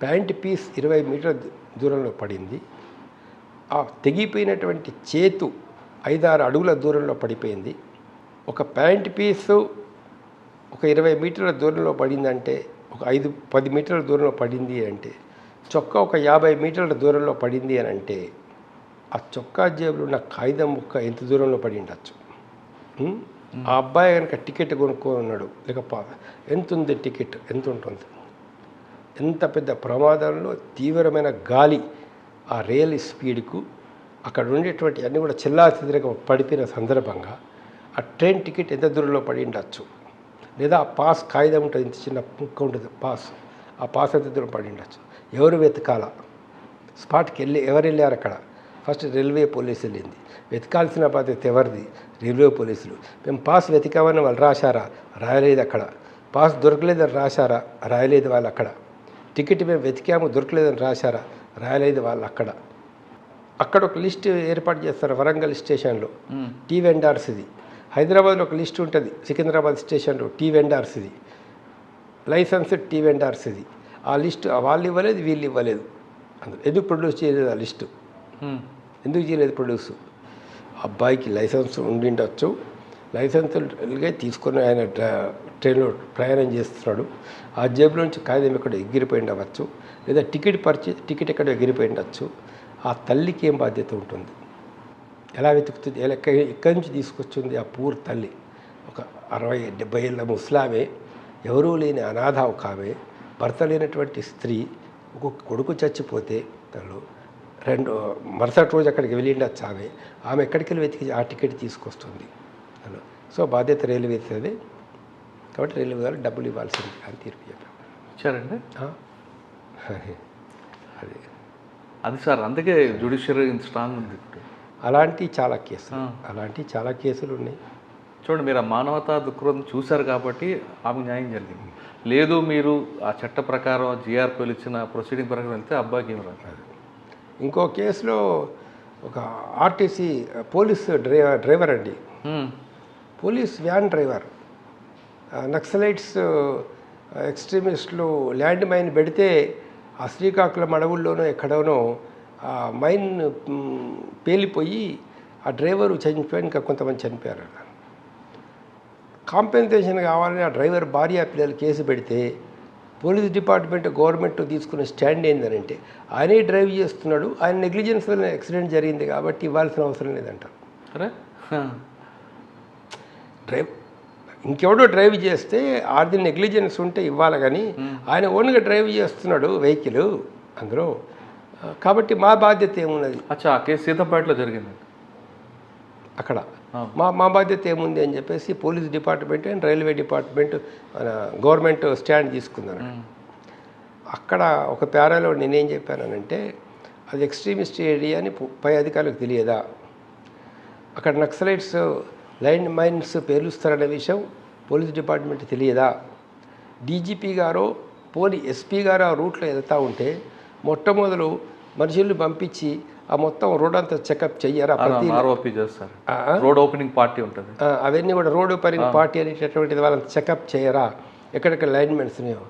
C: ప్యాంట్ పీస్ 20 మీటర్ల దూరంలో పడింది, ఆ తెగిపోయినటువంటి చేతు 5-6 అడుగుల దూరంలో పడిపోయింది. ఒక ప్యాంట్ పీసు ఒక 20 మీటర్ల దూరంలో పడిందంటే, ఒక 5-10 మీటర్ల దూరంలో పడింది అంటే, చొక్కా ఒక 50 మీటర్ల దూరంలో పడింది అని అంటే, ఆ చొక్కా జేబులో ఉన్న కాగితం ముక్క ఎంత దూరంలో పడి ఉండొచ్చు. ఆ అబ్బాయి కనుక టికెట్ కొనుక్కొని ఉన్నాడు, ఎంత ఉంది టికెట్, ఎంత ఉంటుంది? ఎంత పెద్ద ప్రమాదంలో తీవ్రమైన గాలి, ఆ రైలు స్పీడ్కు అక్కడ ఉండేటువంటి అన్నీ కూడా చెల్లాచెదరుగా పడిపోయిన సందర్భంగా ఆ ట్రైన్ టికెట్ ఎంత దూరంలో పడి ఉండొచ్చు, లేదా ఆ పాస్ కాగితం ఉంటుంది, ఇంత చిన్న ముక్క ఉంటుంది పాస్, ఆ పాస్ ఎంత దూరం పడి ఉండొచ్చు. ఎవరు వెతకాల? స్పాట్కి ఎవరు వెళ్ళారు అక్కడ? ఫస్ట్ రైల్వే పోలీసు వెళ్ళింది. వెతకాల్సిన బాధ్యత ఎవరిది? రైల్వే పోలీసులు. మేము పాస్ వెతికామని వాళ్ళు రాశారా? రాయలేదు. అక్కడ పాస్ దొరకలేదని రాశారా? రాయలేదు వాళ్ళు అక్కడ. టికెట్ మేము వెతికాము దొరకలేదని రాశారా? రాయలేదు వాళ్ళు అక్కడ. అక్కడ ఒక లిస్ట్ ఏర్పాటు చేస్తారు వరంగల్ స్టేషన్లో, టీ వెండర్స్ది. హైదరాబాద్లో ఒక లిస్ట్ ఉంటుంది సికింద్రాబాద్ స్టేషన్లో, టీ వెండర్స్ది, లైసెన్స్ టీ వెండర్స్ది. ఆ లిస్టు వాళ్ళు ఇవ్వలేదు, వీళ్ళు ఇవ్వలేదు. ఎందుకు ప్రొడ్యూస్ చేయలేదు ఆ లిస్టు? ఎందుకు చేయలేదు ప్రొడ్యూస్? అబ్బాయికి లైసెన్స్ ఉండిండొచ్చు, లైసెన్స్గా తీసుకొని ఆయన ట్రైన్లో ప్రయాణం చేస్తున్నాడు, ఆ జేబులో నుంచి కాగితం ఎక్కడ ఎగిరిపోయి ఉండవచ్చు, లేదా టికెట్ ఎక్కడ ఎగిరిపోయి ఉండొచ్చు. ఆ తల్లికి ఏం బాధ్యత ఉంటుంది? ఎలా వెతుకుతుంది? ఎక్కడి నుంచి తీసుకొచ్చింది ఆ పూర్ తల్లి? ఒక 60-70 ఏళ్ళ ముస్లామే, ఎవరూ లేని అనాథ ఒక ఆమె, భర్త లేనటువంటి స్త్రీ, ఒక కొడుకు చచ్చిపోతే తను మరుసటి రోజు అక్కడికి వెళ్ళిండొచ్చు ఆమె ఎక్కడికి వెళ్ళి వెతికి ఆ టికెట్ తీసుకొస్తుంది. సో బాధ్యత రైల్వేది, కాబట్టి రైల్వే గారు డబ్బులు ఇవ్వాల్సింది అని తీర్పు చెప్పారు.
B: ఇచ్చారండి
C: అది
B: అది సార్, అందుకే జ్యుడిషియరీ ఇంత స్ట్రాంగ్ ఉంది.
C: అలాంటి చాలా కేసులు ఉన్నాయి.
B: చూడండి, మీరు ఆ మానవతా దృక్పథం చూశారు కాబట్టి ఆమెకు న్యాయం జరిగింది. లేదు మీరు ఆ చట్ట ప్రకారం జిఆర్పీలు ఇచ్చిన ప్రొసీడింగ్ ప్రకారం వెళ్తే అబ్బాయికి ఏం రాదు.
C: ఇంకో కేసులో ఒక ఆర్టీసీ పోలీస్ డ్రైవర్ అండి, పోలీస్ వ్యాన్ డ్రైవర్, నక్సలైట్స్ ఎక్స్ట్రీమిస్టులు ల్యాండ్ మైన్ పెడితే ఆ శ్రీకాకుళం అడవుల్లోనో ఎక్కడోనో ఆ మైన్ పేలిపోయి ఆ డ్రైవరు చనిపోయి ఇంకా కొంతమంది చనిపోయారు. కాంపెన్సేషన్ కావాలని ఆ డ్రైవర్ భార్య పిల్లలు కేసు పెడితే పోలీస్ డిపార్ట్మెంట్ గవర్నమెంట్ తీసుకున్న స్టాండ్ ఏంటంటే, ఆయనే డ్రైవ్ చేస్తున్నాడు, ఆయన నెగ్లిజెన్స్ వల్ల యాక్సిడెంట్ జరిగింది కాబట్టి ఇవ్వాల్సిన అవసరం లేదంటారు. ఇంకెవడో డ్రైవ్ చేస్తే ఆది నెగ్లిజెన్స్ ఉంటే ఇవ్వాలి, కానీ ఆయన ఓన్గా డ్రైవ్ చేస్తున్నాడు వెహికల్ అందులో, కాబట్టి మా బాధ్యత ఏమున్నది?
B: అచ్చా, ఆ కేసు సీతంపేటలో జరిగింది.
C: అక్కడ మా బాధ్యత ఏముంది అని చెప్పేసి police department and railway department government stand తీసుకుందన్నాడు. అక్కడ ఒక ప్యారాలో నేనేం చెప్పానంటే అది ఎక్స్ట్రీమిస్ట్ ఏరియా అని పై అధికారులకు తెలియదా, అక్కడ నక్సలైట్స్ ల్యాండ్ మైన్స్ పేలుస్తారనే విషయం పోలీస్ డిపార్ట్మెంట్ తెలియదా, డీజీపీ గారు ఎస్పీ గారు ఆ రూట్లో వెళ్తూ ఉంటే మొట్టమొదలు మనుషుల్ని పంపించి ఆ మొత్తం రోడ్ అంతా చెకప్ చెయ్యరా,
B: రోడ్ ఓపెనింగ్ పార్టీ ఉంటుంది,
C: అవన్నీ కూడా రోడ్ ఓపెనింగ్ పార్టీ అనేటటువంటిది వాళ్ళని చెకప్ చేయరా, ఎక్కడెక్కడ లైన్ మెన్స్ ఉన్నాయో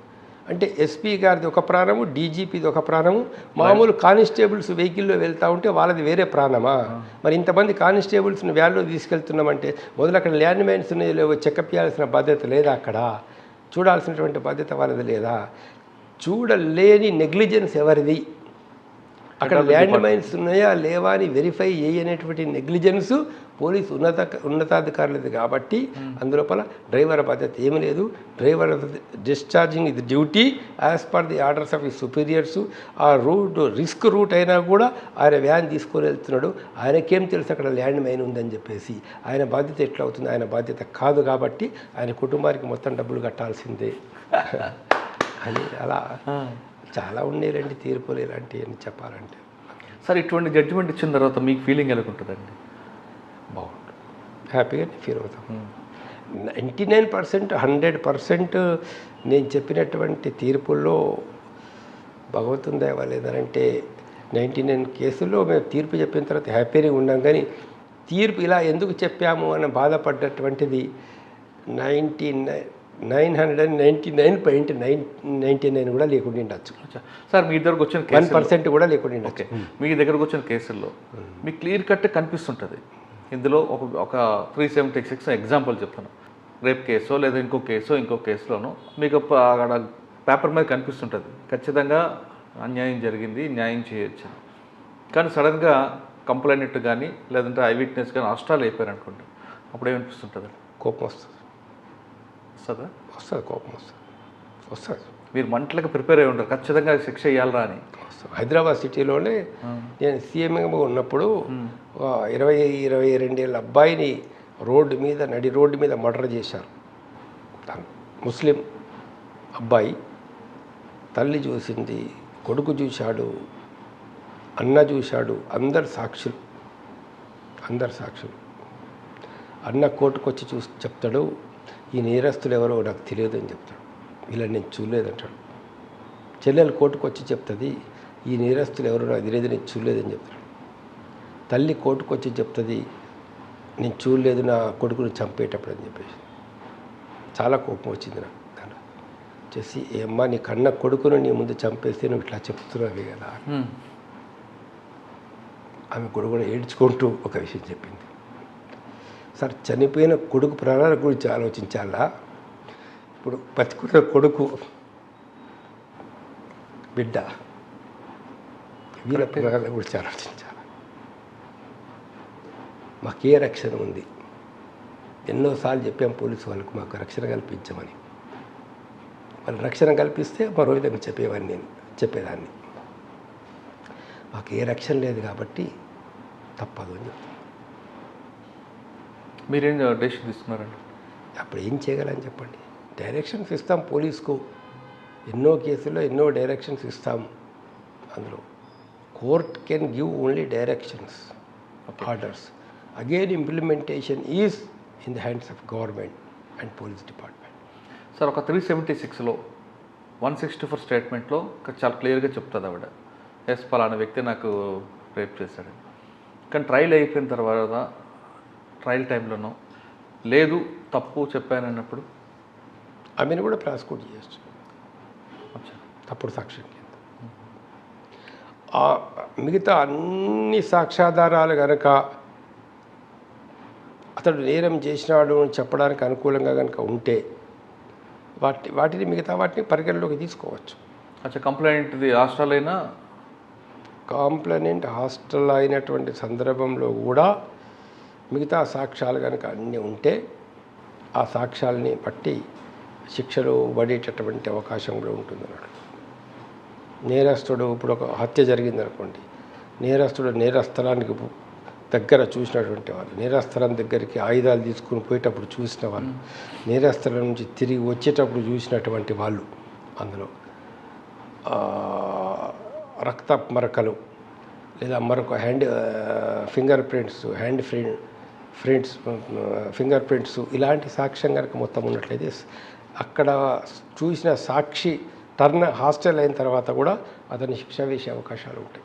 C: అంటే ఎస్పీ గారిది ఒక ప్రాణము, డీజీపీది ఒక ప్రాణము, మామూలు కానిస్టేబుల్స్ వెహికల్లో వెళ్తూ ఉంటే వాళ్ళది వేరే ప్రాణమా? మరి ఇంతమంది కానిస్టేబుల్స్ని వ్యాన్లో తీసుకెళ్తున్నామంటే మొదలు అక్కడ ల్యాండ్ మైన్స్ ఉన్నాయో లేవో చెకప్ చేయాల్సిన బాధ్యత లేదా, అక్కడ చూడాల్సినటువంటి బాధ్యత వాళ్ళది లేదా? చూడలేని నెగ్లిజెన్స్ ఎవరిది? అక్కడ ల్యాండ్ మైన్స్ ఉన్నాయా లేవా అని వెరిఫై చేయనేటువంటి నెగ్లిజెన్స్ పోలీసు ఉన్నతాధికారులది కాబట్టి అందులోపల డ్రైవర్ బాధ్యత ఏమీ లేదు. డ్రైవర్ డిశ్చార్జింగ్ ఇది duty as per the orders of the superiors. ఆ రూట్ రిస్క్ రూట్ అయినా కూడా ఆయన వ్యాన్ తీసుకొని వెళ్తున్నాడు, ఆయనకేం తెలుసు అక్కడ ల్యాండ్ మైన్ ఉందని చెప్పేసి. ఆయన బాధ్యత ఎట్లా అవుతుంది? ఆయన బాధ్యత కాదు కాబట్టి ఆయన కుటుంబానికి మొత్తం డబ్బులు కట్టాల్సిందే అని అలా చాలా ఉండేలాంటి తీర్పులు ఇలాంటివి అని చెప్పాలంటే.
B: సార్ ఇటువంటి జడ్జిమెంట్ ఇచ్చిన తర్వాత మీకు ఫీలింగ్ ఎలా ఉంటుందండి?
C: బాగుంటుంది, హ్యాపీగా ఫీల్ అవుతాం. 99% 100% నేను చెప్పినటువంటి తీర్పుల్లో భగవంతుని దయ లేదంటే 99 కేసుల్లో మేము తీర్పు చెప్పిన తర్వాత హ్యాపీగా ఉన్నాం. కానీ తీర్పు ఇలా ఎందుకు చెప్పాము అని బాధపడ్డటువంటిది 999.99 కూడా లేకుండా ఉండొచ్చు.
B: సార్ మీ దగ్గరకు వచ్చిన
C: 1% కూడా లేకుండా ఉండొచ్చు.
B: మీ దగ్గరకు వచ్చిన కేసుల్లో మీకు క్లియర్ కట్ కనిపిస్తుంటుంది. ఇందులో ఒక 376 ఎగ్జాంపుల్ చెప్తాను. రేప్ కేసో లేదా ఇంకో కేసులోనో మీకు అక్కడ పేపర్ మీద కనిపిస్తుంటుంది ఖచ్చితంగా అన్యాయం జరిగింది, న్యాయం చేయొచ్చు. కానీ సడన్గా కంప్లైంట్ కానీ లేదంటే ఐ విట్నెస్ కానీ అష్టాలు అయిపోయారు అనుకోండి, అప్పుడు ఏమనిపిస్తుంటుంది?
C: కోపం వస్తుంది.
B: వస్తుందా?
C: వస్తుంది, కోపం వస్తుంది.
B: మీరు మంటలకు ప్రిపేర్ అయి ఉంటారు ఖచ్చితంగా శిక్ష ఇవ్వాలరా అని.
C: హైదరాబాద్ సిటీలోనే నేను సీఎంగా ఉన్నప్పుడు 22 ఏళ్ళ అబ్బాయిని నడి రోడ్డు మీద మర్డర్ చేశారు. ముస్లిం అబ్బాయి, తల్లి చూసింది, కొడుకు చూశాడు, అన్న చూశాడు, అందరు సాక్షులు. అన్న కోర్టుకు వచ్చి చెప్తాడు, ఈ నేరస్తులు ఎవరో నాకు తెలియదు అని చెప్తాడు, ఇలా నేను చూడలేదంటాడు. చెల్లెలు కోర్టుకు వచ్చి చెప్తుంది, ఈ నేరస్తులు ఎవరో నాకు తెలియదు, నేను చూడలేదని చెప్తాడు. తల్లి కోర్టుకు వచ్చి చెప్తుంది, నేను చూడలేదు నా కొడుకును చంపేటప్పుడు అని చెప్పేసి. చాలా కోపం వచ్చింది నాకు. దాని చేసి ఏమ్మా నీ కన్న కొడుకును నీ ముందు చంపేస్తే నువ్వు ఇట్లా చెప్తున్నావు కదా. ఆమె కొడుకు కూడా ఏడ్చుకుంటూ ఒక విషయం చెప్పింది. సార్ చనిపోయిన కొడుకు ప్రాణాల గురించి ఆలోచించాలా, ఇప్పుడు బతుకున్న కొడుకు బిడ్డ వీళ్ళ ప్రాణాల గురించి ఆలోచించాలి. మాకే రక్షణ ఉంది. ఎన్నోసార్లు చెప్పాం పోలీసు వాళ్ళకు మాకు రక్షణ కల్పించమని. వాళ్ళు రక్షణ కల్పిస్తే మరో విధంగా చెప్పేదాన్ని. మాకు ఏ రక్షణ లేదు కాబట్టి తప్పదు అని చెప్తాను.
B: మీరేం డెసిషన్ తీసుకున్నారండి?
C: అప్పుడు ఏం చేయగలని చెప్పండి. డైరెక్షన్స్ ఇస్తాం పోలీసుకు, ఎన్నో కేసుల్లో ఎన్నో డైరెక్షన్స్ ఇస్తాం. అందులో court can give only directions, orders. Again implementation is in the hands of government and police department.
B: Sir ఒక 376లో 164 స్టేట్మెంట్లో చాలా క్లియర్గా చెప్తుంది ఆవిడ, ఎస్ పలానా వ్యక్తి నాకు రేప్ చేశాడు. కానీ ట్రయల్ అయిపోయిన తర్వాత ట్రయల్ టైంలోనో లేదు తప్పు చెప్పానన్నప్పుడు
C: ఆమెను కూడా ప్రాసిక్యూట్ చేయొచ్చు తప్పుడు సాక్ష్యం కింద. మిగతా అన్ని సాక్ష్యాధారాలు కనుక అతడు నేరం చేసినాడు అని చెప్పడానికి అనుకూలంగా కనుక ఉంటే వాటిని మిగతా వాటిని పరిగణలోకి తీసుకోవచ్చు.
B: కంప్లైంట్ది హాస్టల్ అయినా
C: కంప్లైంట్ హాస్టల్ అయినటువంటి సందర్భంలో కూడా మిగతా సాక్ష్యాలు కనుక అన్నీ ఉంటే ఆ సాక్ష్యాలని బట్టి శిక్షలు పడేటటువంటి అవకాశం కూడా ఉంటుందన్నాడు. నేరస్తుడు ఇప్పుడు ఒక హత్య జరిగిందనుకోండి, నేరస్తుడు నేరస్థలానికి దగ్గర చూసినటువంటి వాళ్ళు, నేరస్థలం దగ్గరికి ఆయుధాలు తీసుకుని పోయేటప్పుడు చూసిన వాళ్ళు, నేరస్థలం నుంచి తిరిగి వచ్చేటప్పుడు చూసినటువంటి వాళ్ళు, అందులో రక్త మరకలు లేదా మరొక ఫింగర్ ప్రింట్స్ ఇలాంటి సాక్ష్యం కనుక మొత్తం ఉన్నట్లయితే అక్కడ చూసిన సాక్షి హాస్టల్ అయిన తర్వాత కూడా అతన్ని శిక్ష వేసే అవకాశాలు ఉంటాయి,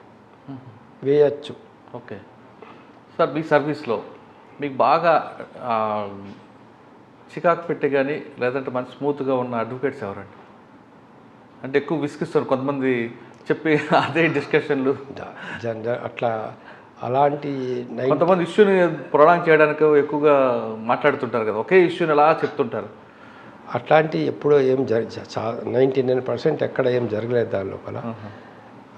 C: వేయచ్చు.
B: ఓకే సార్, మీ సర్వీస్లో మీకు బాగా చికాకు పెట్టి కానీ లేదంటే మంచి స్మూత్గా ఉన్న అడ్వకేట్స్ ఎవరండి? అంటే ఎక్కువ విసిగిస్తారు కొంతమంది చెప్పి అదే డిస్కషన్లు
C: అట్లా అలాంటి
B: కొంతమంది ఇష్యూని ప్రొలాంగ్ చేయడానికి ఎక్కువగా మాట్లాడుతుంటారు కదా, ఒకే ఇష్యూని అలా చెప్తుంటారు.
C: అట్లాంటి ఎప్పుడో ఏం 99% ఎక్కడ ఏం జరగలేదు దాని లోపల.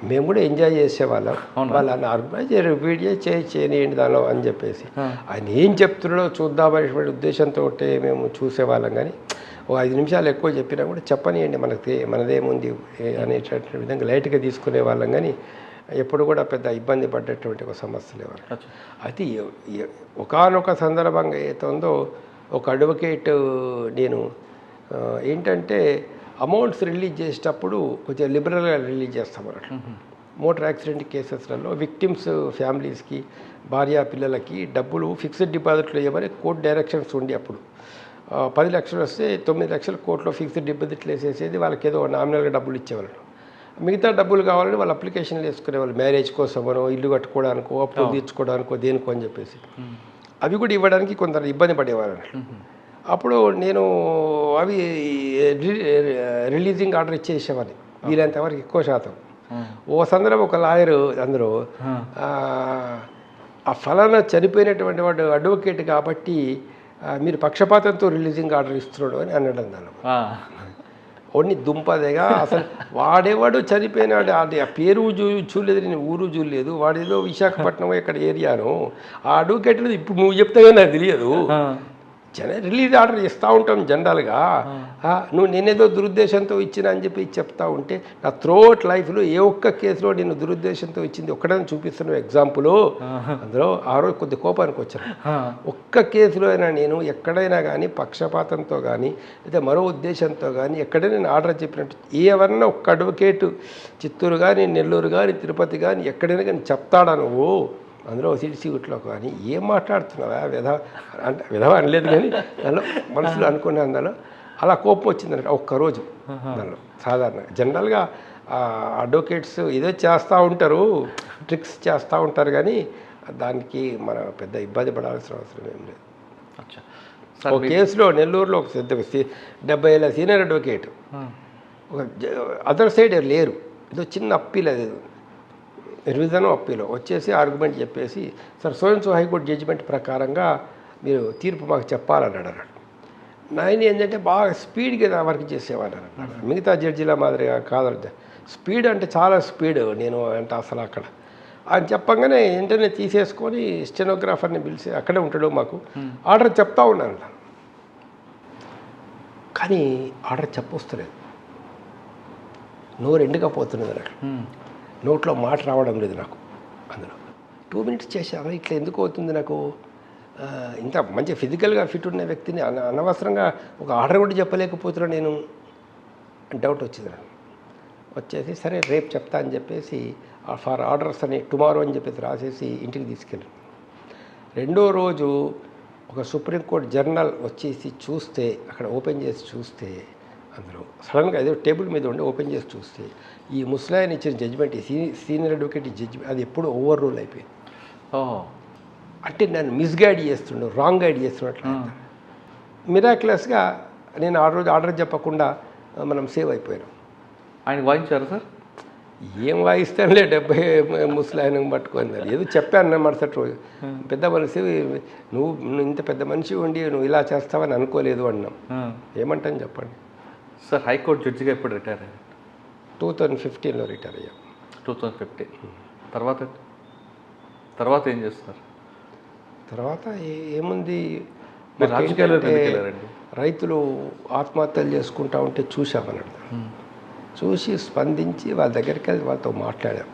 C: మేము కూడా ఎంజాయ్ చేసేవాళ్ళం, వాళ్ళని ఆర్గనైజ్ రిపీట్ చేయనియండి దానిలో అని చెప్పేసి ఆయన ఏం చెప్తున్నాడో చూద్దామనేటువంటి ఉద్దేశంతో మేము చూసేవాళ్ళం. కానీ ఓ 5 నిమిషాలు ఎక్కువ చెప్పినా కూడా చెప్పనియండి మనదేముంది అనేటటువంటి విధంగా లైట్గా తీసుకునే వాళ్ళం. కానీ ఎప్పుడు కూడా పెద్ద ఇబ్బంది పడ్డటువంటి ఒక సమస్య లేవాలి. అయితే ఒకానొక సందర్భంగా ఏతుందో ఒక అడ్వకేట్ నేను ఏంటంటే అమౌంట్స్ రిలీజ్ చేసేటప్పుడు కొంచెం లిబరల్గా రిలీజ్ చేస్తామన్నట్లు. మోటార్ యాక్సిడెంట్ కేసెస్లలో విక్టిమ్స్ ఫ్యామిలీస్కి భార్య పిల్లలకి డబ్బులు ఫిక్స్డ్ డిపాజిట్లు ఇవ్వమని కోర్టు డైరెక్షన్స్ ఉండి అప్పుడు 10 లక్షలు వస్తే 9 లక్షలు కోర్టులో ఫిక్స్డ్ డిపాజిట్లు వేసేసేది, వాళ్ళకి ఏదో నామినల్గా డబ్బులు ఇచ్చేవాళ్ళు. మిగతా డబ్బులు కావాలని వాళ్ళు అప్లికేషన్లు వేసుకునేవాళ్ళు, మ్యారేజ్ కోసమనో ఇల్లు కట్టుకోవడానికో అప్పులు తీర్చుకోవడానికో దేనికో అని చెప్పేసి. అవి కూడా ఇవ్వడానికి కొంత ఇబ్బంది పడేవారు. అప్పుడు నేను అవి రిలీజింగ్ ఆర్డర్ ఇచ్చేసేవాడిని వీలైనంతవరకు ఎక్కువ శాతం. ఓ సందర్భం ఒక లాయరు అందులో ఆ ఫలానా చనిపోయినటువంటి వాడు అడ్వకేట్ కాబట్టి మీరు పక్షపాతంతో రిలీజింగ్ ఆర్డర్ ఇస్తున్నాడు అని అన్నాడు. దానిలో ఓన్ని దుంపదేగా అసలు వాడేవాడు చనిపోయినాడు, అది ఆ పేరు చూడలేదు, నేను ఊరు చూడలేదు, వాడేదో విశాఖపట్నం ఇక్కడ ఏరియాను ఆ అడ్వకేట్ ఇప్పుడు నువ్వు చెప్తే కానీ నాకు తెలియదు. రిలీజ్ ఆర్డర్ ఇస్తూ ఉంటాం జనరల్గా, నువ్వు నేనేదో దురుద్దేశంతో ఇచ్చిన అని చెప్పి చెప్తా ఉంటే నా త్రోట్ లైఫ్లో ఏ ఒక్క కేసులో నేను దురుద్దేశంతో ఇచ్చింది ఒక్కడైనా చూపిస్తున్నావు ఎగ్జాంపుల్. అందులో ఆ రోజు కొద్ది కోపానికి వచ్చాను. ఒక్క కేసులో అయినా నేను ఎక్కడైనా కానీ పక్షపాతంతో కానీ లేదా మరో ఉద్దేశంతో కానీ ఎక్కడైనా నేను ఆర్డర్ చెప్పినట్టు ఎవరన్నా ఒక్క అడ్వకేటు చిత్తూరు కానీ నెల్లూరు కానీ తిరుపతి కానీ ఎక్కడైనా కానీ చెప్తాడా నువ్వు అందులో సిడిసిగుట్లో కానీ ఏం మాట్లాడుతున్నావా విధవ అనలేదు, కానీ దానిలో మనసులో అనుకునే అందులో అలా కోపం వచ్చిందన్నట్టు ఒక్కరోజు. దానిలో సాధారణ జనరల్గా అడ్వకేట్స్ ఏదో చేస్తూ ఉంటారు, ట్రిక్స్ చేస్తూ ఉంటారు, కానీ దానికి మనం పెద్ద ఇబ్బంది పడాల్సిన అవసరం ఏం లేదు. ఒక కేసులో నెల్లూరులో ఒక 70 ఏళ్ళ సీనియర్ అడ్వకేట్ ఒక అదర్ సైడ్ లేరు, ఏదో చిన్న అప్పీల్ అది రివిజను అప్పీలో వచ్చేసి ఆర్గ్యుమెంట్ చెప్పేసి సార్ సో హైకోర్టు జడ్జిమెంట్ ప్రకారంగా మీరు తీర్పు మాకు చెప్పాలన్నాడు. నాయన ఏంటంటే బాగా స్పీడ్గా వర్క్ చేసేవాడు అన్నాడు. మిగతా జడ్జిల మాదిరిగా కాదు, స్పీడ్ అంటే చాలా స్పీడ్ నేను అంటే అసలు అక్కడ ఆయన చెప్పంగానే వెంటనే తీసేసుకొని స్టెనోగ్రాఫర్ని పిలిచి అక్కడే ఉంటాడు మాకు ఆర్డర్ చెప్తా ఉన్నాను. కానీ ఆర్డర్ చెప్పొస్తలేదు, నోరు ఎండుకపోతున్నది అన్నట్టు, నోట్లో మాట రావడం లేదు నాకు. అందులో 2 మినిట్స్ చేశాను, ఇట్లా ఎందుకు అవుతుంది నాకు, ఇంత మంచి ఫిజికల్గా ఫిట్ ఉన్న వ్యక్తిని అనవసరంగా ఒక ఆర్డర్ కూడా చెప్పలేకపోతున్నా నేను డౌట్ వచ్చింది నాకు. వచ్చేసి సరే రేపు చెప్తా అని చెప్పేసి ఫర్ ఆర్డర్స్ అని టుమారో అని చెప్పేసి రాసేసి ఇంటికి తీసుకెళ్ళాను. రెండో రోజు ఒక సుప్రీంకోర్టు జర్నల్ వచ్చేసి చూస్తే అక్కడ ఓపెన్ చేసి చూస్తే అందులో సడన్గా ఏదో టేబుల్ మీద ఉండి ఓపెన్ చేసి చూస్తే ఈ ముస్లాయన్ ఇచ్చిన జడ్జిమెంట్ సీనియర్ అడ్వకేట్ జడ్జిమెంట్ అది ఎప్పుడు ఓవర్ రూల్ అయిపోయింది. అంటే నన్ను మిస్గైడ్ చేస్తుండే, రాంగ్ గైడ్ చేస్తున్నట్లు. మిరాక్యులస్గా నేను ఆ రోజు ఆర్డర్ చెప్పకుండా మనం సేవ్ అయిపోయాను.
B: ఆయన వాయించారు సార్?
C: ఏం వాయిస్తానులే, 70 ముస్లాయన్ పట్టుకొని ఏదో చెప్పాను మరుసటి రోజు. పెద్ద మనిషి నువ్వు ఇంత పెద్ద మనిషి ఉండి నువ్వు ఇలా చేస్తావని అనుకోలేదు అన్నాం. ఏమంటాను చెప్పండి
B: సార్? హైకోర్టు జడ్జిగా ఎప్పుడు రిటైర్ అయ్యారు?
C: 2015లో రిటైర్ అయ్యాం.
B: 2015 తర్వాత ఏం చేస్తున్నారు?
C: తర్వాత ఏముంది, రైతులు ఆత్మహత్యలు చేసుకుంటా ఉంటే చూసామన్నాడు. చూసి స్పందించి వాళ్ళ దగ్గరికి వెళ్ళి వాళ్ళతో మాట్లాడాం.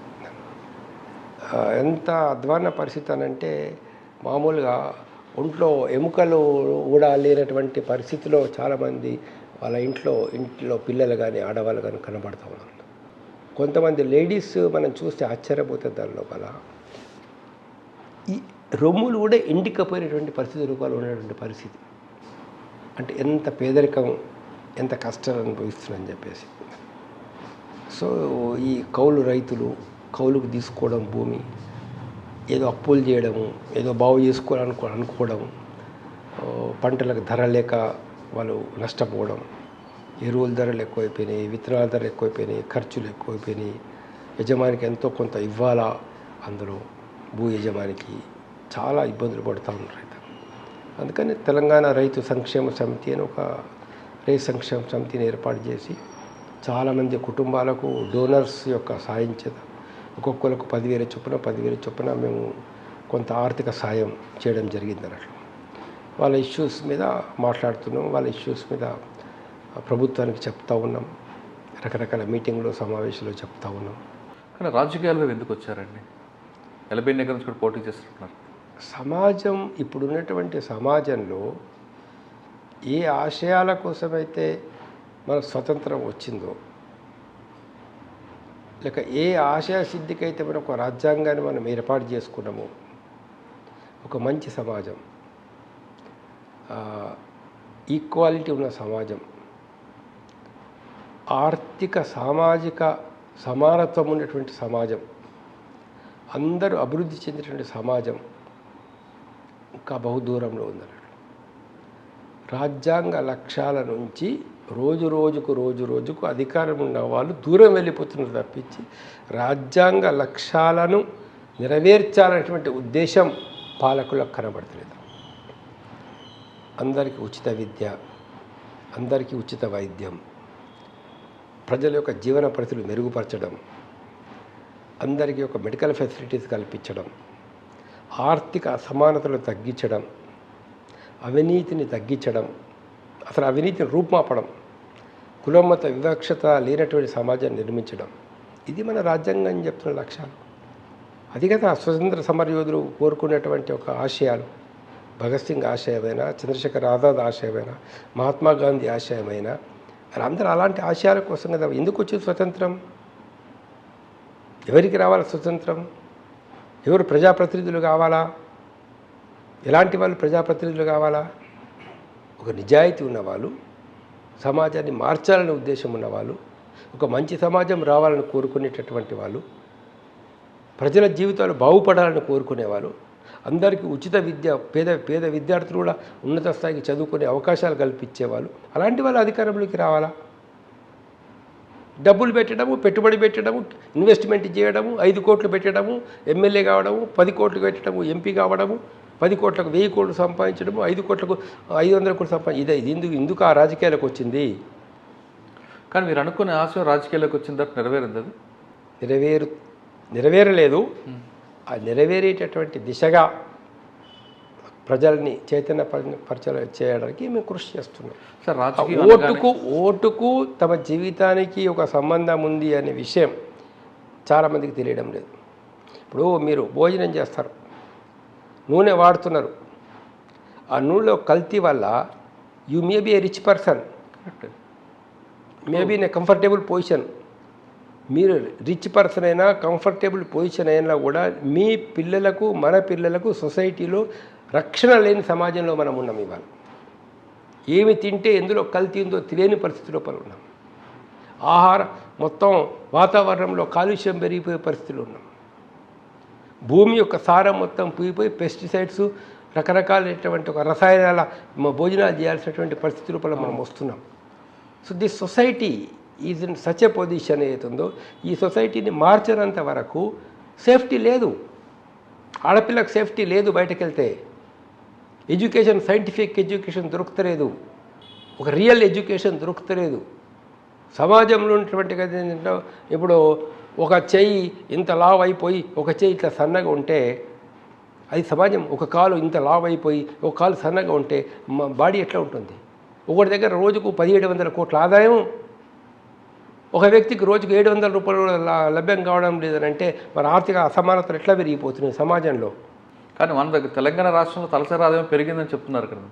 C: ఎంత అధ్వాన్న పరిస్థితి అనంటే మామూలుగా ఒంట్లో ఎముకలు కూడా లేనటువంటి పరిస్థితిలో చాలామంది వాళ్ళ ఇంట్లో పిల్లలు కానీ ఆడవాళ్ళు కానీ కనబడతా ఉన్నారు. కొంతమంది లేడీస్ మనం చూస్తే ఆశ్చర్యపోతుంది దాని లోపల ఈ రొమ్ములు కూడా ఎండికపోయినటువంటి పరిస్థితి రూపాలు ఉన్నటువంటి పరిస్థితి. అంటే ఎంత పేదరికం, ఎంత కష్టాలు అనుభవిస్తుందని చెప్పేసి. సో ఈ కౌలు రైతులు కౌలుకు తీసుకోవడం భూమి, ఏదో అప్పులు చేయడము, ఏదో బాగు అనుకోవడం, పంటలకు ధర లేక వాళ్ళు నష్టపోవడం, ఎరువుల ధరలు ఎక్కువైపోయినాయి, విత్తనాల ధరలు ఎక్కువైపోయినాయి, ఖర్చులు ఎక్కువైపోయినాయి. యజమానికి ఎంతో కొంత ఇవ్వాలా, అందులో భూ యజమానికి చాలా ఇబ్బందులు పడుతూ ఉన్నారు రైతు. అందుకని తెలంగాణ రైతు సంక్షేమ సమితి అని ఒక రైతు సంక్షేమ సమితిని ఏర్పాటు చేసి చాలామంది కుటుంబాలకు డోనర్స్ యొక్క సాయం చేత ఒక్కొక్కరికి 10,000 చొప్పున మేము కొంత ఆర్థిక సాయం చేయడం జరిగింది అన్నట్లు. వాళ్ళ ఇష్యూస్ మీద మాట్లాడుతున్నాం, వాళ్ళ ఇష్యూస్ మీద ప్రభుత్వానికి చెప్తా ఉన్నాం, రకరకాల మీటింగ్లో సమావేశాలు చెప్తా ఉన్నాం.
B: కానీ రాజకీయాల్లో ఎందుకు వచ్చారండి? ఎలబై నగర్ నుంచి కూడా పోటీ చేస్తున్నారు.
C: సమాజం ఇప్పుడున్నటువంటి సమాజంలో ఏ ఆశయాల కోసమైతే మనకు స్వతంత్రం వచ్చిందో, లేక ఏ ఆశయ సిద్ధికైతే మనం ఒక రాజ్యాంగాన్ని మనం ఏర్పాటు చేసుకున్నామో, ఒక మంచి సమాజం, ఈక్వాలిటీ ఉన్న సమాజం, ఆర్థిక సామాజిక సమానత్వం ఉన్నటువంటి సమాజం, అందరూ అభివృద్ధి చెందినటువంటి సమాజం ఇంకా బహుదూరంలో ఉందన్నట్టు. రాజ్యాంగ లక్ష్యాల నుంచి రోజు రోజుకు అధికారం ఉన్న వాళ్ళు దూరం వెళ్ళిపోతున్నారు తప్పించి రాజ్యాంగ లక్ష్యాలను నెరవేర్చాలనేటువంటి ఉద్దేశం పాలకులకు కనబడతలేదు. అందరికీ ఉచిత విద్య, అందరికీ ఉచిత వైద్యం, ప్రజల యొక్క జీవన పరిస్థితులు మెరుగుపరచడం, అందరికీ ఒక మెడికల్ ఫెసిలిటీస్ కల్పించడం, ఆర్థిక అసమానతలు తగ్గించడం, అవినీతిని తగ్గించడం, అసలు అవినీతిని రూపుమాపడం, కులమత వివక్షత లేనటువంటి సమాజాన్ని నిర్మించడం, ఇది మన రాజ్యాంగం చెప్తున్న లక్ష్యాలు. అది కదా స్వతంత్ర సమరయోధులు కోరుకునేటువంటి ఒక ఆశయాలు. భగత్ సింగ్ ఆశయమైన, చంద్రశేఖర్ ఆజాద్ ఆశయమైన, మహాత్మా గాంధీ ఆశయమైన, అందరూ అలాంటి ఆశయాల కోసం కదా. ఎందుకు వచ్చింది స్వతంత్రం? ఎవరికి రావాలి స్వతంత్రం? ఎవరు ప్రజాప్రతినిధులు కావాలా? ఎలాంటి వాళ్ళు ప్రజాప్రతినిధులు కావాలా? ఒక నిజాయితీ ఉన్నవాళ్ళు, సమాజాన్ని మార్చాలనే ఉద్దేశం ఉన్నవాళ్ళు, ఒక మంచి సమాజం రావాలని కోరుకునేటటువంటి వాళ్ళు, ప్రజల జీవితాలు బాగుపడాలని కోరుకునేవాళ్ళు, అందరికీ ఉచిత విద్య, పేద విద్యార్థులు కూడా ఉన్నత స్థాయికి చదువుకునే అవకాశాలు కల్పించేవాళ్ళు, అలాంటి వాళ్ళు అధికారంలోకి రావాలా? డబ్బులు పెట్టడము, పెట్టుబడి పెట్టడము, ఇన్వెస్ట్మెంట్ చేయడము, 5 కోట్లు పెట్టడము, ఎమ్మెల్యే కావడము, 10 కోట్లు పెట్టడము, ఎంపీ కావడము, 10 కోట్లకు 1000 కోట్లు సంపాదించడము, 5 కోట్లకు 500 కోట్లు ఇది ఎందుకు ఆ రాజకీయాలకు వచ్చింది?
B: కానీ మీరు అనుకునే ఆశ రాజకీయాలకు వచ్చిన తర్వాత నెరవేరింది. అది
C: నెరవేరలేదు. ఆ నెరవేరేటటువంటి దిశగా ప్రజల్ని చైతన్యపరచ చేయడానికి మేము కృషి చేస్తున్నాం.
B: సార్,
C: ఓటుకు తమ జీవితానికి ఒక సంబంధం ఉంది అనే విషయం చాలామందికి తెలియడం లేదు. ఇప్పుడు మీరు భోజనం చేస్తారు, నూనె వాడుతున్నారు, ఆ నూనెలో కల్తీ వల్ల you may be A rich person, maybe in a comfortable position. మీరు రిచ్ పర్సన్ అయినా, కంఫర్టబుల్ పొజిషన్ అయినా కూడా మీ పిల్లలకు, మన పిల్లలకు సొసైటీలో రక్షణ లేని సమాజంలో మనం ఉన్నాం. ఇవాళ ఏమి తింటే ఎందులో కల్తీ ఉందో తెలియని పరిస్థితి లోపల ఉన్నాం. ఆహారం మొత్తం వాతావరణంలో కాలుష్యం పెరిగిపోయే పరిస్థితులు ఉన్నాం. భూమి యొక్క సారం మొత్తం పూయిపోయి పెస్టిసైడ్స్, రకరకాలైనటువంటి ఒక రసాయనాల భోజనాలు చేయాల్సినటువంటి పరిస్థితి లోపల మనం వస్తున్నాం. So this society is in such a position ఏదైతుందో, ఈ సొసైటీని మార్చినంత వరకు సేఫ్టీ లేదు. ఆడపిల్లకు సేఫ్టీ లేదు. బయటకు వెళ్తే ఎడ్యుకేషన్, సైంటిఫిక్ ఎడ్యుకేషన్ దొరుకుతలేదు, ఒక రియల్ ఎడ్యుకేషన్ దొరుకుతలేదు. సమాజంలో ఉన్నటువంటి ఇప్పుడు ఒక చెయ్యి ఇంత లావ్ అయిపోయి ఒక చెయ్యి ఇట్లా సన్నగా ఉంటే అది సమాజం. ఒక కాలు ఇంత లావ్ అయిపోయి ఒక కాలు సన్నగా ఉంటే బాడీ ఎట్లా ఉంటుంది? ఒకటి దగ్గర రోజుకు 1700 కోట్ల ఆదాయం, ఒక వ్యక్తికి రోజుకు 700 రూపాయలు కూడా లభ్యం కావడం లేదనంటే మరి ఆర్థిక అసమానతలు ఎట్లా పెరిగిపోతున్నాయి సమాజంలో?
B: కానీ మన దగ్గర తెలంగాణ రాష్ట్రంలో తలసరి ఆదాయం పెరిగిందని చెప్తున్నారు కదా.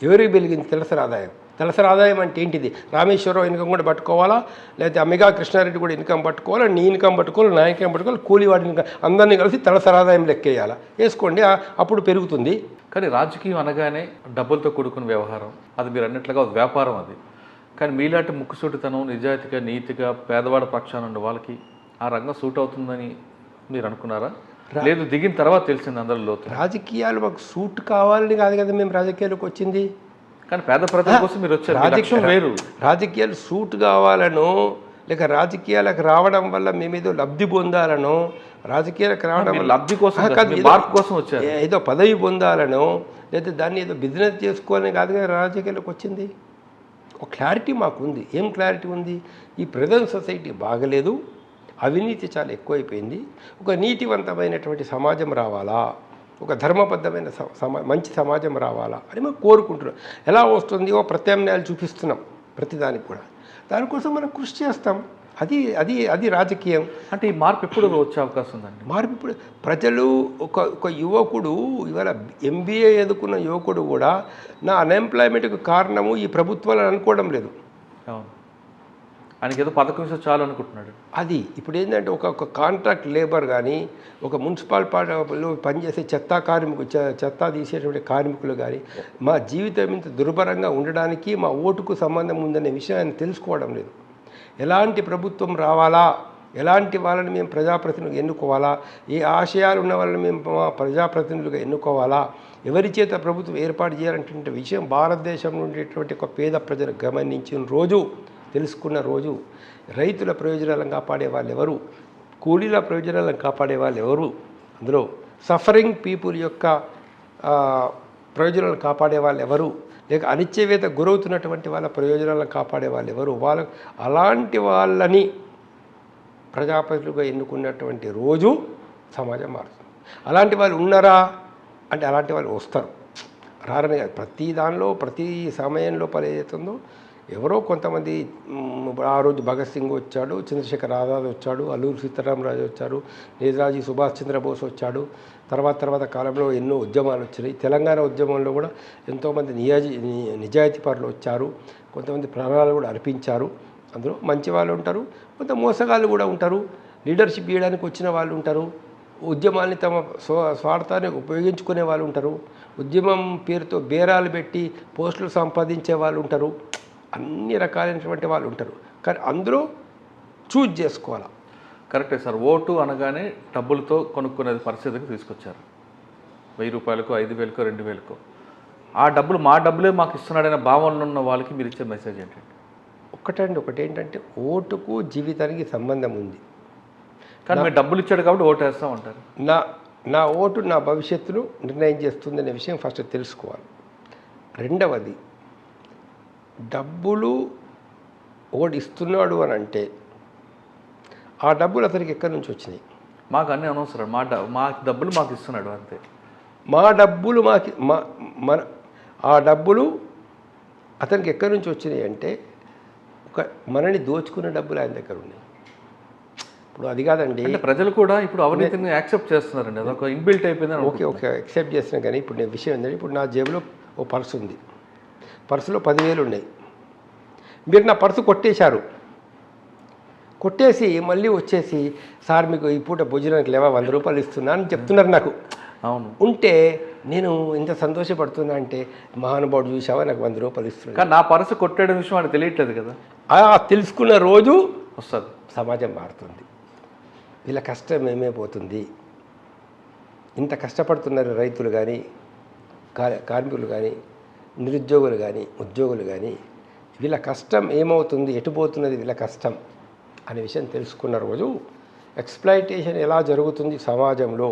C: ఎవరికి పెరిగింది తలసరి ఆదాయం? తలసరి ఆదాయం అంటే ఏంటిది? రామేశ్వరరావు ఇన్కమ్ కూడా పట్టుకోవాలా, లేకపోతే అమ్మిగా కృష్ణారెడ్డి కూడా ఇన్కమ్ పట్టుకోవాలా, నీ ఇన్కమ్ పట్టుకోవాలి, నా ఇన్కమ్ పట్టుకోవాలి, కూలివాడి ఇన్కమ్ అందరినీ కలిసి తలసరి ఆదాయం లెక్కేయాలా? వేసుకోండి, అప్పుడు పెరుగుతుంది.
B: కానీ రాజకీయం అనగానే డబ్బులతో కూడుకున్న వ్యవహారం, అది మీరు అన్నట్లుగా ఒక వ్యాపారం అది. కానీ మీలాంటి ముక్కుసూటితనం, నిజాయితీగా, నీతిగా, పేదవాడ పక్షాన ఉండే వాళ్ళకి ఆ రంగం సూట్ అవుతుందని మీరు అనుకున్నారా? లేదు దిగిన తర్వాత తెలిసింది అందరి లోతు?
C: రాజకీయాలు మాకు సూట్ కావాలని కాదు కదా మేము రాజకీయాలకు వచ్చింది.
B: కానీ పేద ప్రజల కోసం మీరు వచ్చారు, వేరు.
C: రాజకీయాలు సూట్ కావాలనో లేక రాజకీయాలకు రావడం వల్ల మేమేదో లబ్ధి పొందాలనో, రాజకీయాలకు రావడం వల్ల
B: లబ్ధి కోసం, మార్పు కోసం వచ్చారు,
C: ఏదో పదవి పొందాలనో, లేదా దాన్ని ఏదో బిజినెస్ చేసుకోవాలని కాదు కదా రాజకీయాలకు వచ్చింది. ఒక క్లారిటీ మాకుంది. ఏం క్లారిటీ ఉంది? ఈ ప్రజెంట్ సొసైటీ బాగలేదు, అవినీతి చాలా ఎక్కువైపోయింది, ఒక నీతివంతమైనటువంటి సమాజం రావాలా, ఒక ధర్మబద్ధమైన మంచి సమాజం రావాలా అని మనం కోరుకుంటున్నాం. ఎలా వస్తుంది? ఓ ప్రత్యామ్నాయాలు చూపిస్తున్నాం ప్రతిదానికి కూడా. దానికోసం మనం కృషి చేస్తాం. అది అది అది రాజకీయం.
B: అంటే ఈ మార్పు ఎప్పుడు వచ్చే అవకాశం ఉందండి?
C: మార్పు ఇప్పుడు ప్రజలు ఒక యువకుడు ఇవాళ MBA ఎదుర్కొన్న యువకుడు కూడా నా అన్ఎంప్లాయ్మెంట్కి కారణము ఈ ప్రభుత్వాలు అనుకోవడం లేదు.
B: అవును, ఆయనకి ఏదో పథకం ఇస్తే చాలు అనుకుంటున్నాడు. అది
C: ఇప్పుడు ఏంటంటే ఒక కాంట్రాక్ట్ లేబర్ కానీ, ఒక మున్సిపాలిటీలో పనిచేసే చెత్త తీసేటువంటి కార్మికులు కానీ మా జీవితం ఇంత దుర్భరంగా ఉండడానికి మా ఓటుకు సంబంధం ఉందనే విషయం ఆయన తెలుసుకోవడం లేదు. ఎలాంటి ప్రభుత్వం రావాలా, ఎలాంటి వాళ్ళని మేము ప్రజాప్రతినిధులుగా ఎన్నుకోవాలా, ఏ ఆశయాలు ఉన్న వాళ్ళని మేము మా ప్రజాప్రతినిధులుగా ఎన్నుకోవాలా, ఎవరి చేత ప్రభుత్వం ఏర్పాటు చేయాలంటే విషయం భారతదేశంలో ఉండేటువంటి ఒక పేద ప్రజలు గమనించిన రోజు, తెలుసుకున్న రోజు, రైతుల ప్రయోజనాలను కాపాడే వాళ్ళు ఎవరు, కూలీల ప్రయోజనాలను కాపాడే వాళ్ళు ఎవరు, అందులో సఫరింగ్ పీపుల్ యొక్క ప్రయోజనాలను కాపాడే వాళ్ళు ఎవరు, లేక అనిశ్చయత గురవుతున్నటువంటి వాళ్ళ ప్రయోజనాలను కాపాడే వాళ్ళు ఎవరు, అలాంటి వాళ్ళని ప్రజాప్రతినిధులుగా ఎన్నుకున్నటువంటి రోజు సమాజం మారుతుంది. అలాంటి వాళ్ళు ఉన్నారా అంటే అలాంటి వాళ్ళు వస్తారు, రారని కాదు. ప్రతి దానిలో ప్రతి సమయంలో పని ఏదైతుందో ఎవరో కొంతమంది, ఆ రోజు భగత్ సింగ్ వచ్చాడు, చంద్రశేఖర్ ఆజాద్ వచ్చాడు, అల్లూరి సీతారామరాజు వచ్చాడు, నేతాజీ సుభాష్ చంద్రబోస్ వచ్చాడు. తర్వాత కాలంలో ఎన్నో ఉద్యమాలు వచ్చినాయి. తెలంగాణ ఉద్యమంలో కూడా ఎంతోమంది నిజాయితీ పరులు వచ్చారు, కొంతమంది ప్రాణాలు కూడా అర్పించారు. అందులో మంచి వాళ్ళు ఉంటారు, కొంత మోసగాళ్ళు కూడా ఉంటారు, లీడర్షిప్ ఇవ్వడానికి వచ్చిన వాళ్ళు ఉంటారు, ఉద్యమాన్ని తమ స్వార్థాన్ని ఉపయోగించుకునే వాళ్ళు ఉంటారు, ఉద్యమం పేరుతో బేరాలు పెట్టి పోస్టులు సంపాదించే వాళ్ళు ఉంటారు, అన్ని రకాలైనటువంటి వాళ్ళు ఉంటారు. కానీ అందులో చూజ్ చేసుకోవాలి.
B: కరెక్టే సార్. ఓటు అనగానే డబ్బులతో కొనుక్కునే పరిస్థితికి తీసుకొచ్చారు. 1000 రూపాయలకు, 5000కో, 2000కో. ఆ డబ్బులు మా డబ్బులే మాకు ఇస్తున్నాడనే భావనలో ఉన్న వాళ్ళకి మీరు ఇచ్చే మెసేజ్ ఏంటంటే?
C: ఒకటి ఏంటంటే ఓటుకు జీవితానికి సంబంధం ఉంది.
B: కానీ మీరు డబ్బులు ఇచ్చాడు కాబట్టి ఓటు వేస్తాం అంటారు.
C: నా ఓటు నా భవిష్యత్తును నిర్ణయం చేస్తుంది అనే విషయం ఫస్ట్ తెలుసుకోవాలి. రెండవది, డబ్బులు ఓటు ఇస్తున్నాడు అని అంటే ఆ డబ్బులు అతనికి ఎక్కడి నుంచి వచ్చినాయి?
B: మాకు అన్నీ అనవసరం, మా డబ్బులు మాకు ఇస్తున్నాడు అంతే.
C: మా డబ్బులు ఆ డబ్బులు అతనికి ఎక్కడి నుంచి వచ్చినాయి అంటే మనని దోచుకునే డబ్బులు ఆయన దగ్గర ఉన్నాయి. ఇప్పుడు అది కాదండి,
B: అంటే ప్రజలు కూడా ఇప్పుడు అవినీతిని యాక్సెప్ట్ చేస్తున్నారండి, అదొక ఇన్బిల్ట్ అయిపోయిందని.
C: ఓకే యాక్సెప్ట్ చేస్తున్నా. కానీ ఇప్పుడు నేను విషయం ఏంటంటే, ఇప్పుడు నా జేబులో ఓ పర్సు ఉంది, పర్సులో 10,000 ఉన్నాయి. మీరు నా పర్సు కొట్టేసి మళ్ళీ వచ్చేసి సార్ మీకు ఈ పూట భోజనానికి లేవా 100 రూపాయలు ఇస్తున్నా అని చెప్తున్నారు నాకు.
B: అవును,
C: ఉంటే నేను ఎంత సంతోషపడుతున్నా అంటే మహానుభావుడు చూసావా నాకు 100 రూపాయలు ఇస్తున్నా.
B: కానీ నా పర్సు కొట్టడం విషయం వాడికి తెలియట్లేదు కదా.
C: తెలుసుకున్న రోజు
B: వస్తుంది,
C: సమాజం మారుతుంది. వీళ్ళ కష్టం ఏమైపోతుంది? ఇంత కష్టపడుతున్నారు రైతులు కానీ, కార్మికులు కానీ, నిరుద్యోగులు కానీ, ఉద్యోగులు కానీ, వీళ్ళ కష్టం ఏమవుతుంది, ఎటుపోతున్నది వీళ్ళ కష్టం అనే విషయం తెలుసుకున్న రోజు ఎక్స్ప్లాయిటేషన్ ఎలా జరుగుతుంది సమాజంలో,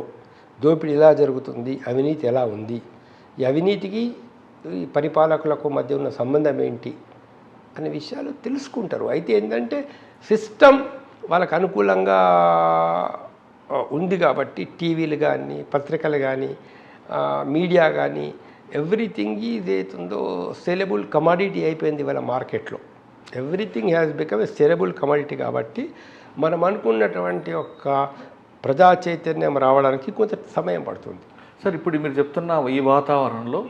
C: దోపిడీ ఎలా జరుగుతుంది, అవినీతి ఎలా ఉంది, ఈ అవినీతికి ఈ పరిపాలకులకు మధ్య ఉన్న సంబంధం ఏంటి అనే విషయాలు తెలుసుకుంటారు. అయితే ఏంటంటే సిస్టమ్ వాళ్ళకు అనుకూలంగా ఉంది కాబట్టి టీవీలు కానీ, పత్రికలు కానీ, మీడియా కానీ, ఎవ్రీథింగ్ ఇదేతుందో సెలబుల్ కమాడిటీ అయిపోయింది వాళ్ళ మార్కెట్లో. Everything has become a sellable commodity కాబట్టి మనం అనుకున్నటువంటి ఒక ప్రజా చైతన్యం రావడానికి కొంత సమయం పడుతుంది.
B: సార్ ఇప్పుడు మీరు చెప్తున్న ఈ వాతావరణంలో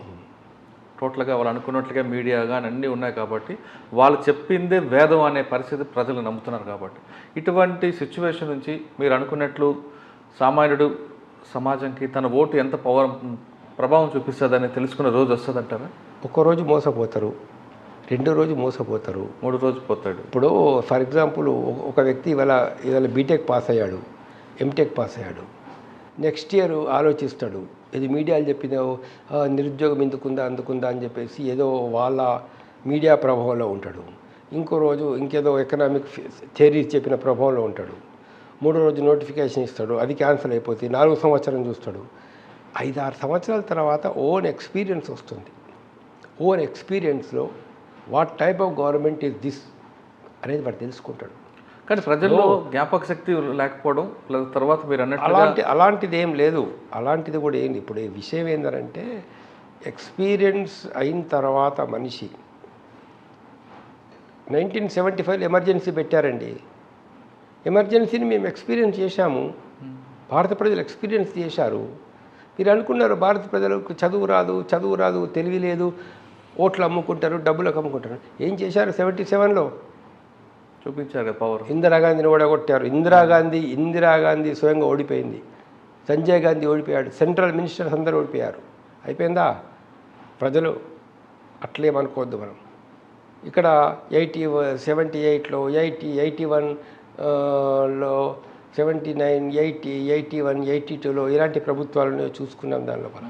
B: టోటల్గా వాళ్ళు అనుకున్నట్లుగా మీడియా కానీ అన్నీ ఉన్నాయి కాబట్టి వాళ్ళు చెప్పిందే వేదం అనే పరిస్థితి ప్రజలు నమ్ముతున్నారు కాబట్టి ఇటువంటి సిచ్యువేషన్ నుంచి మీరు అనుకున్నట్లు సామాన్యుడు సమాజంకి తన ఓటు ఎంత ప్రభావం చూపిస్తుందని తెలుసుకునే రోజు వస్తుందంటారా?
C: ఒక్కరోజు మోసపోతారు, రెండో రోజు మోసపోతారు,
B: మూడో రోజు పోతాడు.
C: ఇప్పుడు ఫర్ ఎగ్జాంపుల్ ఒక వ్యక్తి ఇవాళ బీటెక్ పాస్ అయ్యాడు, ఎంటెక్ పాస్ అయ్యాడు, నెక్స్ట్ ఇయర్ ఆలోచిస్తాడు ఇది మీడియాలు చెప్పిన నిరుద్యోగం ఎందుకుందా అందుకుందా అని చెప్పేసి ఏదో వాళ్ళ మీడియా ప్రభావంలో ఉంటాడు. ఇంకో రోజు ఇంకేదో ఎకనామిక్ థియరీస్ చెప్పిన ప్రభావంలో ఉంటాడు. మూడో రోజు నోటిఫికేషన్ ఇస్తాడు, అది క్యాన్సిల్ అయిపోతుంది. 4వ సంవత్సరం చూస్తాడు. 5-6 సంవత్సరాల తర్వాత ఓన్ ఎక్స్పీరియన్స్ వస్తుంది. ఓన్ ఎక్స్పీరియన్స్లో what type of government is this అనేది వాడు తెలుసుకుంటాడు.
B: కానీ ప్రజల్లో జ్ఞాపక శక్తి లేకపోవడం తర్వాత మీరు అన్నట్టు
C: అలాంటిది ఏం లేదు, అలాంటిది కూడా ఏంటి. ఇప్పుడు ఈ విషయం ఏంటంటే ఎక్స్పీరియన్స్ అయిన తర్వాత మనిషి 1975 ఎమర్జెన్సీ పెట్టారండి. ఎమర్జెన్సీని మేము ఎక్స్పీరియన్స్ చేశాము, భారత ప్రజలు ఎక్స్పీరియన్స్ చేశారు. మీరు అనుకున్నారు భారత ప్రజలకు చదువు రాదు తెలివి లేదు, ఓట్లు అమ్ముకుంటారు, డబ్బులకు అమ్ముకుంటారు. ఏం చేశారు 77లో?
B: చూపించారు కదా పవర్.
C: ఇందిరాగాంధీని ఓడగొట్టారు. ఇందిరాగాంధీ స్వయంగా ఓడిపోయింది. సంజయ్ గాంధీ ఓడిపోయాడు. సెంట్రల్ మినిస్టర్స్ అందరూ ఓడిపోయారు. అయిపోయిందా? ప్రజలు అట్లేమనుకోవద్దు మనం. ఇక్కడ 78లో 81లో 79, 80, 81, 82లో ఇలాంటి ప్రభుత్వాలను చూసుకున్నాం దాని లోపల.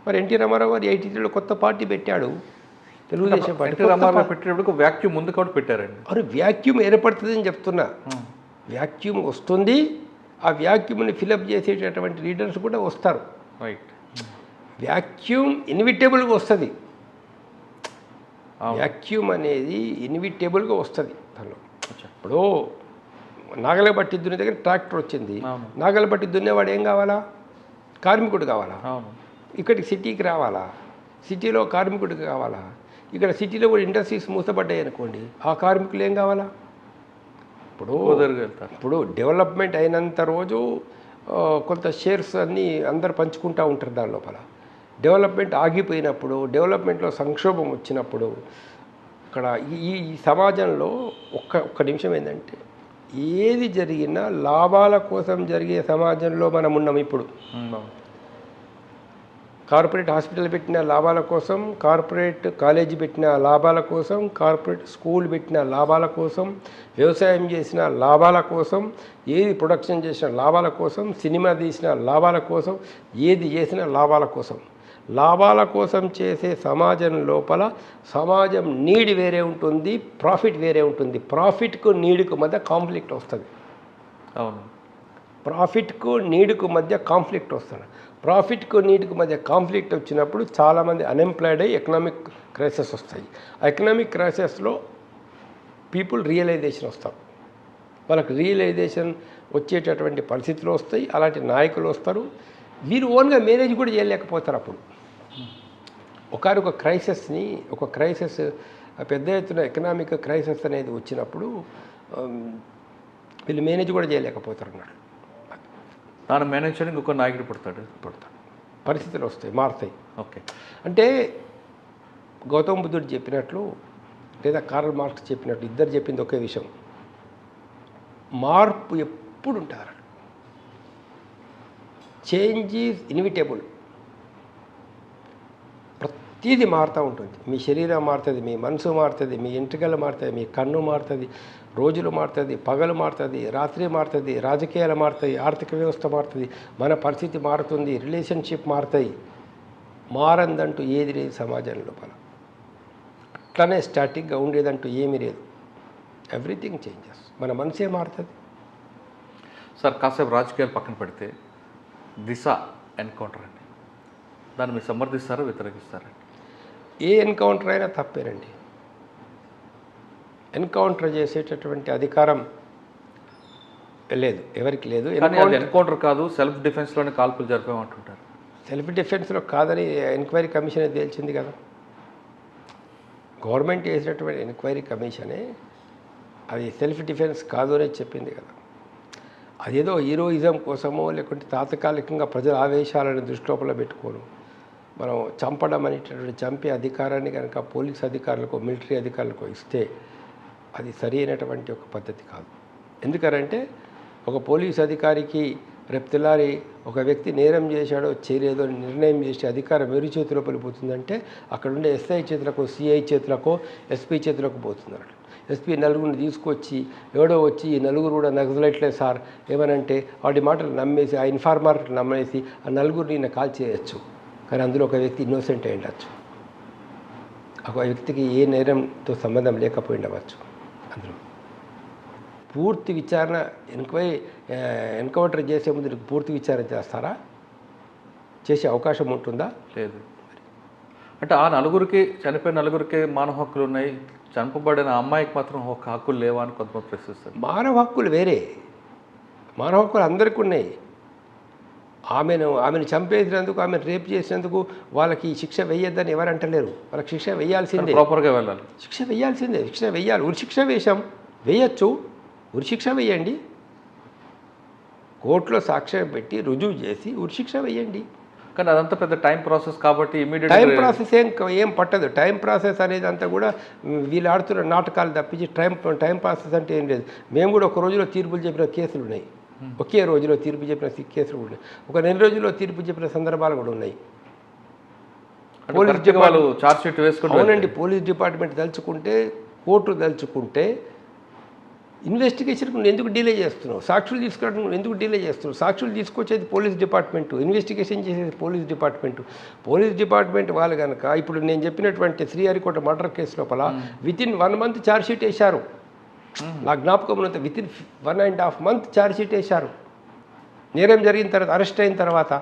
C: మరి ఎన్టీ రామారావు గారు 83లో కొత్త పార్టీ పెట్టాడు, తెలుగుదేశం పార్టీ.
B: పెట్టేటప్పుడు వ్యాక్యూమ్ ముందు కూడా పెట్టారండి.
C: మరి వ్యాక్యూమ్ ఏర్పడుతుందని చెప్తున్నా. వ్యాక్యూమ్ వస్తుంది, ఆ వ్యాక్యూమ్ని ఫిలప్ చేసేటటువంటి లీడర్స్ కూడా వస్తారు.
B: రైట్.
C: వ్యాక్యూమ్ ఇన్విటబుల్గా వస్తుంది. వ్యాక్యూమ్ అనేది ఇన్విటబుల్గా వస్తుంది దానిలో. ఇప్పుడు నాగల బట్టి దున్నే దగ్గర ట్రాక్టర్ వచ్చింది. నాగల బట్టి దున్నేవాడు ఏం కావాలా? కార్మికుడు కావాలా? ఇక్కడికి సిటీకి రావాలా? సిటీలో కార్మికుడికి కావాలా? ఇక్కడ సిటీలో కూడా ఇండస్ట్రీస్ మూసపడ్డాయి అనుకోండి, ఆ కార్మికులు ఏం కావాలా? ఇప్పుడు డెవలప్మెంట్ అయినంత రోజు కొంత షేర్స్ అన్నీ అందరు పంచుకుంటూ ఉంటారు దాని లోపల. డెవలప్మెంట్ ఆగిపోయినప్పుడు, డెవలప్మెంట్లో సంక్షోభం వచ్చినప్పుడు ఇక్కడ ఈ సమాజంలో ఒక్క నిమిషం ఏంటంటే ఏది జరిగినా లాభాల కోసం జరిగే సమాజంలో మనం ఉన్నాం. ఇప్పుడు కార్పొరేట్ హాస్పిటల్ పెట్టిన లాభాల కోసం, కార్పొరేట్ కాలేజీ పెట్టిన లాభాల కోసం, కార్పొరేట్ స్కూల్ పెట్టిన లాభాల కోసం, వ్యవసాయం చేసిన లాభాల కోసం, ఏది ప్రొడక్షన్ చేసిన లాభాల కోసం, సినిమా తీసిన లాభాల కోసం, ఏది చేసిన లాభాల కోసం. లాభాల కోసం చేసే సమాజం లోపల సమాజం నీడ్ వేరే ఉంటుంది, ప్రాఫిట్ వేరే ఉంటుంది. ప్రాఫిట్కు నీడ్కు మధ్య కాన్ఫ్లిక్ట్ వస్తుంది.
B: అవును,
C: ప్రాఫిట్కు నీడ్కు మధ్య కాన్ఫ్లిక్ట్ వస్తుంది. ప్రాఫిట్కు నీడ్కు మధ్య కాన్ఫ్లిక్ట్ వచ్చినప్పుడు చాలామంది అన్ఎంప్లాయిడ్ అయ్యి ఎకనామిక్ క్రైసిస్ వస్తాయి. ఆ ఎకనామిక్ క్రైసిస్లో పీపుల్ రియలైజేషన్ వస్తారు. వాళ్ళకి రియలైజేషన్ వచ్చేటటువంటి పరిస్థితులు వస్తాయి. అలాంటి నాయకులు వస్తారు. వీరు ఓన్గా మేనేజ్ కూడా చేయలేకపోతారు. అప్పుడు ఒక క్రైసిస్ పెద్ద ఎత్తున ఎకనామిక్ క్రైసిస్ అనేది వచ్చినప్పుడు వీళ్ళు మేనేజ్ కూడా చేయలేకపోతారు అన్నాడు.
B: దాన్ని మేనేజ్ చేయడానికి ఇంకొక నాయకుడు పుడతాడు.
C: పరిస్థితులు వస్తాయి, మారుతాయి.
B: ఓకే.
C: అంటే గౌతమ బుద్ధుడు చెప్పినట్లు లేదా కార్ల్ మార్క్స్ చెప్పినట్లు ఇద్దరు చెప్పింది ఒకే విషయం. మార్పు ఎప్పుడు ఉంటారు. Change is inevitable. ప్రతిదీ మారుతూ ఉంటుంది. మీ శరీరం మారుతుంది, మీ మనసు మారుతుంది, మీ ఎంట్రికలు మారుతాయి, మీ కన్ను మారుతుంది, రోజులు మారుతుంది, పగలు మారుతుంది, రాత్రి మారుతుంది, రాజకీయాలు మారుతాయి, ఆర్థిక వ్యవస్థ మారుతుంది, మన పరిస్థితి మారుతుంది, రిలేషన్షిప్ మారుతాయి. మారందంటూ ఏది లేదు సమాజం లోపల. అట్లనే స్టాటిక్గా ఉండేదంటూ ఏమీ లేదు. Everything changes. మన మనసే మారుతుంది.
B: సార్ కాసేపు రాజకీయాలు పక్కన పెడితే దిశ ఎన్కౌంటర్ అండి, దాన్ని మీరు సమర్థిస్తారా వ్యతిరేకిస్తారా?
C: ఏ ఎన్కౌంటర్ అయినా తప్పేనండి. ఎన్కౌంటర్ చేసేటటువంటి అధికారం లేదు, ఎవరికి లేదు.
B: ఎన్కౌంటర్ కాదు, సెల్ఫ్ డిఫెన్స్లోనే కాల్పులు జరిపామంటుంటారు.
C: సెల్ఫ్ డిఫెన్స్లో కాదని ఎంక్వైరీ కమిషన్ తేల్చింది కదా. గవర్నమెంట్ వేసినటువంటి ఎంక్వైరీ కమిషనే అది సెల్ఫ్ డిఫెన్స్ కాదు అనేది చెప్పింది కదా. అదేదో హీరోయిజం కోసమో లేకుంటే తాత్కాలికంగా ప్రజల ఆవేశాలను దృష్టిలోపల పెట్టుకోను మనం చంపడం అనేటటువంటి చంపే అధికారాన్ని కనుక పోలీస్ అధికారులకు మిలిటరీ అధికారులకు ఇస్తే అది సరి అయినటువంటి ఒక పద్ధతి కాదు. ఎందుకంటే ఒక పోలీస్ అధికారికి రేపు తెల్లారి ఒక వ్యక్తి నేరం చేశాడో చేయలేదో నిర్ణయం చేసి అధికారం ఎవరి చేతిలో పడిపోతుందంటే అక్కడ ఉండే ఎస్ఐ చేతులకు, సిఐ చేతులకు, ఎస్పీ చేతులకు పోతున్నారు. ఎస్పీ నలుగురిని తీసుకొచ్చి ఎవడో వచ్చి ఈ నలుగురు కూడా నగదులట్లే సార్ ఏమనంటే వాడి మాటలు నమ్మేసి ఆ ఇన్ఫార్మర్లు నమ్మేసి ఆ నలుగురిని ఈయన కాల్ చేయొచ్చు. కానీ అందులో ఒక వ్యక్తి ఇన్నోసెంట్ అయి ఉండొచ్చు, ఒక వ్యక్తికి ఏ నేరంతో సంబంధం లేకపోయి ఉండవచ్చు. అందులో పూర్తి విచారణ ఎన్కౌంటర్ చేసే ముందు పూర్తి విచారణ చేస్తారా? చేసే అవకాశం ఉంటుందా?
B: లేదు. అంటే ఆ నలుగురికి, చనిపోయిన నలుగురికి మానవ హక్కులు ఉన్నాయి, చంపబడిన అమ్మాయికి మాత్రం ఒక హక్కులు లేవా అని కొంతమంది ప్రశ్నిస్తారు.
C: మానవ హక్కులు వేరే, మానవ హక్కులు అందరికీ ఉన్నాయి. ఆమెను చంపేసినందుకు, ఆమెను రేప్ చేసినందుకు వాళ్ళకి శిక్ష వేయొద్దని ఎవరు అంటలేరు. వాళ్ళకి శిక్ష వేయాల్సిందే,
B: ప్రాపర్గా వెళ్ళాలి,
C: శిక్ష వేయాల్సిందే, శిక్ష వేయాలి. ఉరిశిక్ష వేయచ్చు, ఉరిశిక్ష వేయండి. కోర్టులో సాక్ష్యం పెట్టి రుజువు చేసి ఉరిశిక్ష వేయండి.
B: కానీ అదంతా పెద్ద టైం ప్రాసెస్ కాబట్టి ఇమీడియట్
C: టైం ప్రాసెస్ ఏం పట్టదు. టైం ప్రాసెస్ అనేది అంతా కూడా వీళ్ళు ఆడుతున్న నాటకాలు తప్పించి టైం ప్రాసెస్ అంటే ఏం లేదు. మేము కూడా ఒక రోజులో తీర్పులు చెప్పిన కేసులు ఉన్నాయి, ఒకే రోజులో తీర్పు చెప్పిన కేసులు ఉన్నాయి, ఒక నెల రోజుల్లో తీర్పు చెప్పిన సందర్భాలు కూడా ఉన్నాయి.
B: పోలీస్ వాళ్ళు చార్జ్ షీట్ వేసుకుంటారు.
C: అవునండి, పోలీస్ డిపార్ట్మెంట్ తలుచుకుంటే, కోర్టు తలుచుకుంటే ఇన్వెస్టిగేషన్ ఎందుకు డిలే చేస్తున్నావు? సాక్షులు తీసుకురావడం ఎందుకు డిలే చేస్తున్నావు? సాక్షులు తీసుకొచ్చేది పోలీస్ డిపార్ట్మెంటు, ఇన్వెస్టిగేషన్ చేసేది పోలీస్ డిపార్ట్మెంటు. పోలీస్ డిపార్ట్మెంట్ వాళ్ళు కనుక ఇప్పుడు నేను చెప్పినటువంటి శ్రీహరికోట మర్డర్ కేసు లోపల వితిన్ 1 month ఛార్జ్షీట్ వేశారు. నా జ్ఞాపకం ఉన్నంత వితిన్ 1.5 month ఛార్జ్షీట్ వేశారు. నేరం జరిగిన తర్వాత, అరెస్ట్ అయిన తర్వాత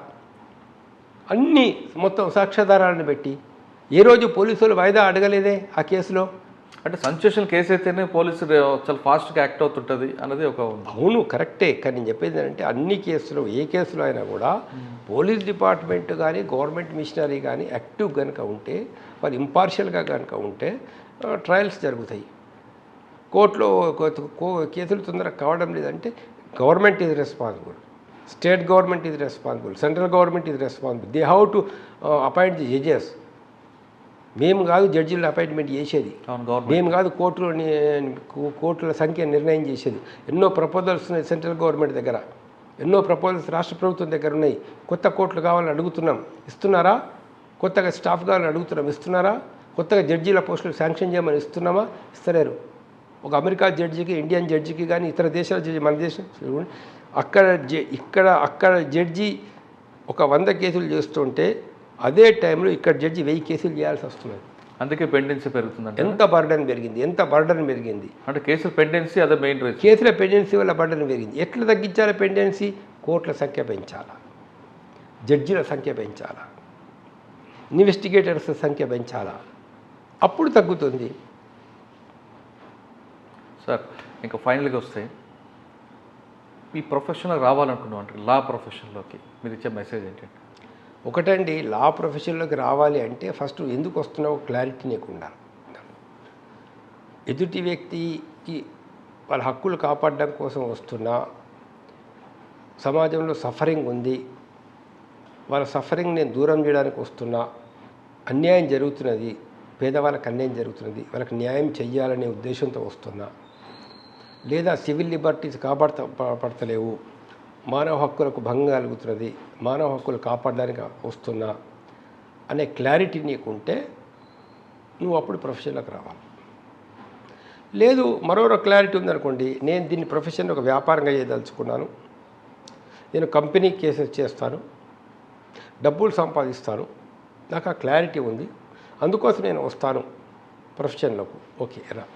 C: అన్నీ మొత్తం సాక్ష్యాధారాలను పెట్టి ఏ రోజు పోలీసులు వాయిదా అడగలేదే ఆ కేసులో.
B: అంటే సెన్సేషనల్ కేసు అయితేనే పోలీసు చాలా ఫాస్ట్గా యాక్ట్ అవుతుంటుంది అన్నది ఒక.
C: అవును, కరెక్టే. కానీ నేను చెప్పేది ఏంటంటే అన్ని కేసులు, ఏ కేసులో అయినా కూడా పోలీస్ డిపార్ట్మెంట్ కానీ గవర్నమెంట్ మిషనరీ కానీ యాక్టివ్ కనుక ఉంటే, వాళ్ళు ఇంపార్షియల్గా కనుక ఉంటే ట్రయల్స్ జరుగుతాయి. కోర్టులో కేసులు తొందరగా కావడం లేదంటే government is responsible, state government is responsible, central government is responsible. They have to appoint the judges. మేము కాదు జడ్జిలు అపాయింట్మెంట్ చేసేది, మేము కాదు కోర్టుల సంఖ్య నిర్ణయం చేసేది. ఎన్నో ప్రపోజల్స్ ఉన్నాయి సెంట్రల్ గవర్నమెంట్ దగ్గర, ఎన్నో ప్రపోజల్స్ రాష్ట్ర ప్రభుత్వం దగ్గర ఉన్నాయి. కొత్త కోర్టులు కావాలని అడుగుతున్నాం, ఇస్తున్నారా? కొత్తగా స్టాఫ్ కావాలని అడుగుతున్నాం, ఇస్తున్నారా? కొత్తగా జడ్జీల పోస్టులు శాంక్షన్ చేయమని ఇస్తున్నామా? ఇస్తలేరు. ఒక అమెరికా జడ్జికి, ఇండియన్ జడ్జికి కానీ ఇతర దేశాల జడ్జి, మన దేశం అక్కడ జడ్జి ఒక 100 కేసులు చేస్తుంటే అదే టైంలో ఇక్కడ జడ్జి 1000 కేసులు చేయాల్సి వస్తున్నది.
B: అందుకే పెండెన్సీ పెరుగుతుంది.
C: ఎంత బర్డన్ పెరిగింది.
B: అంటే కేసుల పెండెన్సీ అదే మెయిన్ రీజన్.
C: కేసుల పెండెన్సీ వల్ల బర్డన్ పెరిగింది. ఎట్లా తగ్గించాలి పెండెన్సీ? కోర్టుల సంఖ్య పెంచాలా, జడ్జిల సంఖ్య పెంచాలా, ఇన్వెస్టిగేటర్స్ సంఖ్య పెంచాలా, అప్పుడు తగ్గుతుంది.
B: సార్ ఇంకా ఫైనల్గా వస్తే ఈ ప్రొఫెషన్లో రావాలనుకున్నాం అంటే లా ప్రొఫెషన్లోకి మీరు ఇచ్చే మెసేజ్ ఏంటంటే?
C: ఒకటండి, లా ప్రొఫెషన్లోకి రావాలి అంటే ఫస్ట్ ఎందుకు వస్తున్నావో క్లారిటీ నీకు ఉండాలి. ఎదుటి వ్యక్తికి వాళ్ళ హక్కులు కాపాడడం కోసం వస్తున్నా, సమాజంలో సఫరింగ్ ఉంది, వాళ్ళ సఫరింగ్ నేను దూరం చేయడానికి వస్తున్నా, అన్యాయం జరుగుతున్నది, పేదవాళ్ళకి అన్యాయం జరుగుతున్నది, వాళ్ళకి న్యాయం చెయ్యాలనే ఉద్దేశంతో వస్తున్నా, లేదా సివిల్ లిబర్టీస్ కాపాడతలేవు, మానవ హక్కులకు భంగం కలుగుతున్నది, మానవ హక్కులు కాపాడడానికి వస్తున్నా అనే క్లారిటీ నీకుంటే నువ్వు అప్పుడు ప్రొఫెషన్లోకి రావాలి. లేదు మరో క్లారిటీ ఉందనుకోండి, నేను దీన్ని ప్రొఫెషన్ ఒక వ్యాపారంగా చేయదలుచుకున్నాను, నేను కంపెనీ కేసెస్ చేస్తాను, డబ్బులు సంపాదిస్తాను, నాకు ఆ క్లారిటీ ఉంది, అందుకోసం నేను వస్తాను ప్రొఫెషన్లోకి. ఓకే రా.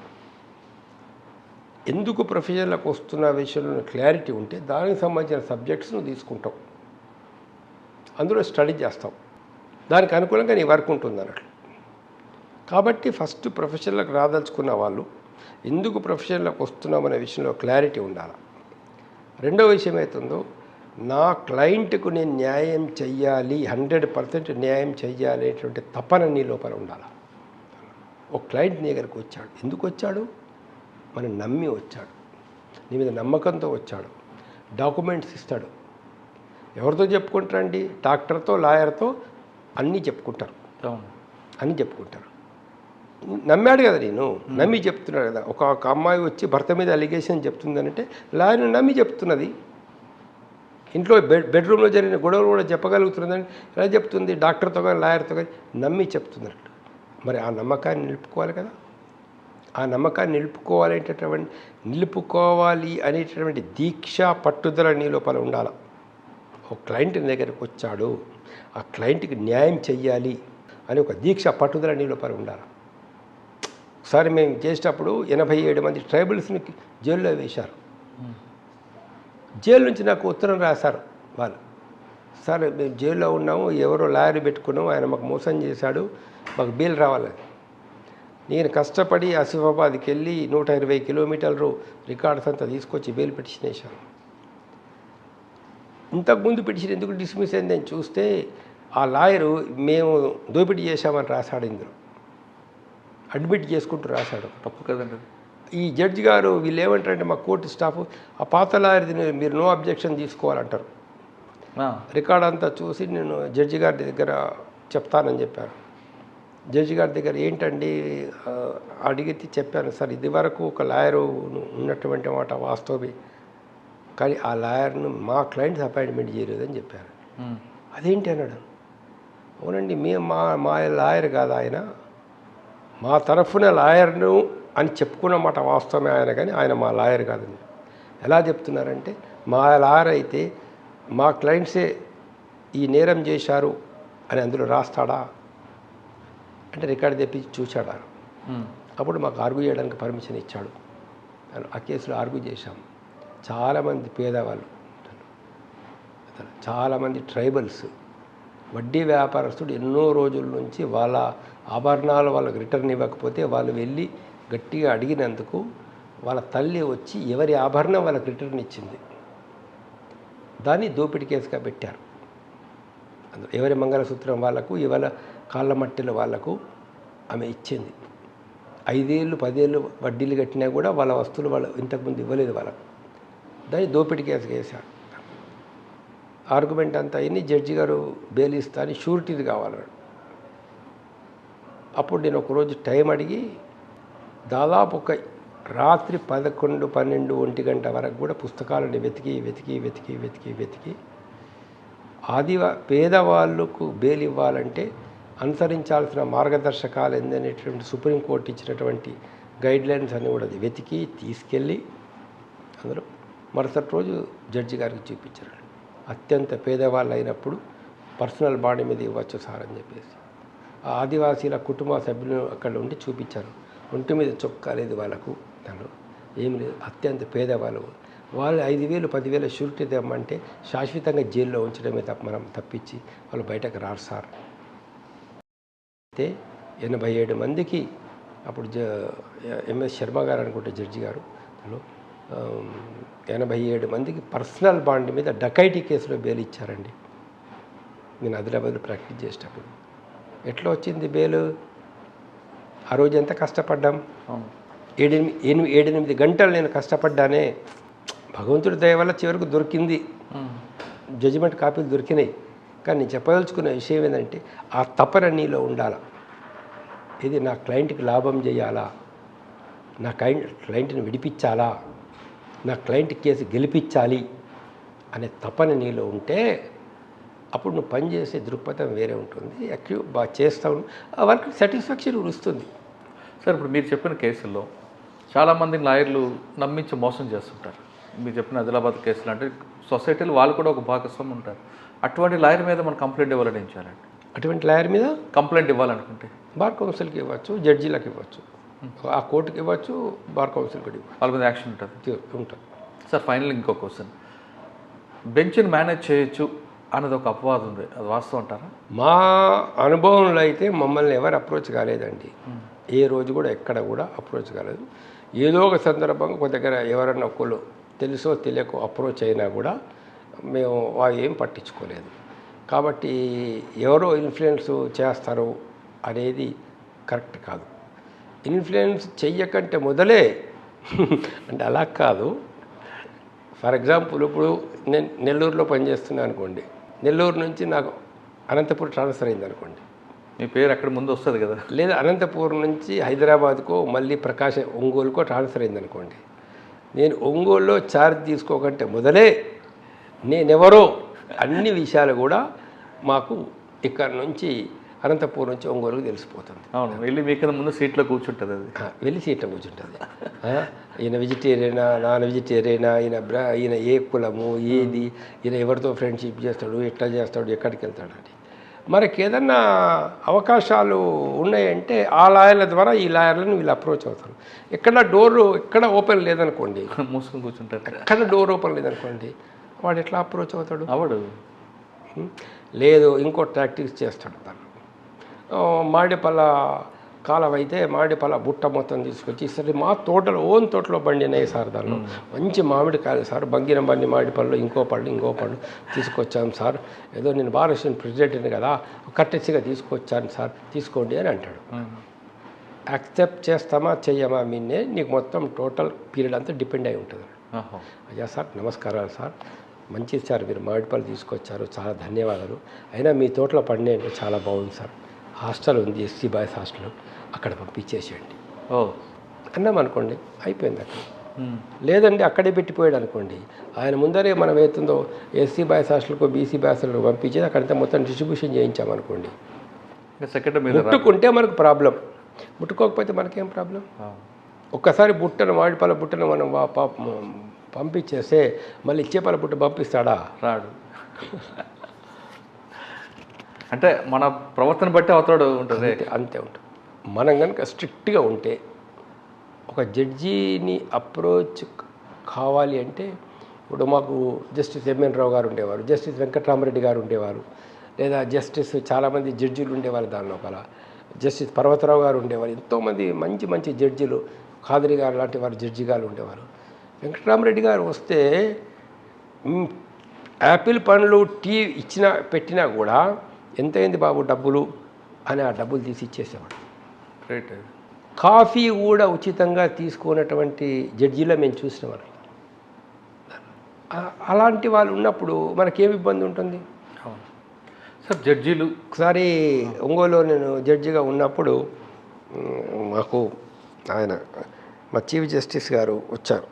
C: ఎందుకు ప్రొఫెషన్లకు వస్తున్న విషయంలో క్లారిటీ ఉంటే దానికి సంబంధించిన సబ్జెక్ట్స్ నువ్వు తీసుకుంటావు, అందులో స్టడీ చేస్తావు, దానికి అనుకూలంగా నీ వర్క్ ఉంటుంది అన్నట్లు. కాబట్టి ఫస్ట్ ప్రొఫెషన్లకు రాదలుచుకున్న వాళ్ళు ఎందుకు ప్రొఫెషన్లకు వస్తున్నామనే విషయంలో క్లారిటీ ఉండాలి. రెండో విషయం అవుతుందో, నా క్లయింట్కు నేను న్యాయం చెయ్యాలి, 100% న్యాయం చెయ్యాలి అనేటువంటి తపన నీ లోపల ఉండాలి. ఒక క్లయింట్ నీ దగ్గరికి వచ్చాడు. ఎందుకు వచ్చాడు? మనం నమ్మి వచ్చాడు, నీ మీద నమ్మకంతో వచ్చాడు, డాక్యుమెంట్స్ ఇస్తాడు. ఎవరితో చెప్పుకుంటారండి? డాక్టర్తో, లాయర్తో అన్నీ చెప్పుకుంటారు, అన్నీ చెప్పుకుంటారు. నమ్మాడు కదా, నేను నమ్మి చెప్తున్నాడు కదా. ఒక అమ్మాయి వచ్చి భర్త మీద అలిగేషన్ చెప్తుందనంటే లాయర్ని నమ్మి చెప్తున్నది. ఇంట్లో బెడ్రూమ్లో జరిగిన గొడవలు కూడా చెప్పగలుగుతున్నదని ఎలా చెప్తుంది? డాక్టర్తో కానీ లాయర్తో కానీ నమ్మి చెప్తున్నట్టు. మరి ఆ నమ్మకాన్ని నిలుపుకోవాలి కదా. ఆ నమ్మకాన్ని నిలుపుకోవాలి అనేటటువంటి దీక్ష, పట్టుదల నీ లోపల ఉండాలి. ఒక క్లయింట్ నీ దగ్గరికి వచ్చాడు, ఆ క్లయింట్కి న్యాయం చెయ్యాలి అని ఒక దీక్ష, పట్టుదల నీ లోపల ఉండాలి. ఒకసారి మేము చేసేటప్పుడు 87 మంది ట్రైబల్స్ని జైల్లో వేశారు. జైలు నుంచి నాకు ఉత్తరం రాశారు వాళ్ళు. సార్ మేము జైల్లో ఉన్నాము, ఎవరో లాయర్ పెట్టుకున్నాము, ఆయన మాకు మోసం చేశాడు, మాకు బెయిల్ రావాలని. నేను కష్టపడి ఆసిఫాబాద్కి వెళ్ళి 120 కిలోమీటర్లు రికార్డ్స్ అంతా తీసుకొచ్చి బెయిల్ పిటిషన్ వేశాను. ఇంతకుముందు పిటిషన్ ఎందుకు డిస్మిస్ అయిందని చూస్తే ఆ లాయరు మేము దోపిడీ చేశామని రాశాడు. ఇందులో అడ్మిట్ చేసుకుంటూ రాశాడు.
B: తప్పు కదండి.
C: ఈ జడ్జి గారు వీళ్ళు ఏమంటారంటే మా కోర్టు స్టాఫ్ ఆ పాత లాయర్ది మీరు నో అబ్జెక్షన్ తీసుకోవాలంటారు. రికార్డ్ అంతా చూసి నేను జడ్జి గారి దగ్గర చెప్తానని చెప్పాను. జడ్జి గారి దగ్గర ఏంటండి అడిగితే చెప్పాను, సార్ ఇది వరకు ఒక లాయరు ఉన్నటువంటి మాట వాస్తవమే, కానీ ఆ లాయర్ను మా క్లయింట్స్ అపాయింట్మెంట్ చేయలేదని చెప్పారు. అదేంటి అన్నాడు. అవునండి, మేము మా లాయర్ కాదు ఆయన, మా తరఫున లాయర్ను అని చెప్పుకున్నమాట వాస్తవమే ఆయన, కానీ ఆయన మా లాయర్ కాదని. ఎలా చెప్తున్నారంటే మా లాయర్ అయితే మా క్లయింట్సే ఈ నేరం చేశారు అని అందులో రాస్తాడా అంటే రికార్డు తెప్పించి చూశాడు. అప్పుడు మాకు ఆర్గ్యూ చేయడానికి పర్మిషన్ ఇచ్చాడు. ఆ కేసులో ఆర్గ్యూ చేశాం. చాలామంది పేదవాళ్ళు, చాలామంది ట్రైబల్స్, వడ్డీ వ్యాపారస్తుడు ఎన్నో రోజుల నుంచి వాళ్ళ ఆభరణాలు వాళ్ళకి రిటర్న్ ఇవ్వకపోతే వాళ్ళు వెళ్ళి గట్టిగా అడిగినందుకు వాళ్ళ తల్లి వచ్చి ఎవరి ఆభరణం వాళ్ళకి రిటర్న్ ఇచ్చింది. దాన్ని దోపిడీ కేసుగా పెట్టారు. ఎవరి మంగళసూత్రం వాళ్ళకు, ఇవాళ కాళ్ళ మట్టెల వాళ్ళకు ఆమె ఇచ్చింది. 5 ఏళ్ళు 10 ఏళ్ళు వడ్డీలు కట్టినా కూడా వాళ్ళ వస్తువులు వాళ్ళు ఇంతకుముందు ఇవ్వలేదు వాళ్ళకు. దాన్ని దోపిడీ కేసుగా వేశారు. ఆర్గ్యుమెంట్ అంతా అయింది. జడ్జి గారు బెయిల్ ఇస్తా అని షూరిటీది కావాలన్నాడు. అప్పుడు నేను ఒకరోజు టైం అడిగి దాదాపు ఒక రాత్రి 11, 12, 1 గంట వరకు కూడా పుస్తకాలను వెతికి పేదవాళ్ళకు బెయిల్ ఇవ్వాలంటే అనుసరించాల్సిన మార్గదర్శకాలు ఏందనేటువంటి సుప్రీంకోర్టు ఇచ్చినటువంటి గైడ్లైన్స్ అన్నీ కూడా వెతికి తీసుకెళ్ళి అందులో మరుసటి రోజు జడ్జి గారికి చూపించారు. అత్యంత పేదవాళ్ళు అయినప్పుడు పర్సనల్ బాడీ మీద ఇవ్వచ్చు సార్ అని చెప్పేసి ఆ ఆదివాసీల కుటుంబ సభ్యులు అక్కడ ఉండి చూపించారు. ఒంటి మీద చొక్కా లేదు వాళ్ళకు, దానిలో ఏం లేదు, అత్యంత పేదవాళ్ళు. వాళ్ళు 5,000 10,000 షూరిటీ తెమ్మంటే శాశ్వతంగా జైల్లో ఉంచడమే మనం తప్పించి వాళ్ళు బయటకు రారు సార్. అయితే 87 మందికి అప్పుడు ఎంఎస్ శర్మ గారు అనుకుంటే జడ్జి గారు, 87 మందికి పర్సనల్ బాండ్ మీద డకైటీ కేసులో బెయిల్ ఇచ్చారండి. నేను ఆదిలాబాద్లో ప్రాక్టీస్ చేసేటప్పుడు ఎట్లా వచ్చింది బెయిల్? ఆ రోజు ఎంత కష్టపడ్డాం, 7-8 గంటలు నేను కష్టపడ్డానే. భగవంతుడి దయ వల్ల చివరికి దొరికింది, జడ్జిమెంట్ కాపీలు దొరికినాయి. కానీ నేను చెప్పదలుచుకున్న విషయం ఏంటంటే ఆ తపన నీలో ఉండాలా. ఇది నా క్లయింట్కి లాభం చేయాలా, నా క్లయింట్ని విడిపించాలా, నా క్లయింట్ కేసు గెలిపించాలి అనే తపన నీలో ఉంటే అప్పుడు నువ్వు పనిచేసే దృక్పథం వేరే ఉంటుంది. బాగా చేస్తావు, ఆ వర్క్ సాటిస్ఫాక్షన్ వస్తుంది.
B: సార్ ఇప్పుడు మీరు చెప్పిన కేసుల్లో చాలామంది లాయర్లు నమ్మించి మోసం చేస్తుంటారు. మీరు చెప్పిన ఆదిలాబాద్ కేసులు అంటే సొసైటీలో వాళ్ళు కూడా ఒక భాగస్వామి ఉంటారు. అటువంటి లాయర్ మీద మనం కంప్లైంట్ ఇవ్వాలని ఏం చేయాలండి?
C: అటువంటి లాయర్ మీద
B: కంప్లైంట్ ఇవ్వాలనుకుంటే
C: బార్ కౌన్సిల్కి ఇవ్వచ్చు, జడ్జీలకు ఇవ్వచ్చు, ఆ కోర్టుకి ఇవ్వచ్చు, బార్ కౌన్సిల్ కూడా ఇవ్వచ్చు.
B: వాళ్ళ మీద యాక్షన్ ఉంటుంది.
C: ఉంటుంది.
B: సార్ ఫైనల్ ఇంకో క్వశ్చన్, బెంచ్ని మేనేజ్ చేయొచ్చు అన్నది ఒక అపవాదం ఉంది, అది వాస్తవం అంటారా?
C: మా అనుభవంలో అయితే మమ్మల్ని ఎవరు అప్రోచ్ కాలేదండి. ఏ రోజు కూడా ఎక్కడ కూడా అప్రోచ్ కాలేదు. ఏదో ఒక సందర్భంగా ఒక దగ్గర ఎవరన్నా ఒకళ్ళు తెలుసో తెలియకో అప్రోచ్ అయినా కూడా మేము ఏం పట్టించుకోలేదు. కాబట్టి ఎవరో ఇన్ఫ్లుయెన్స్ చేస్తారు అనేది కరెక్ట్ కాదు. ఇన్ఫ్లుయెన్స్ చెయ్యకంటే మొదలే అంటే అలా కాదు. ఫర్ ఎగ్జాంపుల్ ఇప్పుడు నేను నెల్లూరులో పనిచేస్తున్నాను అనుకోండి, నెల్లూరు నుంచి నాకు అనంతపూర్ ట్రాన్స్ఫర్ అయింది అనుకోండి,
B: మీ పేరు అక్కడ ముందు వస్తుంది కదా.
C: లేదా అనంతపూర్ నుంచి హైదరాబాద్కో మళ్ళీ ఒంగోలుకో ట్రాన్స్ఫర్ అయింది అనుకోండి, నేను ఒంగోలులో ఛార్జ్ తీసుకోకంటే మొదలే నేనెవరో అన్ని విషయాలు కూడా మాకు ఇక్కడ నుంచి అనంతపూర్ నుంచి ఒంగోలుకు తెలిసిపోతుంది.
B: అవును, వెళ్ళి మీకన్నా ముందు సీట్లో కూర్చుంటుంది అది.
C: వెళ్ళి సీట్లో కూర్చుంటుంది. ఈయన వెజిటేరియనా, నాన్ వెజిటేరియనా, ఈయన ఏ కులము, ఏది, ఈయన ఎవరితో ఫ్రెండ్షిప్ చేస్తాడు, ఎట్లా చేస్తాడు, ఎక్కడికి వెళ్తాడు అని. మనకి ఏదన్నా అవకాశాలు ఉన్నాయంటే ఆ లాయర్ల ద్వారా ఈ లాయర్లను వీళ్ళు అప్రోచ్ అవుతారు. ఎక్కడ ఓపెన్ లేదనుకోండి,
B: మూసుకొని కూర్చుంటారు.
C: ఎక్కడ డోర్ ఓపెన్ లేదనుకోండి, వాడు ఎట్లా అప్రోచ్ అవుతాడు?
B: అవడు.
C: లేదు, ఇంకో టాక్టిక్స్ చేస్తాడు. తను మామిడిపల్ల కాలం అయితే మామిడిపల్ల బుట్ట మొత్తం తీసుకొచ్చి సరే మా తోటలో ఓన్ తోటలో పండినాయి సార్, దానిలో మంచి మామిడికాయలు సార్, బంగిన బండి మామిడి పళ్ళు ఇంకో పళ్ళు తీసుకొచ్చాను సార్, ఏదో నేను భారత ప్రెసిడెంట్ని కదా కట్టెసిగా తీసుకొచ్చాను సార్, తీసుకోండి అని అంటాడు. యాక్సెప్ట్ చేస్తామా చెయ్యమా మీన్నే నీకు మొత్తం టోటల్ పీరియడ్ అంతా డిపెండ్ అయి ఉంటుంది. అయ్యా సార్ నమస్కారాలు సార్, మంచిది సార్, మీరు మామిడిపళ్ళు తీసుకొచ్చారు, చాలా ధన్యవాదాలు, అయినా మీ తోటలో పండే అంటే చాలా బాగుంది సార్, హాస్టల్ ఉంది ఎస్సీ బాయ్స్ హాస్టల్, అక్కడ పంపించేసేయండి అన్నాం అనుకోండి, అయిపోయింది అక్కడ. లేదండి అక్కడే పెట్టిపోయాడు అనుకోండి, ఆయన ముందరే మనం ఏతుందో ఎస్సీ బాయ్స్ హాస్టల్కో బీసీ బాయ్స్ హాస్టల్కో పంపించేది అక్కడంతా మొత్తం డిస్ట్రిబ్యూషన్ చేయించామనుకోండి, ముట్టుకుంటే మనకు ప్రాబ్లం, ముట్టుకోకపోతే మనకేం ప్రాబ్లం. ఒక్కసారి మామిడిపళ్ళ బుట్టను మనం పంపించేస్తే మళ్ళీ ఇచ్చేపళ్ళ బుట్ట పంపిస్తాడా? రాడు.
B: అంటే మన ప్రవర్తన బట్టి అవతడు ఉంటుంది.
C: అంతే ఉంటుంది. మనం కనుక స్ట్రిక్ట్గా ఉంటే ఒక జడ్జిని అప్రోచ్ కావాలి అంటే, ఇప్పుడు మాకు జస్టిస్ ఎంఎన్ రావు గారు ఉండేవారు, జస్టిస్ వెంకటరామరెడ్డి గారు ఉండేవారు, లేదా జస్టిస్ చాలామంది జడ్జీలు ఉండేవారు, దాని లోపల జస్టిస్ పర్వతరావు గారు ఉండేవారు, ఎంతోమంది మంచి మంచి జడ్జిలు, ఖాదరి గారు లాంటి వారు జడ్జి గారు ఉండేవారు. వెంకటరామరెడ్డి గారు వస్తే యాపిల్ పండ్లు టీ పెట్టినా కూడా ఎంతైంది బాబు డబ్బులు అని ఆ డబ్బులు తీసి ఇచ్చేసేవాడు.
B: రైట్.
C: కాఫీ కూడా ఉచితంగా తీసుకున్నటువంటి జడ్జీలో మేము చూసినవారు. అలాంటి వాళ్ళు ఉన్నప్పుడు మనకేమి ఇబ్బంది ఉంటుంది
B: సార్? జడ్జీలు
C: ఒకసారి ఒంగోలులో నేను జడ్జిగా ఉన్నప్పుడు మాకు ఆయన మా చీఫ్ జస్టిస్ గారు వచ్చారు,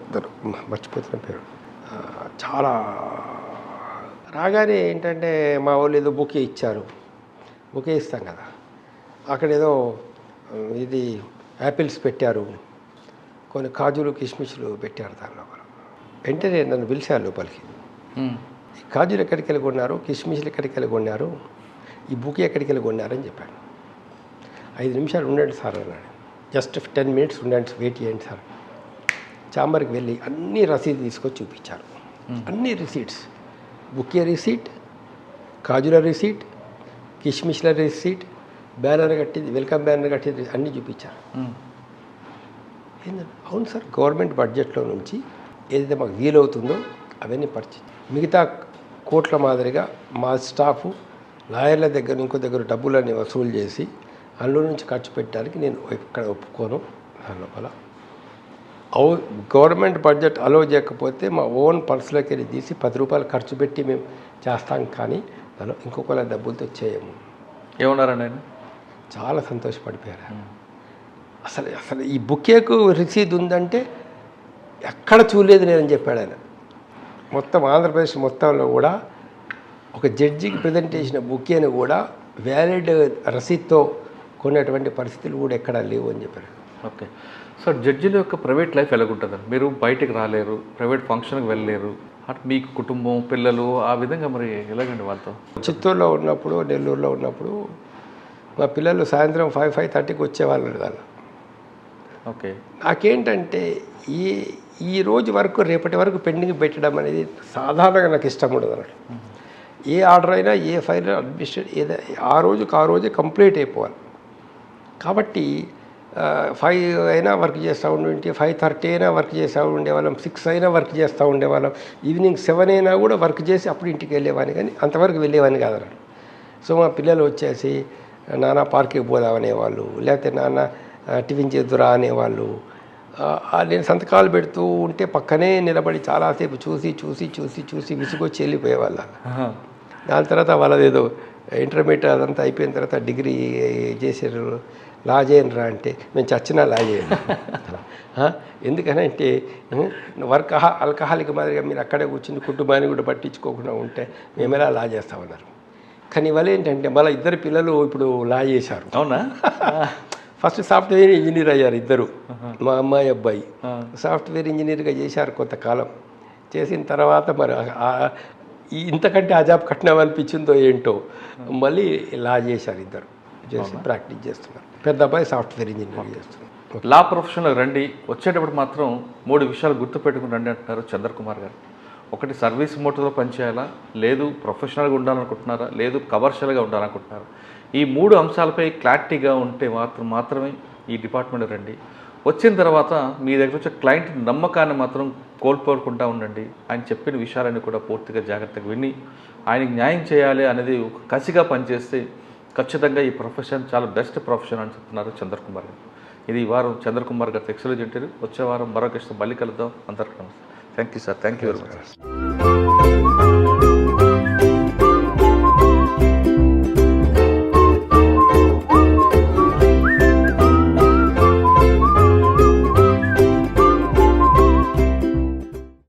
C: మర్చిపోతున్న పేరు, చాలా రాగానే ఏంటంటే మా వాళ్ళు ఏదో బుకే ఇచ్చారు, బుకే ఇస్తాం కదా, అక్కడ ఏదో ఇది యాపిల్స్ పెట్టారు, కొన్ని కాజులు కిస్మిస్లు పెట్టారు దాని లోపల. వెంటనే నన్ను పిలిచారు లోపలికి, ఈ కాజులు ఎక్కడికి వెళ్ళి కొన్నారు, కిస్మిస్లు ఎక్కడికి వెళ్ళి కొన్నారు, ఈ బుకే ఎక్కడికి వెళ్ళి కొన్నారని చెప్పాను. 5 నిమిషాలు ఉండండి సార్ అన్నాడు. జస్ట్ 10 మినిట్స్ ఉండండి, వెయిట్ చేయండి సార్. ఛాంబర్కి వెళ్ళి అన్ని రసీదు తీసుకొచ్చి చూపించారు, అన్ని రిసీట్స్, బుకే రిసీట్, కాజుల రిసీట్, కిష్మిష్ల రిసీట్, బ్యానర్ కట్టింది, వెల్కమ్ బ్యానర్ కట్టింది, అన్నీ చూపించారు. ఏంటంటే అవును సార్, గవర్నమెంట్ బడ్జెట్లో నుంచి ఏదైతే మాకు వీలవుతుందో అవన్నీ పర్చేజ్, మిగతా కోట్ల మాదిరిగా మా స్టాఫ్ లాయర్ల దగ్గర ఇంకో దగ్గర డబ్బులన్నీ వసూలు చేసి అందులో నుంచి ఖర్చు పెట్టడానికి నేను ఇక్కడ ఒప్పుకోను. దాని లోపల గవర్నమెంట్ బడ్జెట్ అలో చేయకపోతే మా ఓన్ పర్సులోకి వెళ్ళి తీసి 10 రూపాయలు ఖర్చు పెట్టి మేము చేస్తాం, కానీ దానిలో ఇంకొకళ్ళ డబ్బులతో చేయము.
B: ఏమన్నారండి ఆయన?
C: చాలా సంతోషపడిపోయారు. అసలు ఈ బుకేకు రిసీద్ ఉందంటే ఎక్కడ చూడలేదు నేనని చెప్పాడు ఆయన. మొత్తం ఆంధ్రప్రదేశ్ మొత్తంలో కూడా ఒక జడ్జికి ప్రజెంట్ చేసిన బుకేని కూడా వ్యాలిడ్ రసీద్తో కొనేటువంటి పరిస్థితులు కూడా ఎక్కడా లేవు అని చెప్పారు.
B: ఓకే సార్, జడ్జిల యొక్క ప్రైవేట్ లైఫ్ ఎలాగుంటుందండి? మీరు బయటికి రాలేరు, ప్రైవేట్ ఫంక్షన్కి వెళ్ళలేరు, అటు మీకు కుటుంబం పిల్లలు ఆ విధంగా మరి ఎలాగండి వాళ్ళతో?
C: చిత్తూరులో ఉన్నప్పుడు, నెల్లూరులో ఉన్నప్పుడు మా పిల్లలు సాయంత్రం 5-5:30కి వచ్చేవాళ్ళు వాళ్ళు.
B: ఓకే.
C: నాకేంటంటే ఈ రోజు వరకు రేపటి వరకు పెండింగ్ పెట్టడం అనేది సాధారణంగా నాకు ఇష్టం ఉండదు అన్నట్టు. ఏ ఆర్డర్ అయినా, ఏ ఫైల్ అడ్మినిస్ట్రేట్ ఏదైనా ఆ రోజే కంప్లీట్ అయిపోవాలి. కాబట్టి 5 అయినా వర్క్ చేస్తూ ఉండి, 5:30 అయినా వర్క్ చేస్తూ ఉండేవాళ్ళం, 6 అయినా వర్క్ చేస్తూ ఉండేవాళ్ళం, ఈవినింగ్ 7 అయినా కూడా వర్క్ చేసి అప్పుడు ఇంటికి వెళ్ళేవాడిని, కానీ అంతవరకు వెళ్ళేవాడిని కాదన్నాడు. సో మా పిల్లలు వచ్చేసి నాన్న పార్క్కి పోదామనేవాళ్ళు, లేకపోతే నాన్న టిఫిన్ చేద్దురా అనేవాళ్ళు. నేను సంతకాలు పెడుతూ ఉంటే పక్కనే నిలబడి చాలాసేపు చూసి విసుగొచ్చి వెళ్ళిపోయేవాళ్ళు. దాని తర్వాత వాళ్ళదేదో ఇంటర్మీడియట్ అదంతా అయిపోయిన తర్వాత డిగ్రీ చేసారు, లా చేయనురా అంటే మేము చచ్చినా లా చేయను. ఎందుకనంటే ఆల్కహాలిక్ మాదిరిగా మీరు అక్కడే కూర్చుని కుటుంబాన్ని కూడా పట్టించుకోకుండా ఉంటే మేము ఎలా లా చేస్తామన్నారు. కానీ ఇవాళ ఏంటంటే మళ్ళీ ఇద్దరు పిల్లలు ఇప్పుడు లా చేశారు.
B: అవునా?
C: ఫస్ట్ సాఫ్ట్వేర్ ఇంజనీర్ అయ్యారు ఇద్దరు, మా అమ్మాయి అబ్బాయి. సాఫ్ట్వేర్ ఇంజనీర్గా చేశారు కొంతకాలం. చేసిన తర్వాత మరి ఇంతకంటే ఆ జాబ్ కట్నం అనిపించిందో ఏంటో మళ్ళీ లా చేశారు ఇద్దరు, చేసి ప్రాక్టీస్ చేస్తున్నారు. పెద్ద అబ్బాయి సాఫ్ట్వేర్ ఇంజనీర్ చేస్తున్నారు.
B: లా ప్రొఫెషన్లో రండి, వచ్చేటప్పుడు మాత్రం 3 విషయాలు గుర్తుపెట్టుకుని రండి అంటున్నారు చంద్రకుమార్ గారు. ఒకటి, సర్వీస్ మోటర్లో పనిచేయాలా, లేదు ప్రొఫెషనల్గా ఉండాలనుకుంటున్నారా, లేదు కమర్షియల్గా ఉండాలనుకుంటున్నారా. ఈ 3 అంశాలపై క్లారిటీగా ఉంటే మాత్రమే ఈ డిపార్ట్మెంట్ రండి. వచ్చిన తర్వాత మీ దగ్గర వచ్చే క్లయింట్ నమ్మకాన్ని మాత్రం కోల్పోకుండా ఉండండి. ఆయన చెప్పిన విషయాలన్నీ కూడా పూర్తిగా జాగ్రత్తగా విని ఆయనకి న్యాయం చేయాలి అనేది ఒక కసిగా పనిచేస్తే ఖచ్చితంగా ఈ ప్రొఫెషన్ చాలా బెస్ట్ ప్రొఫెషన్ అని చెప్తున్నారు చంద్రకుమార్ గారు. ఇది ఈ వారం చంద్రకుమార్ గారు ఎక్సలెంట్ ఇంటర్వ్యూ. వచ్చే వారం మరొక మళ్ళీ కలుద్దాం. అందరికీ నమస్తే. Thank you sir. Thank you very much.